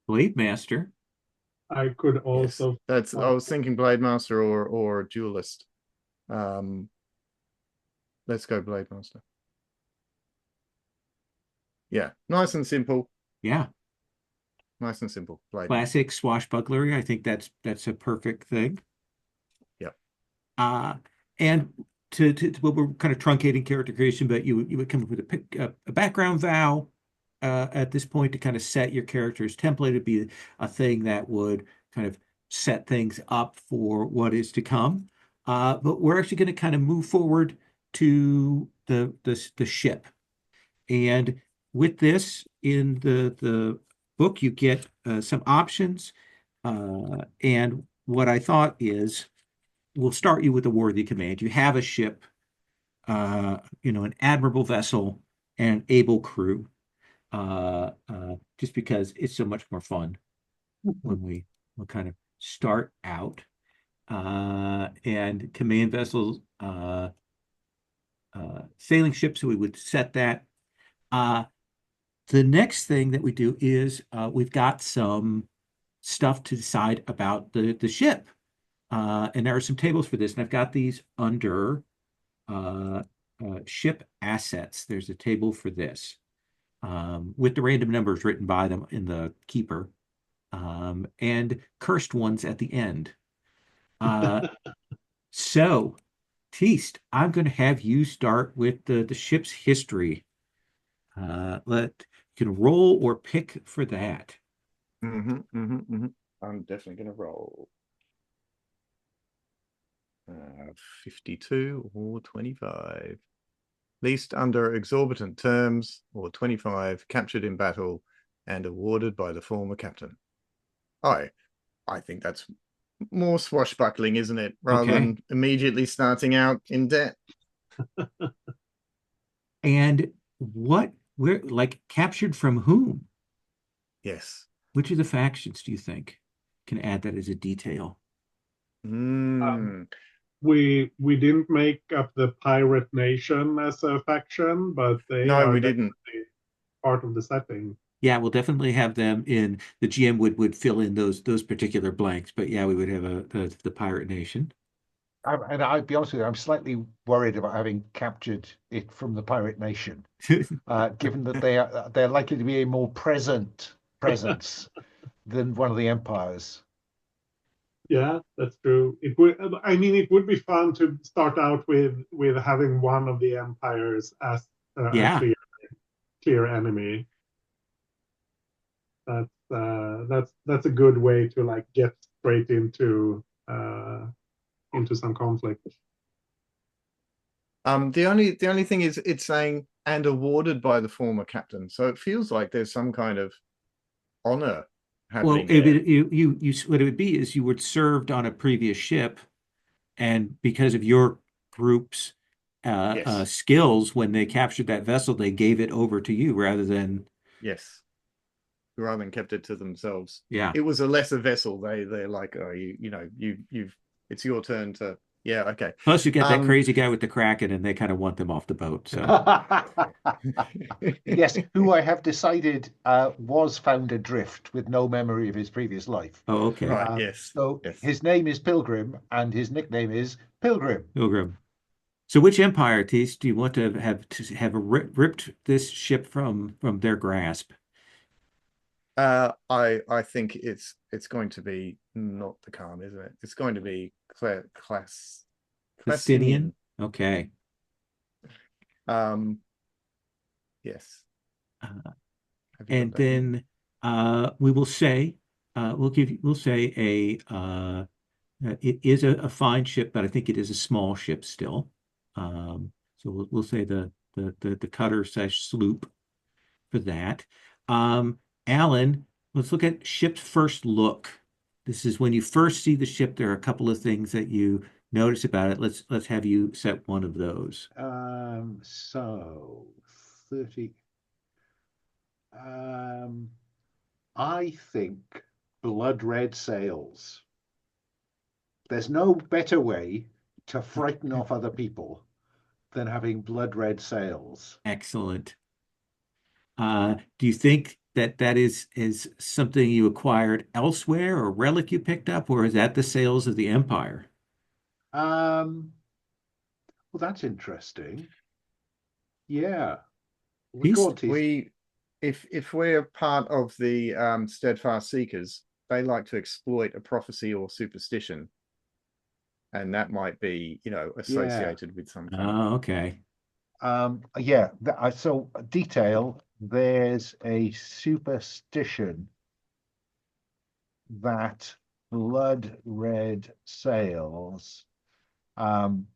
Blade Master. I could yes. also That's I uh, was thinking Blade Master or Duelist. Um let's go Blade Master. Yeah, nice and simple. Yeah. Nice and simple. Blade Master. Classic swashbucklery. I think that's a perfect thing. Yep. Uh, and well, we're kind of truncating character creation, but you would come up with a background vow at this point to kind of set your character's template. It'd be a thing that would kind of set things up for what is to come. But we're actually going to kind of move forward to the ship. And with this in the book, you get some options. And what I thought is we'll start you with a worthy command. You have a ship, an admirable vessel and able crew, just because it's so much more fun when we kind of start out. And command vessels, sailing ships, so we would set that. Uh, the next thing that we do is we've got some stuff to decide about the ship. And there are some tables for this, and I've got these under uh, ship assets. There's a table for this with the random numbers written by them in the keeper. and cursed ones at the end. So, Teast, I'm going to have you start with the ship's history. Let you can roll or pick for that. I'm definitely going to roll 52 or 25. Leased under exorbitant terms, or 25, captured in battle and awarded by the former captain. I think that's more swashbuckling, isn't it? Rather Okay. than immediately starting out in debt. And where, like, captured from whom? Yes. Which of the factions do you think can add that as a detail? We didn't make up the Pirate Nation as a faction, but they No, are we didn't. definitely part of the setting. Yeah, we'll definitely have them in. The GM would fill in those particular blanks, but yeah, we would have the Pirate Nation. And I'll be honest with you, I'm slightly worried about having captured it from the Pirate Nation, given that they're likely to be a more presence than one of the empires. Yeah, that's true. It would, I mean, it would be fun to start out with having one of the empires as a Yeah. clear enemy. That's a good way to like get straight into some conflict. The only thing is it's saying and awarded by the former captain, so it feels like there's some kind of honor Well, happening there. you what it would be is you were served on a previous ship, and because of your group's Yes. skills, when they captured that vessel, they gave it over to you rather than Yes. Rather than kept it to themselves. yeah. It was a lesser vessel. They're like, oh, you've it's your turn to okay. Plus, you get that crazy guy with the Kraken, and they kind of want them off the boat. So Yes, who I have decided was found adrift with no memory of his previous life. oh, okay. Right, yes. So Yes. his name is Pilgrim, and his nickname is Pilgrim. Pilgrim. So, which empire, Tis, do you want to have ripped this ship from their grasp? I think it's going to be not the Khan, isn't it? It's going to be Clastinian? Clastinian. Okay. Yes. Have you got And that in? then we will say we'll say it is a fine ship, but I think it is a small ship still. So we'll say the cutter slash sloop for that. Alan, let's look at ship's first look. This is when you first see the ship. There are a couple of things that you notice about it. Let's have you set one of those. So 30. I think blood red sails. There's no better way to frighten off other people than having blood red sails. Excellent. Do you think that is something you acquired elsewhere or relic you picked up, or is that the sales of the Empire? Well, that's interesting. Yeah. Beast? If we're part of the steadfast seekers, they like to exploit a prophecy or superstition, and that might be associated with some kind of Oh, okay. Yeah. So detail. There's a superstition that blood red sails um,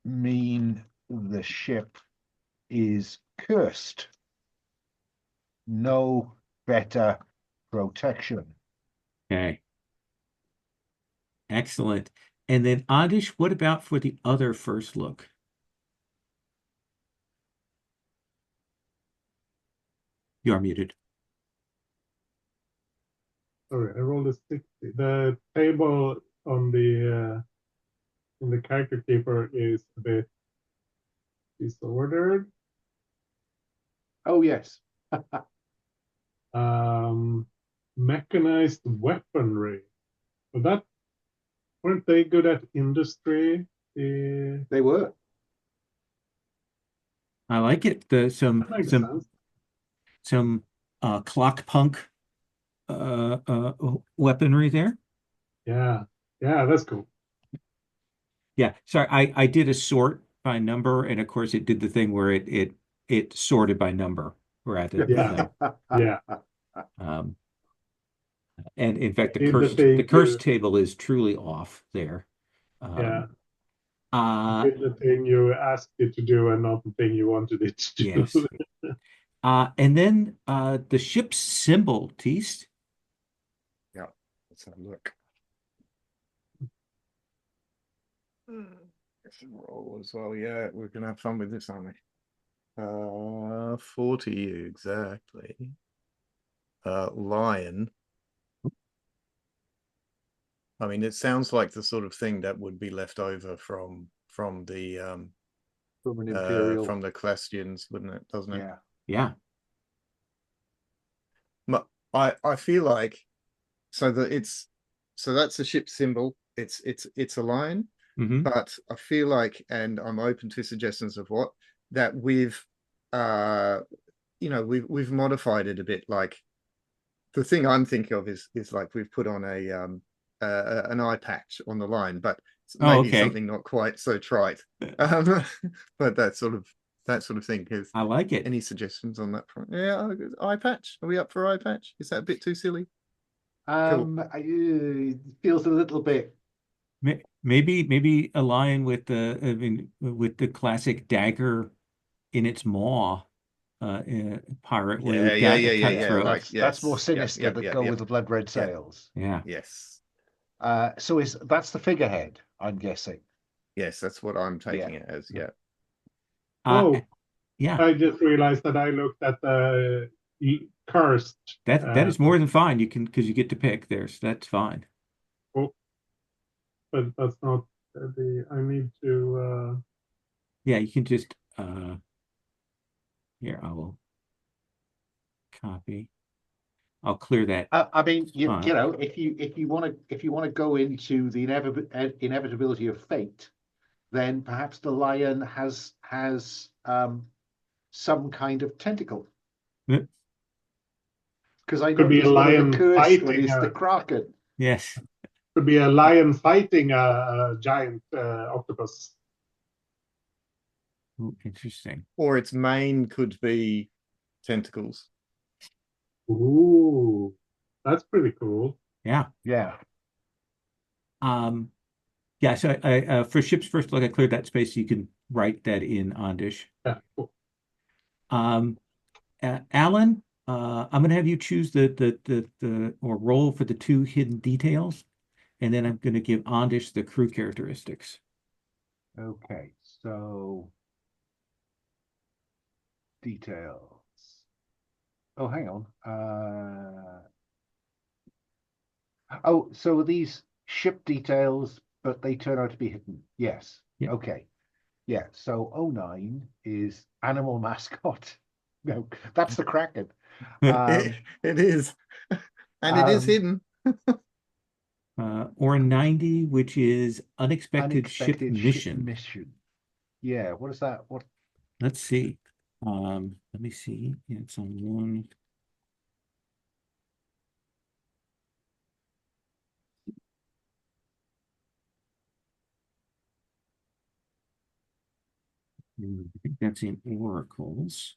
mean the ship is cursed. No better protection. Okay. Excellent. And then Adish, what about for the other first look? You are muted. Sorry, I rolled a 60. The table on the in the character keeper is a bit disordered. Oh, yes. Mechanized weaponry. But that weren't they good at industry? They were. I like it. That makes sense. Some clock punk weaponry there. Yeah. Yeah, that's cool. Yeah, sorry, I did a sort by number, and of course it did the thing where it sorted by number rather than Yeah. thing. Yeah. Um, and in fact, Did the the thing cursed you table is truly off there. yeah. Um, uh, Did the thing you asked it to do and not the thing you wanted it to yes. do. And then the ship's symbol, Teast. Yeah, let's have a look. Let's roll as well. Yeah, we're gonna have fun with this, aren't we? 40 exactly. Lion. I mean, it sounds like the sort of thing that would be left over from the From an imperial. from the Clastians, wouldn't it? Doesn't it? Yeah. I feel like so that's a ship symbol. It's a lion, Hmm. but I feel like, and I'm open to suggestions of what that we've we've modified it a bit. Like the thing I'm thinking of is like we've put on an eye patch on the line, but Oh, maybe okay. something not quite so trite. But that sort of thing. I like it. Any suggestions on that front? Yeah, eye patch. Are we up for eye patch? Is that a bit too silly? It feels a little bit. Maybe a lion with with the classic dagger in its maw, pirate where we've got a cutthroat. Like, that's more yes, sinister to go with the blood red Yeah. sails. Yeah. Yes. So that's the figurehead, I'm guessing. Yes, that's what I'm taking it as. Yeah. Oh, yeah. I just realized that I looked at the cursed. That is more than fine. You can, because you get to pick there, so that's fine. Oh, but that's not I need to. Yeah, you can just here I will copy. I'll clear that. I mean, you font. know, if you want to go into the inevitability of fate, then perhaps the lion has some kind of tentacle. Yeah. Because I Could be a noticed one of lion the cursed fighting one is the a- kraken. Yes. Could be a lion fighting a giant octopus. Ooh, interesting. Or its mane could be tentacles. Ooh, that's pretty cool. Yeah. Yeah. Yeah, so I for ship's first look, I cleared that space so you can write that in Ondish. Yeah, cool. Alan, I'm going to have you choose the or roll for the two hidden details, and then I'm going to give Ondish the crew characteristics. Okay, so details. Oh, hang on. Oh, so these ship details, but they turn out to be hidden. Yes. Yeah. Okay. Yeah. So 09 is animal mascot. No, that's the Kraken. It is. And it is hidden. Or 90, which is unexpected ship mission. Yeah, what is that? What? Let's see. Let me see. Yeah, it's on one. I think that's in oracles.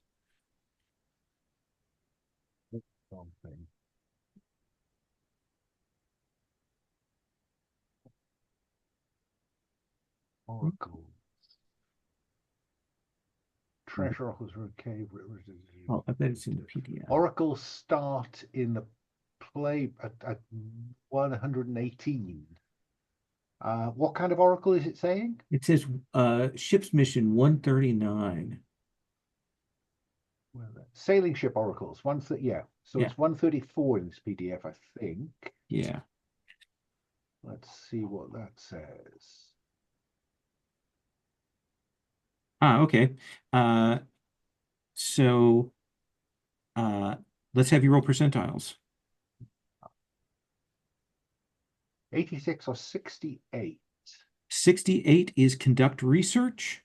Something. Oracles. Treasure oracles are okay. Oh, I bet it's in the PDF. Oracles start in the play at 118. What kind of oracle is it saying? It says ship's mission 139. Well, sailing ship oracles. Yeah. So Yeah. it's 134 in this PDF, I think. Yeah. Let's see what that says. Okay. So let's have you roll percentiles. 86 or 68. 68 is conduct research.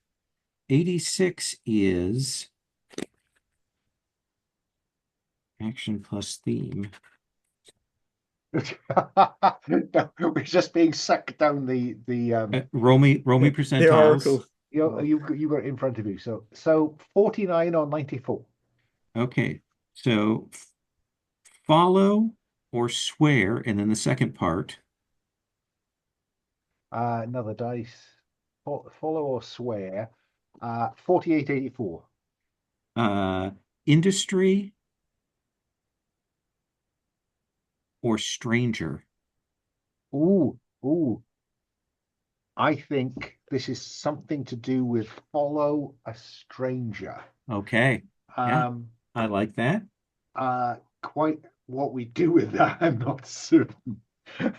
86 is Action plus theme. No, we're just being sucked down Roll me The percentiles. Oracle. you got it in front of you. So 49 or 94. Okay, so follow or swear, and then the second part. Another dice. Follow or swear. 4884. Uh, Industry or stranger. Ooh. I think this is something to do with follow a stranger. Okay, yeah, Um, I like that. quite what we do with that, I'm not certain. But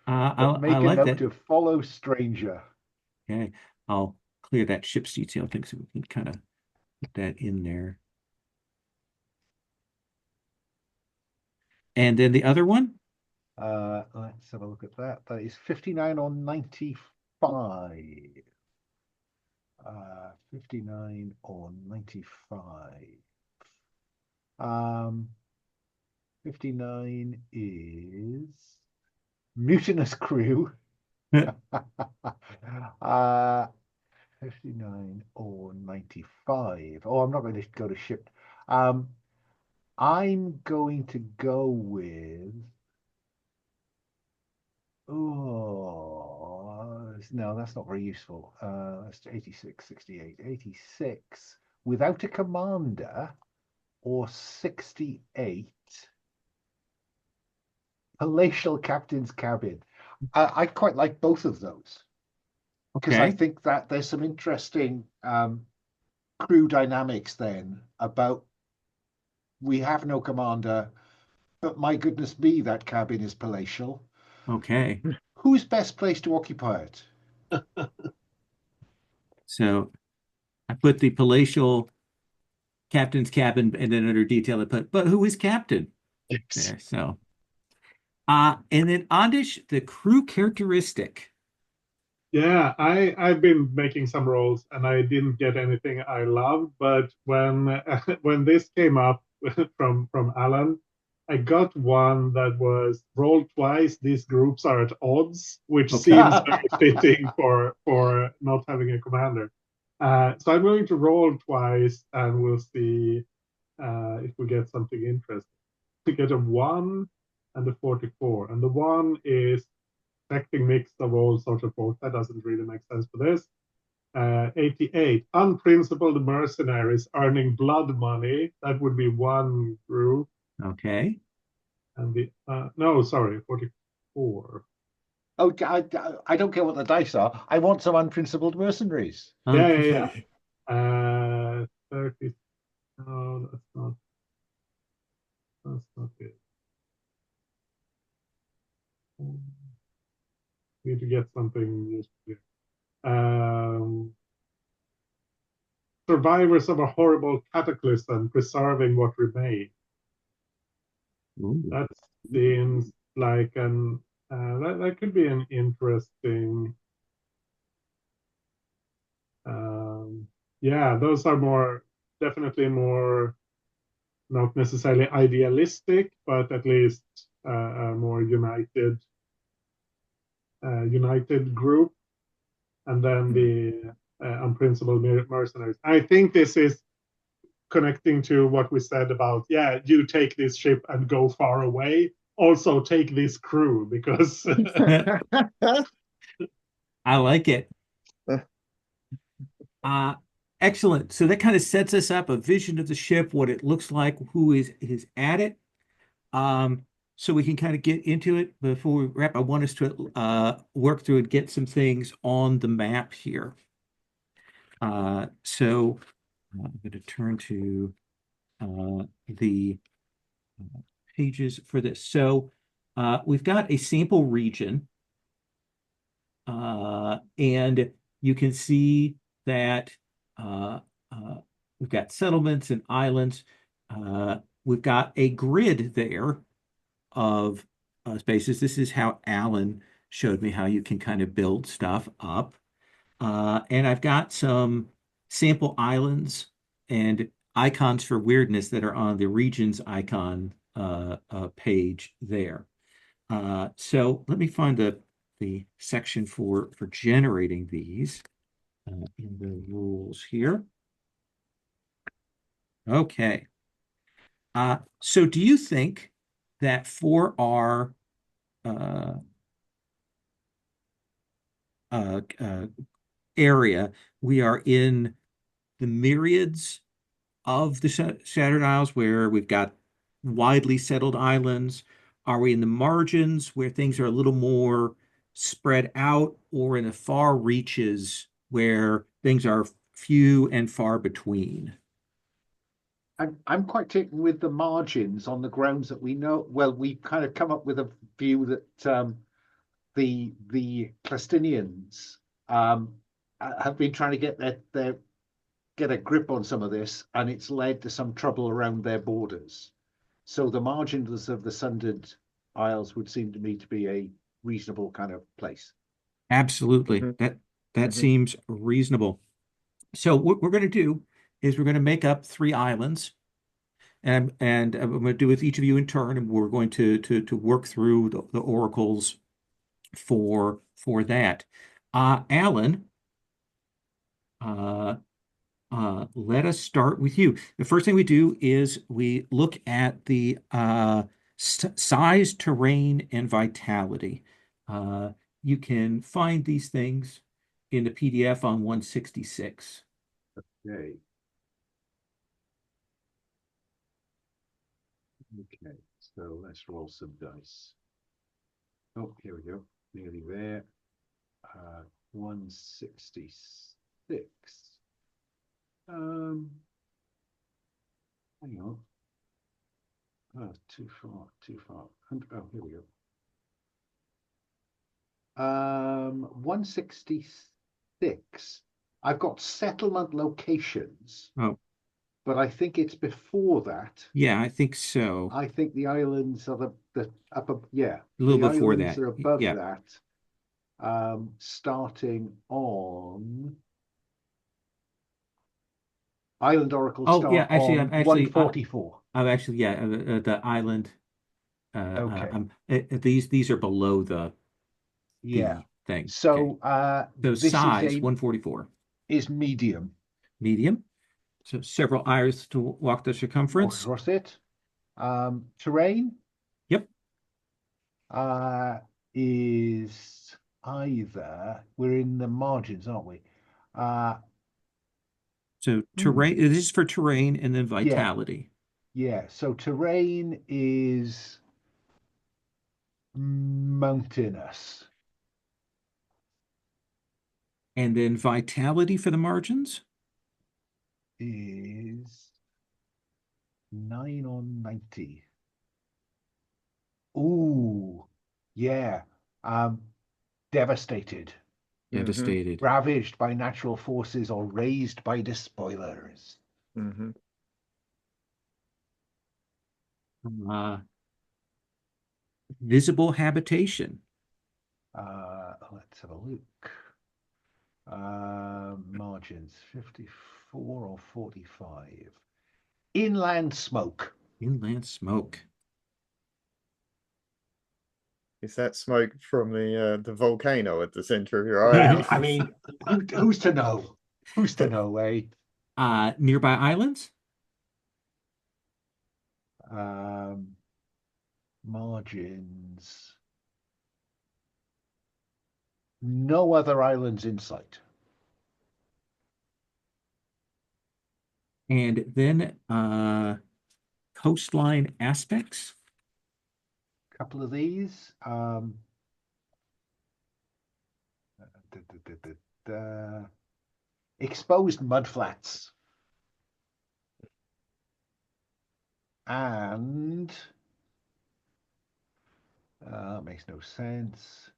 I make a like note that. to follow stranger. Okay, I'll clear that ship's detail thing so we can kind of put that in there. And then the other one? Let's have a look at that. That is 59 on 95. 59 on 95. 59 is mutinous crew. uh, 59 or 95. Oh, I'm not going to go to ship. I'm going to go with. Oh, no, that's not very useful. That's 86, 68, 86 without a commander, or 68 palatial captain's cabin. I quite like both of those because I Okay, think that there's some interesting crew dynamics then about we have no commander, but my goodness me, that cabin is palatial. okay. Who's best placed to occupy it? So I put the palatial captain's cabin, and then under detail I put, but who is captain? Yes. There. So, and then Ondish, the crew characteristic. Yeah, I've been making some rolls and I didn't get anything I loved, but when when this came up from Alan, I got one that was roll twice. These groups are at odds, which Okay. seems very fitting for not having a commander. So I'm going to roll twice, and we'll see if we get something interesting. To get a 1 and a 44, and the 1 is expecting mix of all sorts of folks. That doesn't really make sense for this. 88, unprincipled mercenaries earning blood money. That would be one group. Okay. And the, no, sorry, 44. Oh, I don't care what the dice are. I want some unprincipled mercenaries. Yeah. 30, no, that's not it. Need to get something useful. Survivors of a horrible cataclysm, preserving what remains. Ooh. That seems like that could be an interesting. Yeah, those are definitely more, not necessarily idealistic, but at least a more united group. And then the unprincipled mercenaries. I think this is connecting to what we said about, yeah, you take this ship and go far away. Also take this crew because I like it. Uh, Excellent. So that kind of sets us up a vision of the ship, what it looks like, who is at it. So we can kind of get into it before we wrap. I want us to work through and get some things on the map here. So I'm going to turn to the pages for this. So we've got a sample region, and you can see that uh, uh, we've got settlements and islands. We've got a grid there of spaces. This is how Alan showed me how you can kind of build stuff up. And I've got some sample islands and icons for weirdness that are on the regions icon page there. So let me find the section for generating these in the rules here. Okay. So do you think that for our uh, area, we are in the myriads of the Shattered Isles where we've got widely settled islands? Are we in the margins where things are a little more spread out, or in the far reaches where things are few and far between? I'm quite taken with the margins on the grounds that we know. Well, we kind of come up with a view that the Clastinians have been trying to get get a grip on some of this, and it's led to some trouble around their borders. So the margins of the Sundered Isles would seem to me to be a reasonable kind of place. Absolutely. Mhm, That mhm. seems reasonable. So what we're going to do is we're going to make up 3 islands, and I'm going to do with each of you in turn, and we're going to work through the oracles for that. Alan, uh, let us start with you. The first thing we do is we look at the size, terrain, and vitality. Uh, you can find these things in the PDF on 166. Okay. Okay. So let's roll some dice. Oh, here we go. Nearly there. 166. Um, hang on. Oh, too far, too far. Oh, here we go. 166. I've got settlement locations, Oh, but I think it's before that. yeah, I think so. I think the islands are the upper, yeah, A little the before islands that. are above Yeah. that, starting on Island Oracle Oh, yeah. start Actually, on 144. I'm actually, yeah, the island. Okay. These are below Yeah. the thing. Okay. So So this size 144. is medium. Medium. So several iris to walk the Walk circumference. across it. Terrain Yep. uh, is either we're in the margins, aren't we? Uh, So hmm, terrain, this is for terrain and then yeah, vitality. yeah. So terrain is mountainous. And then vitality for the margins. Is 9 on 90. Ooh, yeah. Um, devastated, Mhm, Devastated. ravaged by natural forces, or razed by despoilers. mhm. Uh, Visible habitation. Let's have a look. Margins 54 or 45. Inland smoke. Inland smoke. Is that smoke from the volcano at the center of your Well, island? I mean, who's to know? Who's to know, eh? Nearby islands. Um, Margins. No other islands in sight. And then coastline aspects. Couple of these. Exposed mudflats. And makes no sense.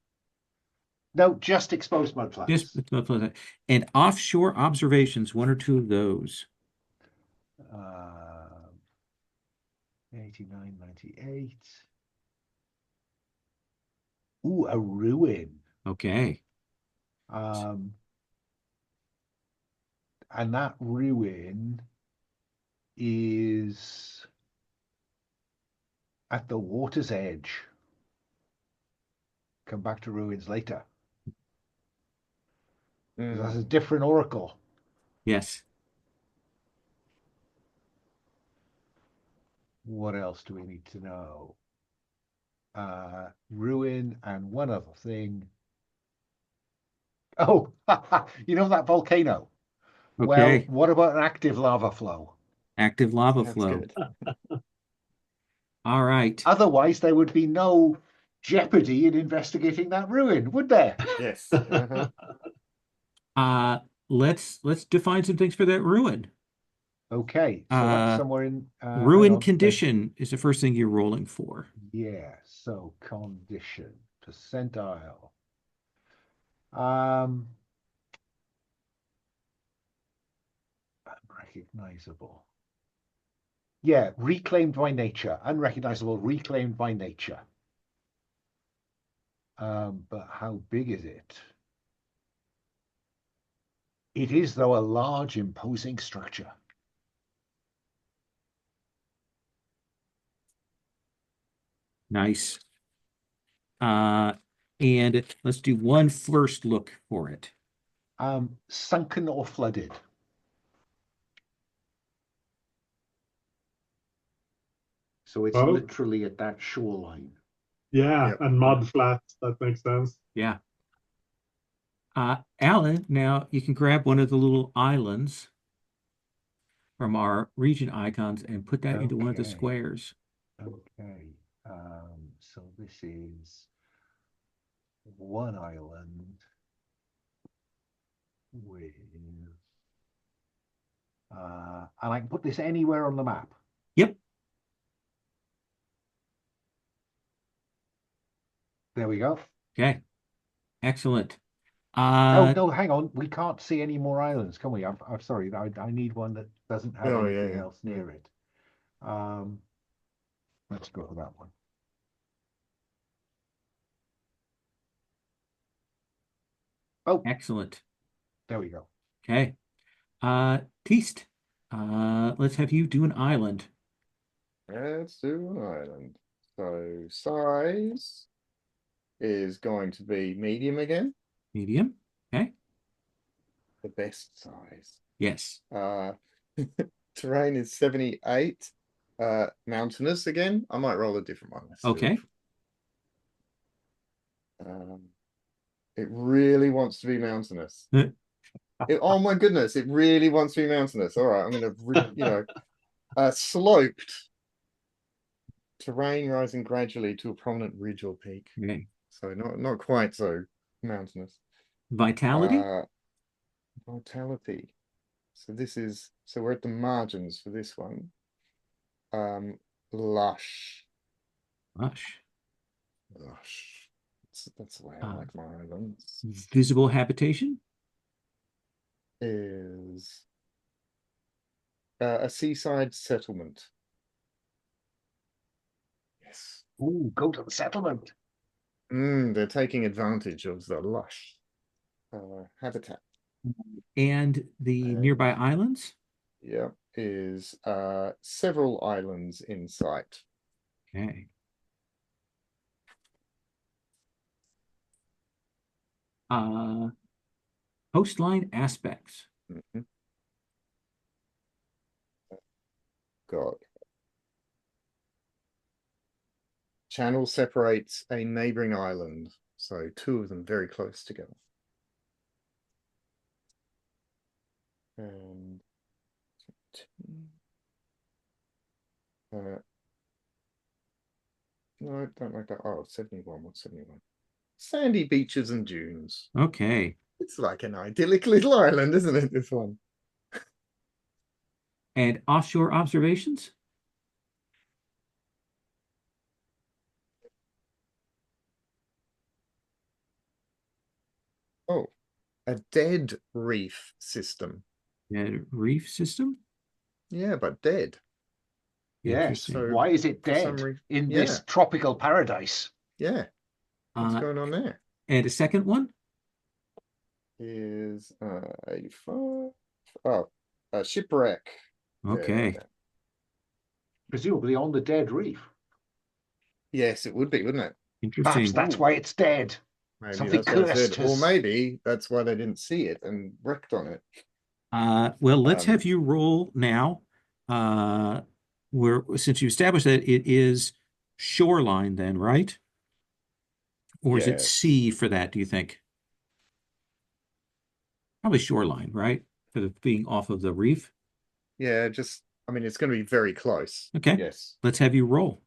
No, just exposed Just mudflats. and offshore observations, 1 or 2 of those. 89, 98. Ooh, a ruin. Okay. Um, and that ruin is at the water's edge. Come back to ruins later. That's a different oracle. Yes. What else do we need to know? Ruin and one other thing. Oh, you know that volcano? Well, Okay. what about an active lava flow? Active lava That's flow. good. All right. Otherwise, there would be no jeopardy in investigating that ruin, would there? Yes. Uh-huh. Let's define some things for that ruin. Okay, so that's somewhere in hang Ruin on. condition is the first thing you're rolling for. Yeah, so condition, percentile. Unrecognizable. Yeah, reclaimed by nature. Unrecognizable, reclaimed by nature. But how big is it? It is, though, a large, imposing structure. Nice. And let's do one first look for it. Sunken or flooded. So it's Oh. literally at that shoreline. Yeah, Yep. and mud flats. That makes sense. Yeah. Alan, now you can grab one of the little islands from our region icons and put that into one of the Okay. squares. Okay. So this is one island with and I can put this anywhere on the map. Yep. There we go. Okay. Excellent. Oh no, hang on. We can't see any more islands, can we? I'm sorry. I need one that doesn't have Oh, anything yeah. else near it. Let's go for that one. Oh, Excellent. there we go. Okay. Teast, let's have you do an island. Let's do an island. So size is going to be medium again. Medium. Okay. The best size. Yes. Terrain is 78. Mountainous again. I might roll a different one. Let's do Okay. it really wants to be mountainous. Oh my goodness, it really wants to be mountainous. All right, I'm gonna, sloped terrain rising gradually to a prominent ridge or peak. Okay. So not quite so mountainous. Vitality. Vitality. So we're at the margins for this one. Lush. Lush. Lush. That's the way I like my islands. Visible habitation. Is a seaside settlement. Yes. Ooh, go to the settlement. They're taking advantage of the lush habitat. And the nearby islands. Yeah, is several islands in sight. Okay. Coastline aspects. Got channel separates a neighboring island, so two of them very close together. And no, don't like that. Oh, 71. What's 71? Sandy beaches and dunes. Okay. It's like an idyllic little island, isn't it? This one. And offshore observations. Oh, a dead reef system. Dead reef system. Yeah, but dead. Yes. So why is it dead in this tropical paradise? Yeah. What's going on there? And a second one is a shipwreck. Okay. presumably on the dead reef. Yes, it would be, wouldn't it? Perhaps Interesting. that's why it's dead. Maybe Something that's what I said. cursed Or has. maybe that's why they didn't see it and wrecked on it. Well, let's Um, have you roll now. Where since you established that it is shoreline, then, right? Or is it yeah, sea for that, do you think? Probably shoreline, right? For the being off of the reef. yeah, just I mean it's gonna be very close. Okay, Yes. let's have you roll.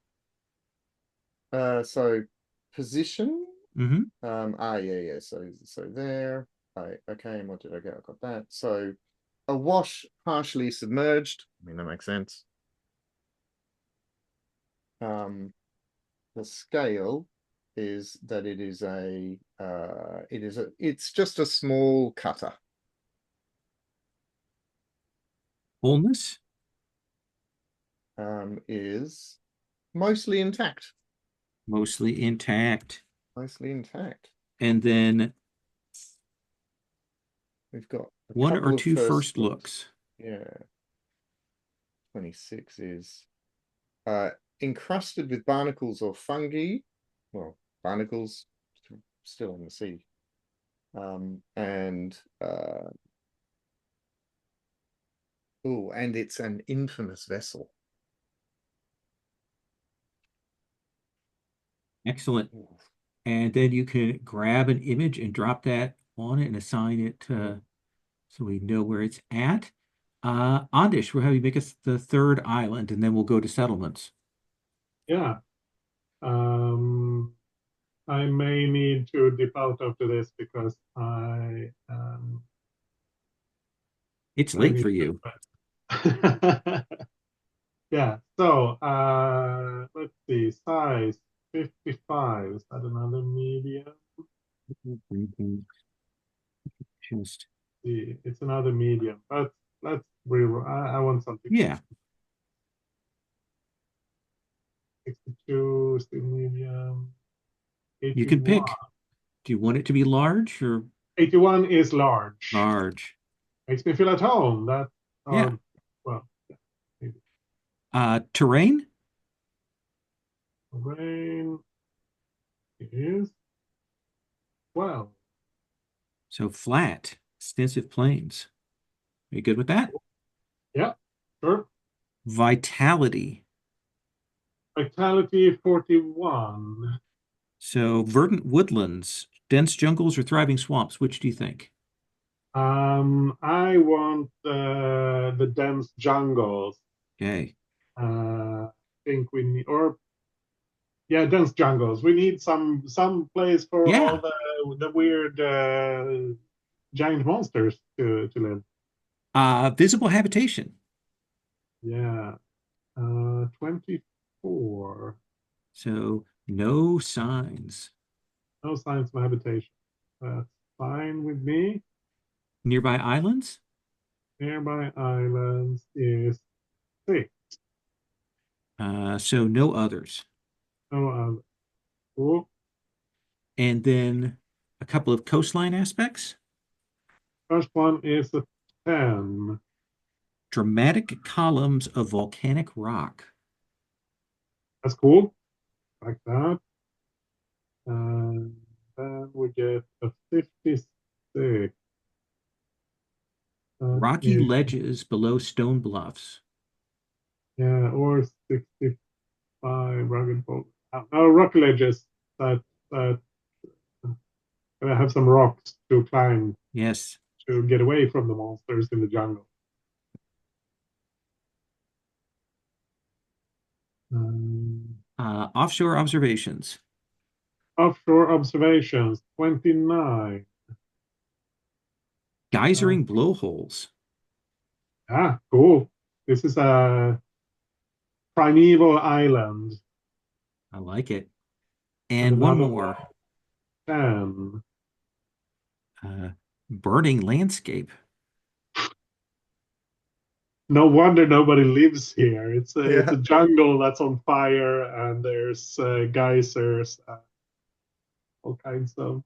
So position. Hmm. Yeah. So there. Okay, and what did I get? I got that. So awash, partially submerged. I mean that makes sense. The scale is that it's just a small cutter. Wholeness, Is mostly intact. mostly intact. Mostly intact. And then We've got a one or couple of two first first looks. Yeah. 26 is uh encrusted with barnacles or fungi. Well, barnacles still in the sea. And oh, and it's an infamous vessel. Excellent. And then you can grab an image and drop that on it and assign it so we know where it's at. Andish, we'll have you make us the third island, and then we'll go to settlements. Yeah. I may need to dip out after this because It's I late need for you. to. Yeah. So let's see. Size 55. Is that another medium? Just See, it's another medium, but let's reroll. I want something yeah, 62, still medium. you can 81. pick. Do you want it to be large or 81 is large. large? Makes me feel at home. That, Yeah. or, well, yeah, maybe. Terrain, Rain is, well, so flat, extensive plains. Are you good with that? yeah, sure. Vitality, Vitality 41. so verdant woodlands, dense jungles, or thriving swamps. Which do you think? I want the dense jungles. Okay. I think we need, or yeah, dense jungles. We need some place for all Yeah. the weird giant monsters to live. Visible habitation. Yeah. 24. So no signs. No signs of habitation. That's fine with me. Nearby islands. Nearby islands is 6. So no others. No other. Cool. And then a couple of coastline aspects. First one is a 10. Dramatic columns of volcanic rock. That's cool. Like that. And then we get a 56. That Rocky is, ledges below stone bluffs. yeah, or 65 rugged bolt. No, rock ledges that have some rocks to climb Yes. to get away from the monsters in the jungle. Um, Offshore observations. Offshore observations 29. Geysering blowholes. Cool. This is a primeval island. I like it. And And one another one, more. 10. Burning landscape. No wonder nobody lives here. It's a Yeah. jungle that's on fire, and there's geysers, all kinds of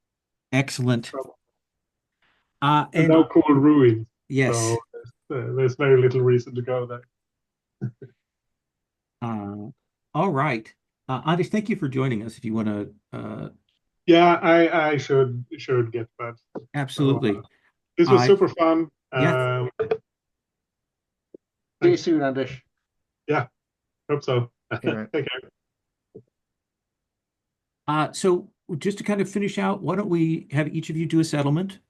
Excellent. trouble, and And no cool ruins. yes, So there's very little reason to go there. Uh, all right. Anders, thank you for joining us. If you want to, Yeah, I should get that. So absolutely. this All was right. super fun. Yeah. See you Thanks. soon, Andish. Yeah, hope so. Okay, right. Take care. So just to kind of finish out, why don't we have each of you do a settlement?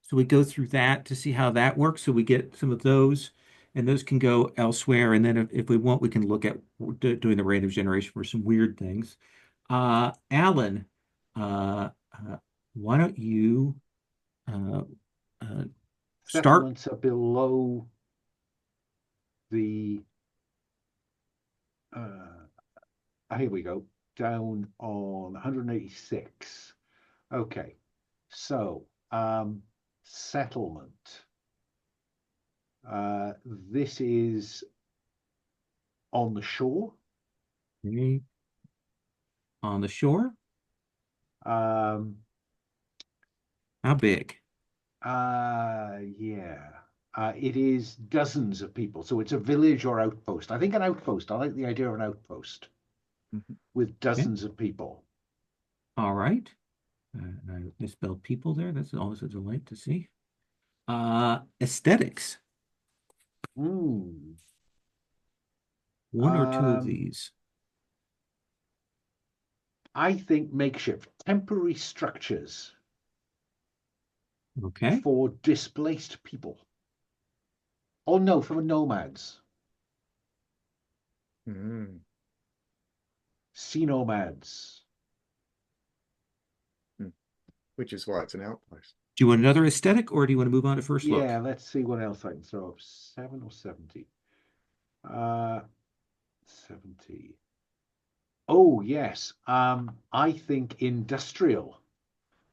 So we go through that to see how that works. So we get some of those, and those can go elsewhere. And then if we want, we can look at doing the random generation for some weird things. Alan, uh, why don't you uh, uh, start? Settlements are below the here we go, down on 186. Okay, so settlement. This is on the shore. Okay. On the shore? Um, How big? yeah. It is dozens of people. So it's a village or outpost. I think an outpost. I like the idea of an outpost with Okay. dozens of people. All right. I misspelled people there. That's always a delight to see. Aesthetics. Mm. One or two of these. I think makeshift temporary structures Okay. for displaced people. Oh no, for nomads. Mm. Sea nomads. Which is why it's an outpost. Do you want another aesthetic or do you want to move on to first look? Yeah, let's see what else I can throw up. 7 or 70. 70. Oh yes. I think industrial.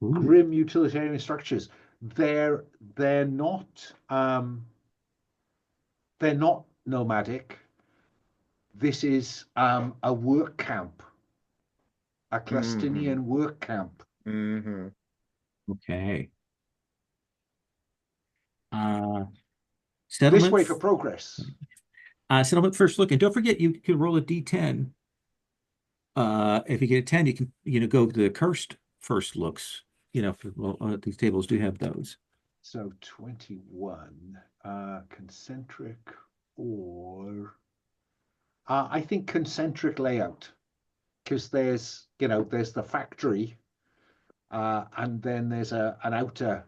Ooh, Grim utilitarian structures. They're they're not they're not nomadic. This is a work camp, a Mm-hmm. Clustinian work camp. Mm-hmm. okay. Uh, This settlement. way for progress. Settlement first look, and don't forget you can roll a d10. If you get a 10, you can go to the cursed first looks. Well, these tables do have those. So 21, concentric or I think concentric layout, because there's the factory, and then there's an outer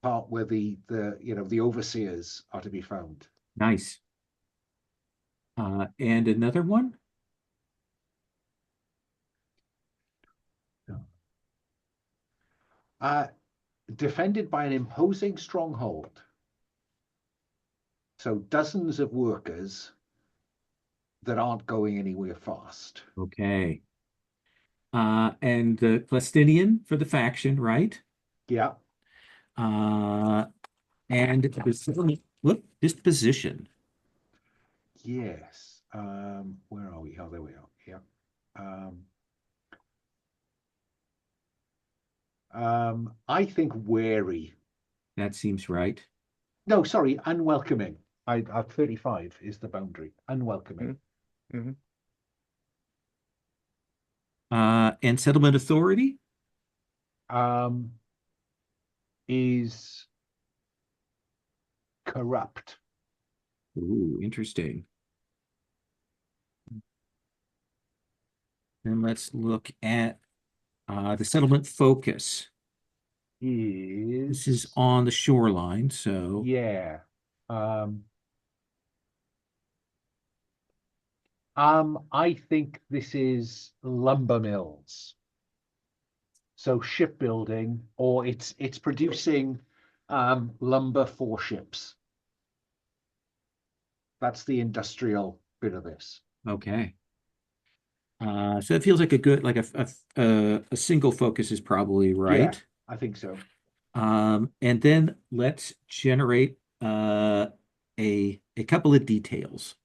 part where the overseers are to be found. Nice. And another one. Defended by an imposing stronghold. So dozens of workers that aren't going anywhere fast. Okay. And the Plastinian for the faction, right? Yeah. Uh, and the settlement, look, disposition. Yes. Where are we? Oh, there we are. Yeah. I think wary. That seems right. No, sorry, unwelcoming. I 35 is the boundary. Unwelcoming. Mm-hmm. And settlement authority. Is corrupt. Ooh, interesting. Then let's look at the settlement focus. This is on the shoreline, so Yeah. I think this is lumber mills. So shipbuilding, or it's producing lumber for ships. That's the industrial bit of this. okay. So it feels like a good, like a single focus is probably Yeah, right. I think so. And then let's generate a couple of details.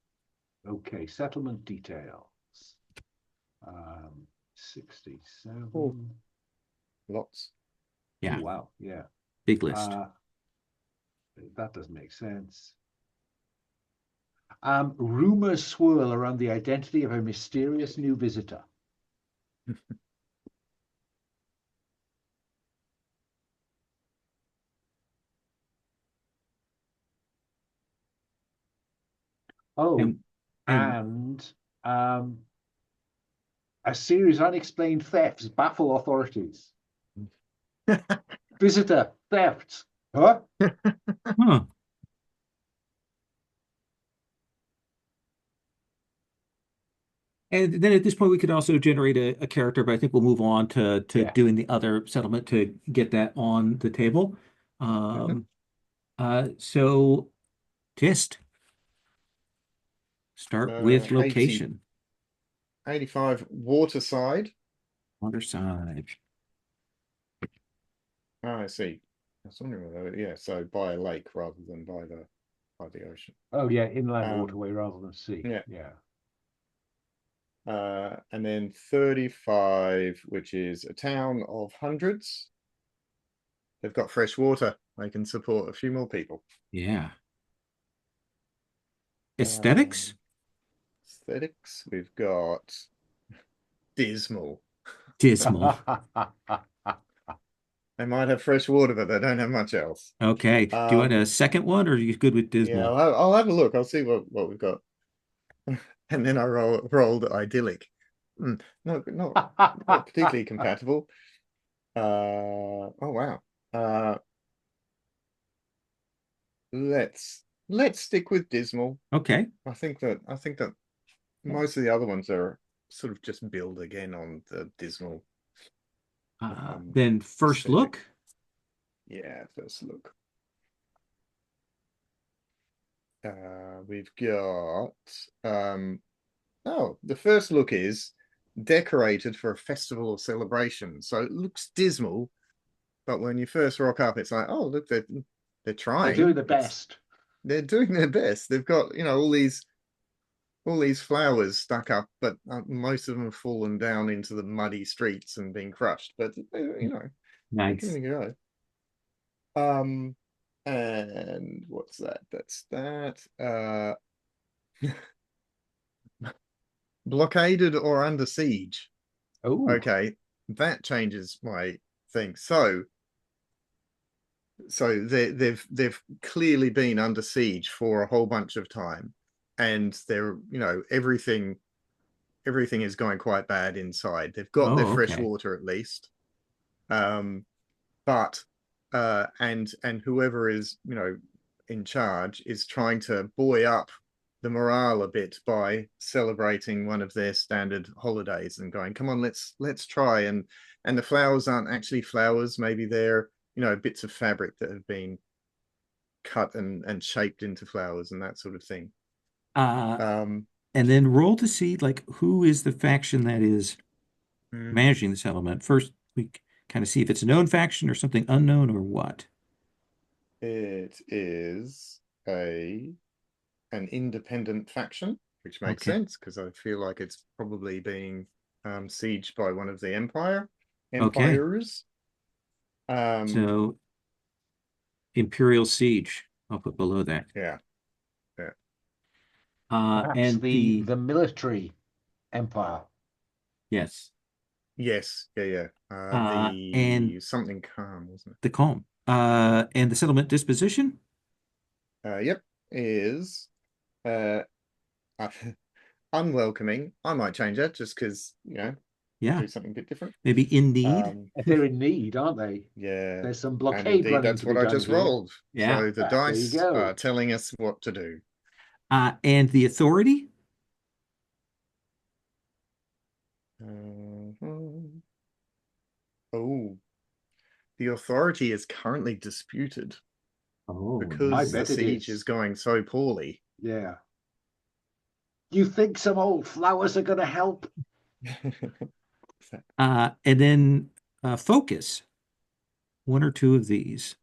Okay, settlement details. 67. Oh, lots. Yeah, Oh, wow, yeah. big list. That doesn't make sense. Rumors swirl around the identity of a mysterious new visitor. Oh, And and a series of unexplained thefts baffle authorities. Visitor thefts. Huh? huh. And then at this point, we could also generate a character, but I think we'll move on to Yeah. doing the other settlement to get that on the table. So just start with 80, location. 85 waterside. Water side. Oh, I see. I was wondering whether, yeah, so by a lake rather than by the ocean. Oh yeah, inland Um, waterway rather than sea. yeah. Yeah. And then 35, which is a town of hundreds. They've got fresh water. They can support a few more people. Yeah. Aesthetics? Aesthetics, we've got dismal. Dismal. They might have fresh water, but they don't have much else. Okay. Do you want a second one, or are you good with Yeah, dismal? I'll have a look. I'll see what we've got. And then I rolled idyllic. Not particularly compatible. Oh wow. Let's stick with dismal. Okay. I think that most of the other ones are sort of just build again on the dismal. Then first aesthetic. look. Yeah, first look. We've got the first look is decorated for a festival or celebration. So it looks dismal, but when you first rock up, it's like, oh look, they're trying. They're doing the best. They're doing their best. They've got, all these flowers stuck up, but most of them have fallen down into the muddy streets and been crushed. But they're Nice. giving it a go. And what's that? That's that. Blockaded or under siege. Oh, Okay, that changes my thing. So they've clearly been under siege for a whole bunch of time, and they're everything is going quite bad inside. They've got their fresh okay. water at least, but and whoever is in charge is trying to buoy up the morale a bit by celebrating one of their standard holidays and going, come on, let's try. And the flowers aren't actually flowers. Maybe they're bits of fabric that have been cut and shaped into flowers and that sort of thing. And then roll to see like who is the faction that is managing this element. First, we kind of see if it's a known faction or something unknown or what. It is an independent faction, which makes sense because I feel like it's probably being sieged by one of the empires. So Imperial Siege, I'll put below that. Yeah. And the military empire. Yes. Yes. Yeah. And something calm, wasn't it? The calm. And the settlement disposition? Yep. Is unwelcoming. I might change that just because do something a bit different. Maybe in need. They're in need, aren't they? Yeah. There's some blockade and indeed, running that's to what be I done just here. rolled. Yeah. So the dice are telling us what to do. And the authority? Oh, the authority is currently disputed. Oh, because the siege is going so poorly. Yeah. You think some old flowers are going to help? And then focus. One or two of these.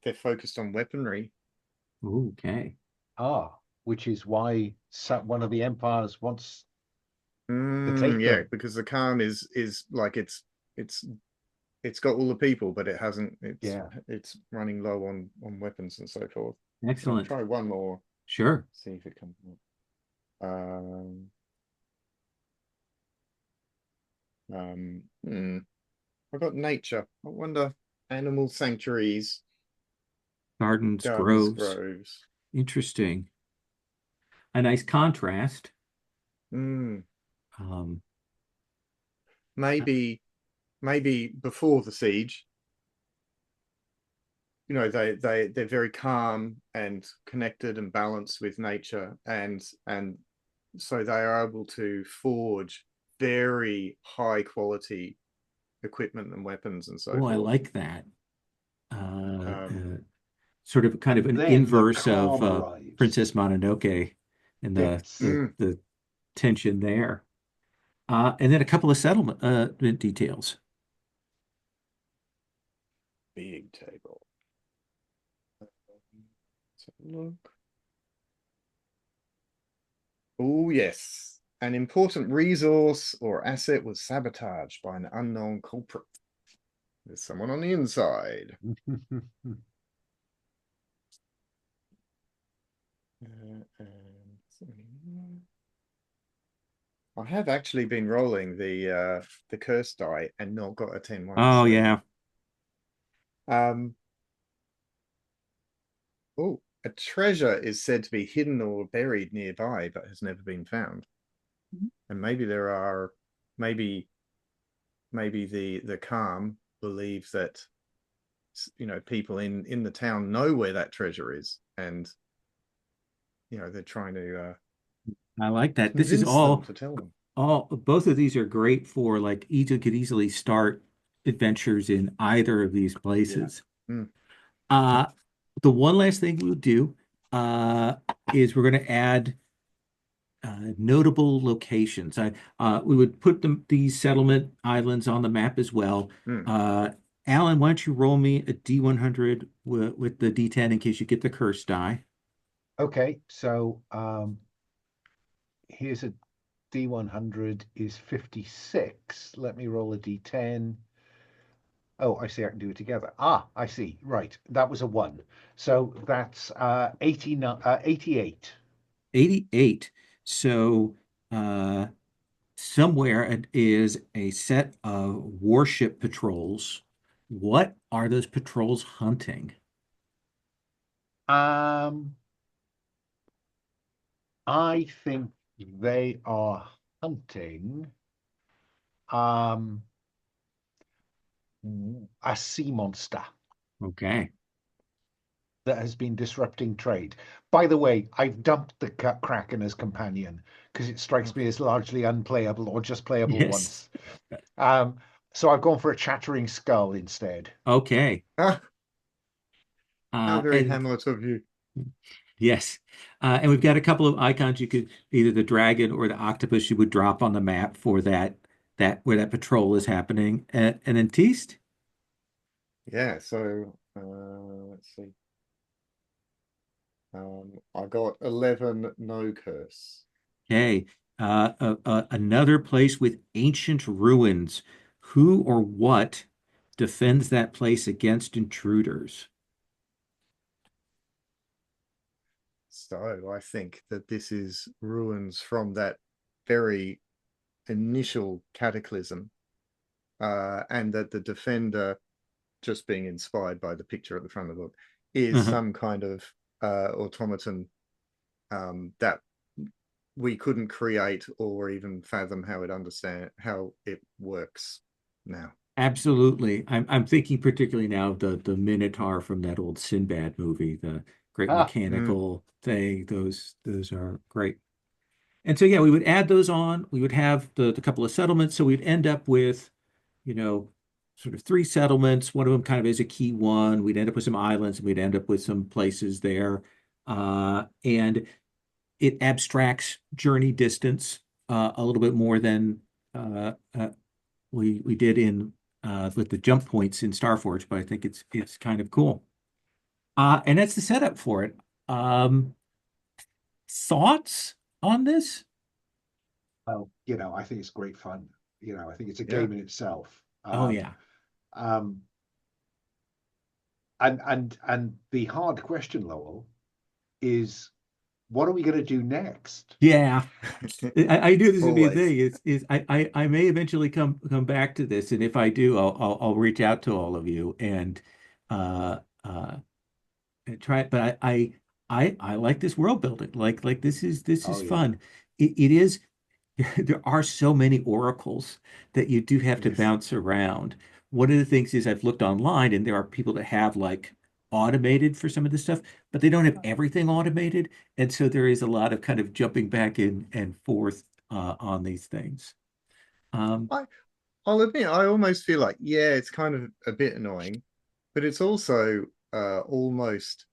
They're focused on weaponry. Okay. Which is why one of the empires wants to take them. Because the calm is like it's it's got all the people, but it hasn't. Yeah. It's running low on weapons and so forth. I'll Excellent. try one more. Sure. See if it comes up. I've got nature. I wonder animal sanctuaries, Gardens, gardens, groves. groves. Interesting. A nice contrast. Mm, Um, maybe before the siege, they're very calm and connected and balanced with nature, and so they are able to forge very high quality equipment and weapons and so oh, I forth. like that. Um, Sort of kind of an Then the inverse of calm arrives. Princess Mononoke and the Yes. the the tension there. And then a couple of settlement details. big table. Let's have a look. Oh, yes. An important resource or asset was sabotaged by an unknown culprit. There's someone on the inside. I have actually been rolling the curse die and not got a 10 once. Oh So, yeah. oh, a treasure is said to be hidden or buried nearby, but has never been found. And maybe there are, maybe the calm believe that people in the town know where that treasure is, and they're trying to I like that. This is convince them to tell them. all both of these are great for like could easily start adventures in either of these places. Mm. Uh the one last thing we'll do is we're going to add notable locations. We would put these settlement islands on the map as well. Mm. Alan, why don't you roll me a D100 with the D10 in case you get the curse die? Okay, so here's a D100 is 56. Let me roll a D10. Oh, I see, I can do it together. Ah, I see. Right. That was a 1. So that's 88. 88. So somewhere it is a set of warship patrols. What are those patrols hunting? Um, I think they are hunting um a sea monster Okay. that has been disrupting trade. By the way, I've dumped the Kraken as companion because it strikes me as largely unplayable or just playable Yes. once. Um, so I've gone for a chattering skull instead. Okay. Ah, how very And Hamlet of you. yes. And we've got a couple of icons you could either the dragon or the octopus you would drop on the map for that where that patrol is happening. And then Teast? Yeah, so let's see. I got 11 no curse. Okay. Another place with ancient ruins. Who or what defends that place against intruders? So I think that this is ruins from that very initial cataclysm, and that the defender, just being inspired by the picture at the front of the book, is Uh-huh. some kind of automaton that we couldn't create or even fathom how it works now. Absolutely. I'm thinking particularly now of the Minotaur from that old Sinbad movie, the great Ah, mechanical thing. Those are great. And so yeah, we would add those on. We would have the couple of settlements. So we'd end up with, you know, sort of three settlements. One of them kind of is a key one. We'd end up with some islands and we'd end up with some places there. And it abstracts journey distance a little bit more than uh, uh, we did in with the jump points in Starforged, but I think it's kind of cool. And that's the setup for it. Thoughts on this? well, I think it's great fun. I think it's a Yeah. game in itself. Oh yeah. Um, and the hard question, Lowell, is what are we going to do next? Yeah. I knew this would be a Always. thing. I may eventually come back to this, and if I do, I'll reach out to all of you uh uh and try it. But I like this world building. Like this Oh is yeah, fun. It is. There are so many oracles that you do have to Yes. bounce around. One of the things is I've looked online and there are people that have like automated for some of this stuff, but they don't have everything automated. And so there is a lot of kind of jumping back in and forth on these things. Um, I I'll admit, I almost feel like, yeah, it's kind of a bit annoying, but it's also almost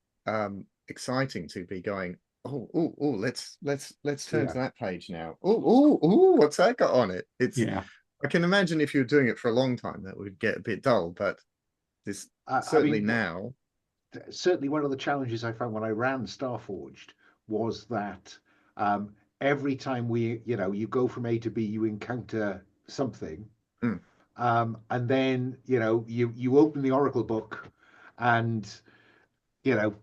exciting to be going, oh, let's turn to yeah. that page now. Oh, what's that got on it? It's yeah. I can imagine if you're doing it for a long time, that would get a bit dull, but this I certainly mean, now. certainly one of the challenges I found when I ran Starforged was that um, every time you go from A to B, you encounter something, Mm, and then you open the Oracle book, and you know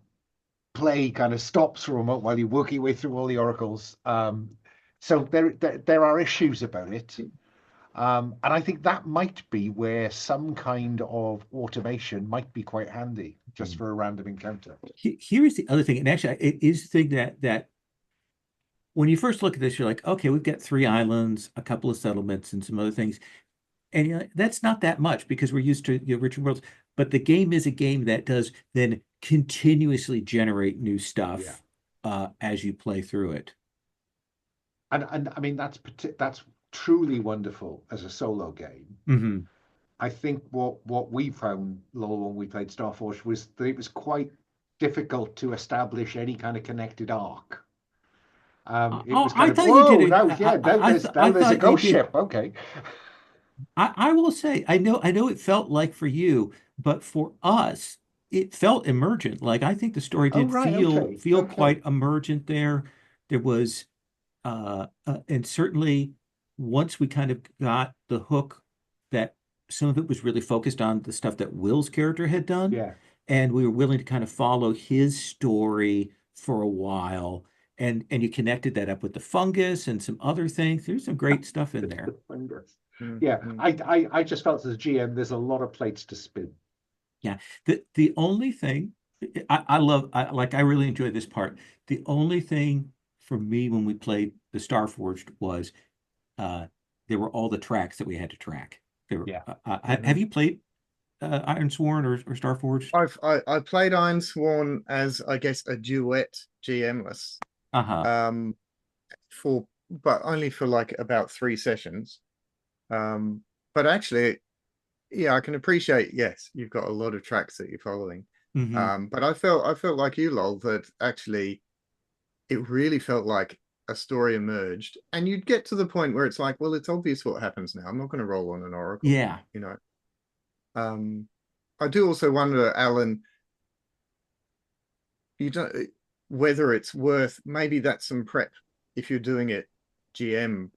play kind of stops for a moment while you're working your way through all the oracles. So there are issues about it. And I think that might be where some kind of automation might be quite handy just Mm. for a random encounter. Here is the other thing, and actually, it is the thing that when you first look at this, you're like, okay, we've got three islands, a couple of settlements, and some other things. And you know, that's not that much because we're used to richer worlds. But the game is a game that does then continuously generate new Yeah. stuff as you play through it. And I mean that's truly wonderful as a solo game. Hmm. I think what we found, Lowell, when we played Starforge was that it was quite difficult to establish any kind of connected arc. It Oh, was kind I of, thought you did whoa, it. now yeah, I now there's a thought you ghost did. ship. Okay. I will say, I know it felt like for you, but for us, it felt emergent. Like I think the story Oh did right, okay, feel okay. quite emergent there. There was and certainly once we kind of got the hook that some of it was really focused on the stuff that Will's character had done, Yeah. and we were willing to kind of follow his story for a while, and you connected that up with the fungus and some other things. There's some great stuff in there. Fungus. mm, Yeah, mm. I just felt as a GM, there's a lot of plates to spin. Yeah. The only thing I love, I really enjoyed this part. The only thing for me when we played the Starforged was uh, there were all the tracks that we had to track. There were, Yeah. have Mhm. you played Iron Sworn or Starforged? I played Iron Sworn as, I guess, a duet GMless, Uh-huh. um for but only for like about 3 sessions. Um, but actually, yeah, I can appreciate, yes, you've got a lot of tracks that you're following. Hmm. But I felt like you, Lol, that actually it really felt like a story emerged, and you'd get to the point where it's like, well, it's obvious what happens now. I'm not going to roll on an oracle, Yeah. you know. Um, I do also wonder, Alan, you don't whether it's worth, maybe that's some prep if you're doing it GM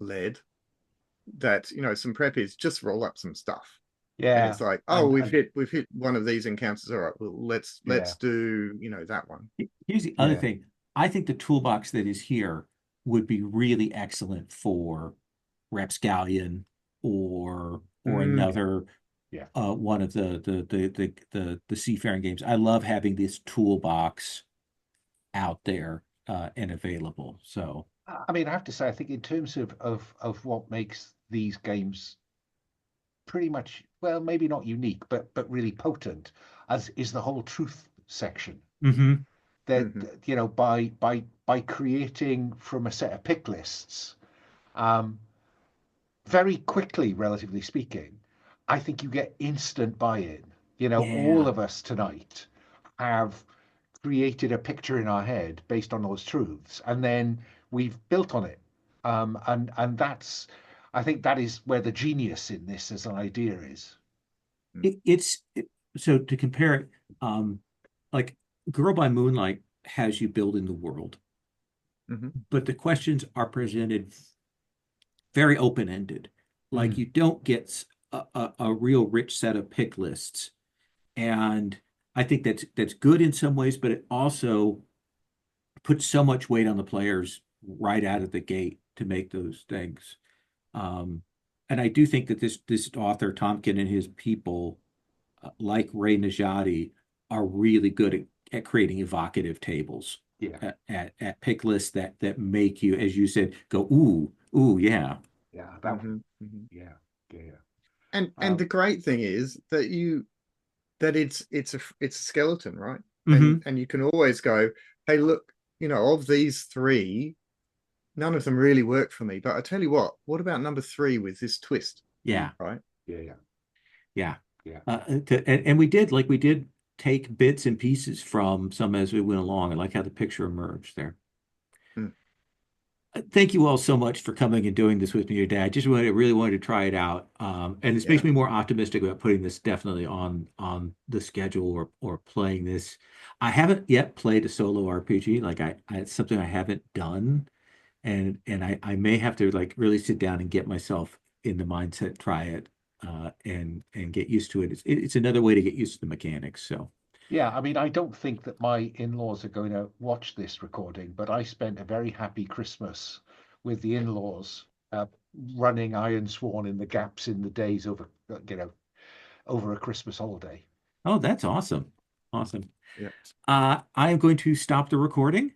led, that some prep is just roll up some stuff, and Yeah. it's like, oh, And we've hit one of these encounters, all right, well, let's yeah. do that one. Here's the other Yeah. thing. I think the toolbox that is here would be really excellent for Rapscallion or Mm, another Yeah. one of the seafaring games. I love having this toolbox out there and available. So, I mean, I have to say, I think in terms of what makes these games pretty much, well, maybe not unique, but really potent, as is the whole truth section. hmm. That mhm, by creating from a set of pick lists, um, very quickly, relatively speaking, I think you get instant buy-in. All Yeah. of us tonight have created a picture in our head based on those truths, and then we've built on it. And I think that is where the genius in this as an idea is. mm, So to compare it, um, like Girl by Moonlight has you building the world, mhm, but the questions are presented very open-ended. Like Mm. you don't get a real rich set of pick lists. And I think that's good in some ways, but it also puts so much weight on the players right out of the gate to make those things. Um, and I do think that this author Tompkin and his people, like Ray Najati, are really good at creating evocative tables, Yeah, at pick lists that make you, as you said, go ooh yeah. yeah, yeah, yeah, yeah. And the great thing is that it's a skeleton, right? Hmm. And you can always go, hey, look, of these three, none of them really work for me. But I tell you what about number three with this twist, Yeah, right? Yeah, yeah, yeah. yeah. And we did take bits and pieces from some as we went along. I like how the picture emerged there. Hmm. Thank you all so much for coming and doing this with me today. I just really wanted to try it out, and this makes Yeah. me more optimistic about putting this definitely on the schedule or playing this. I haven't yet played a solo RPG. Like it's something I haven't done, and I may have to like really sit down and get myself in the mindset, try it, and get used to it. It's another way to get used to the mechanics. So. Yeah, I mean, I don't think that my in-laws are going to watch this recording, but I spent a very happy Christmas with the in-laws, running Iron Sworn in the gaps in the days over a Christmas holiday. Oh, that's awesome. Awesome. Yeah. I am going to stop the recording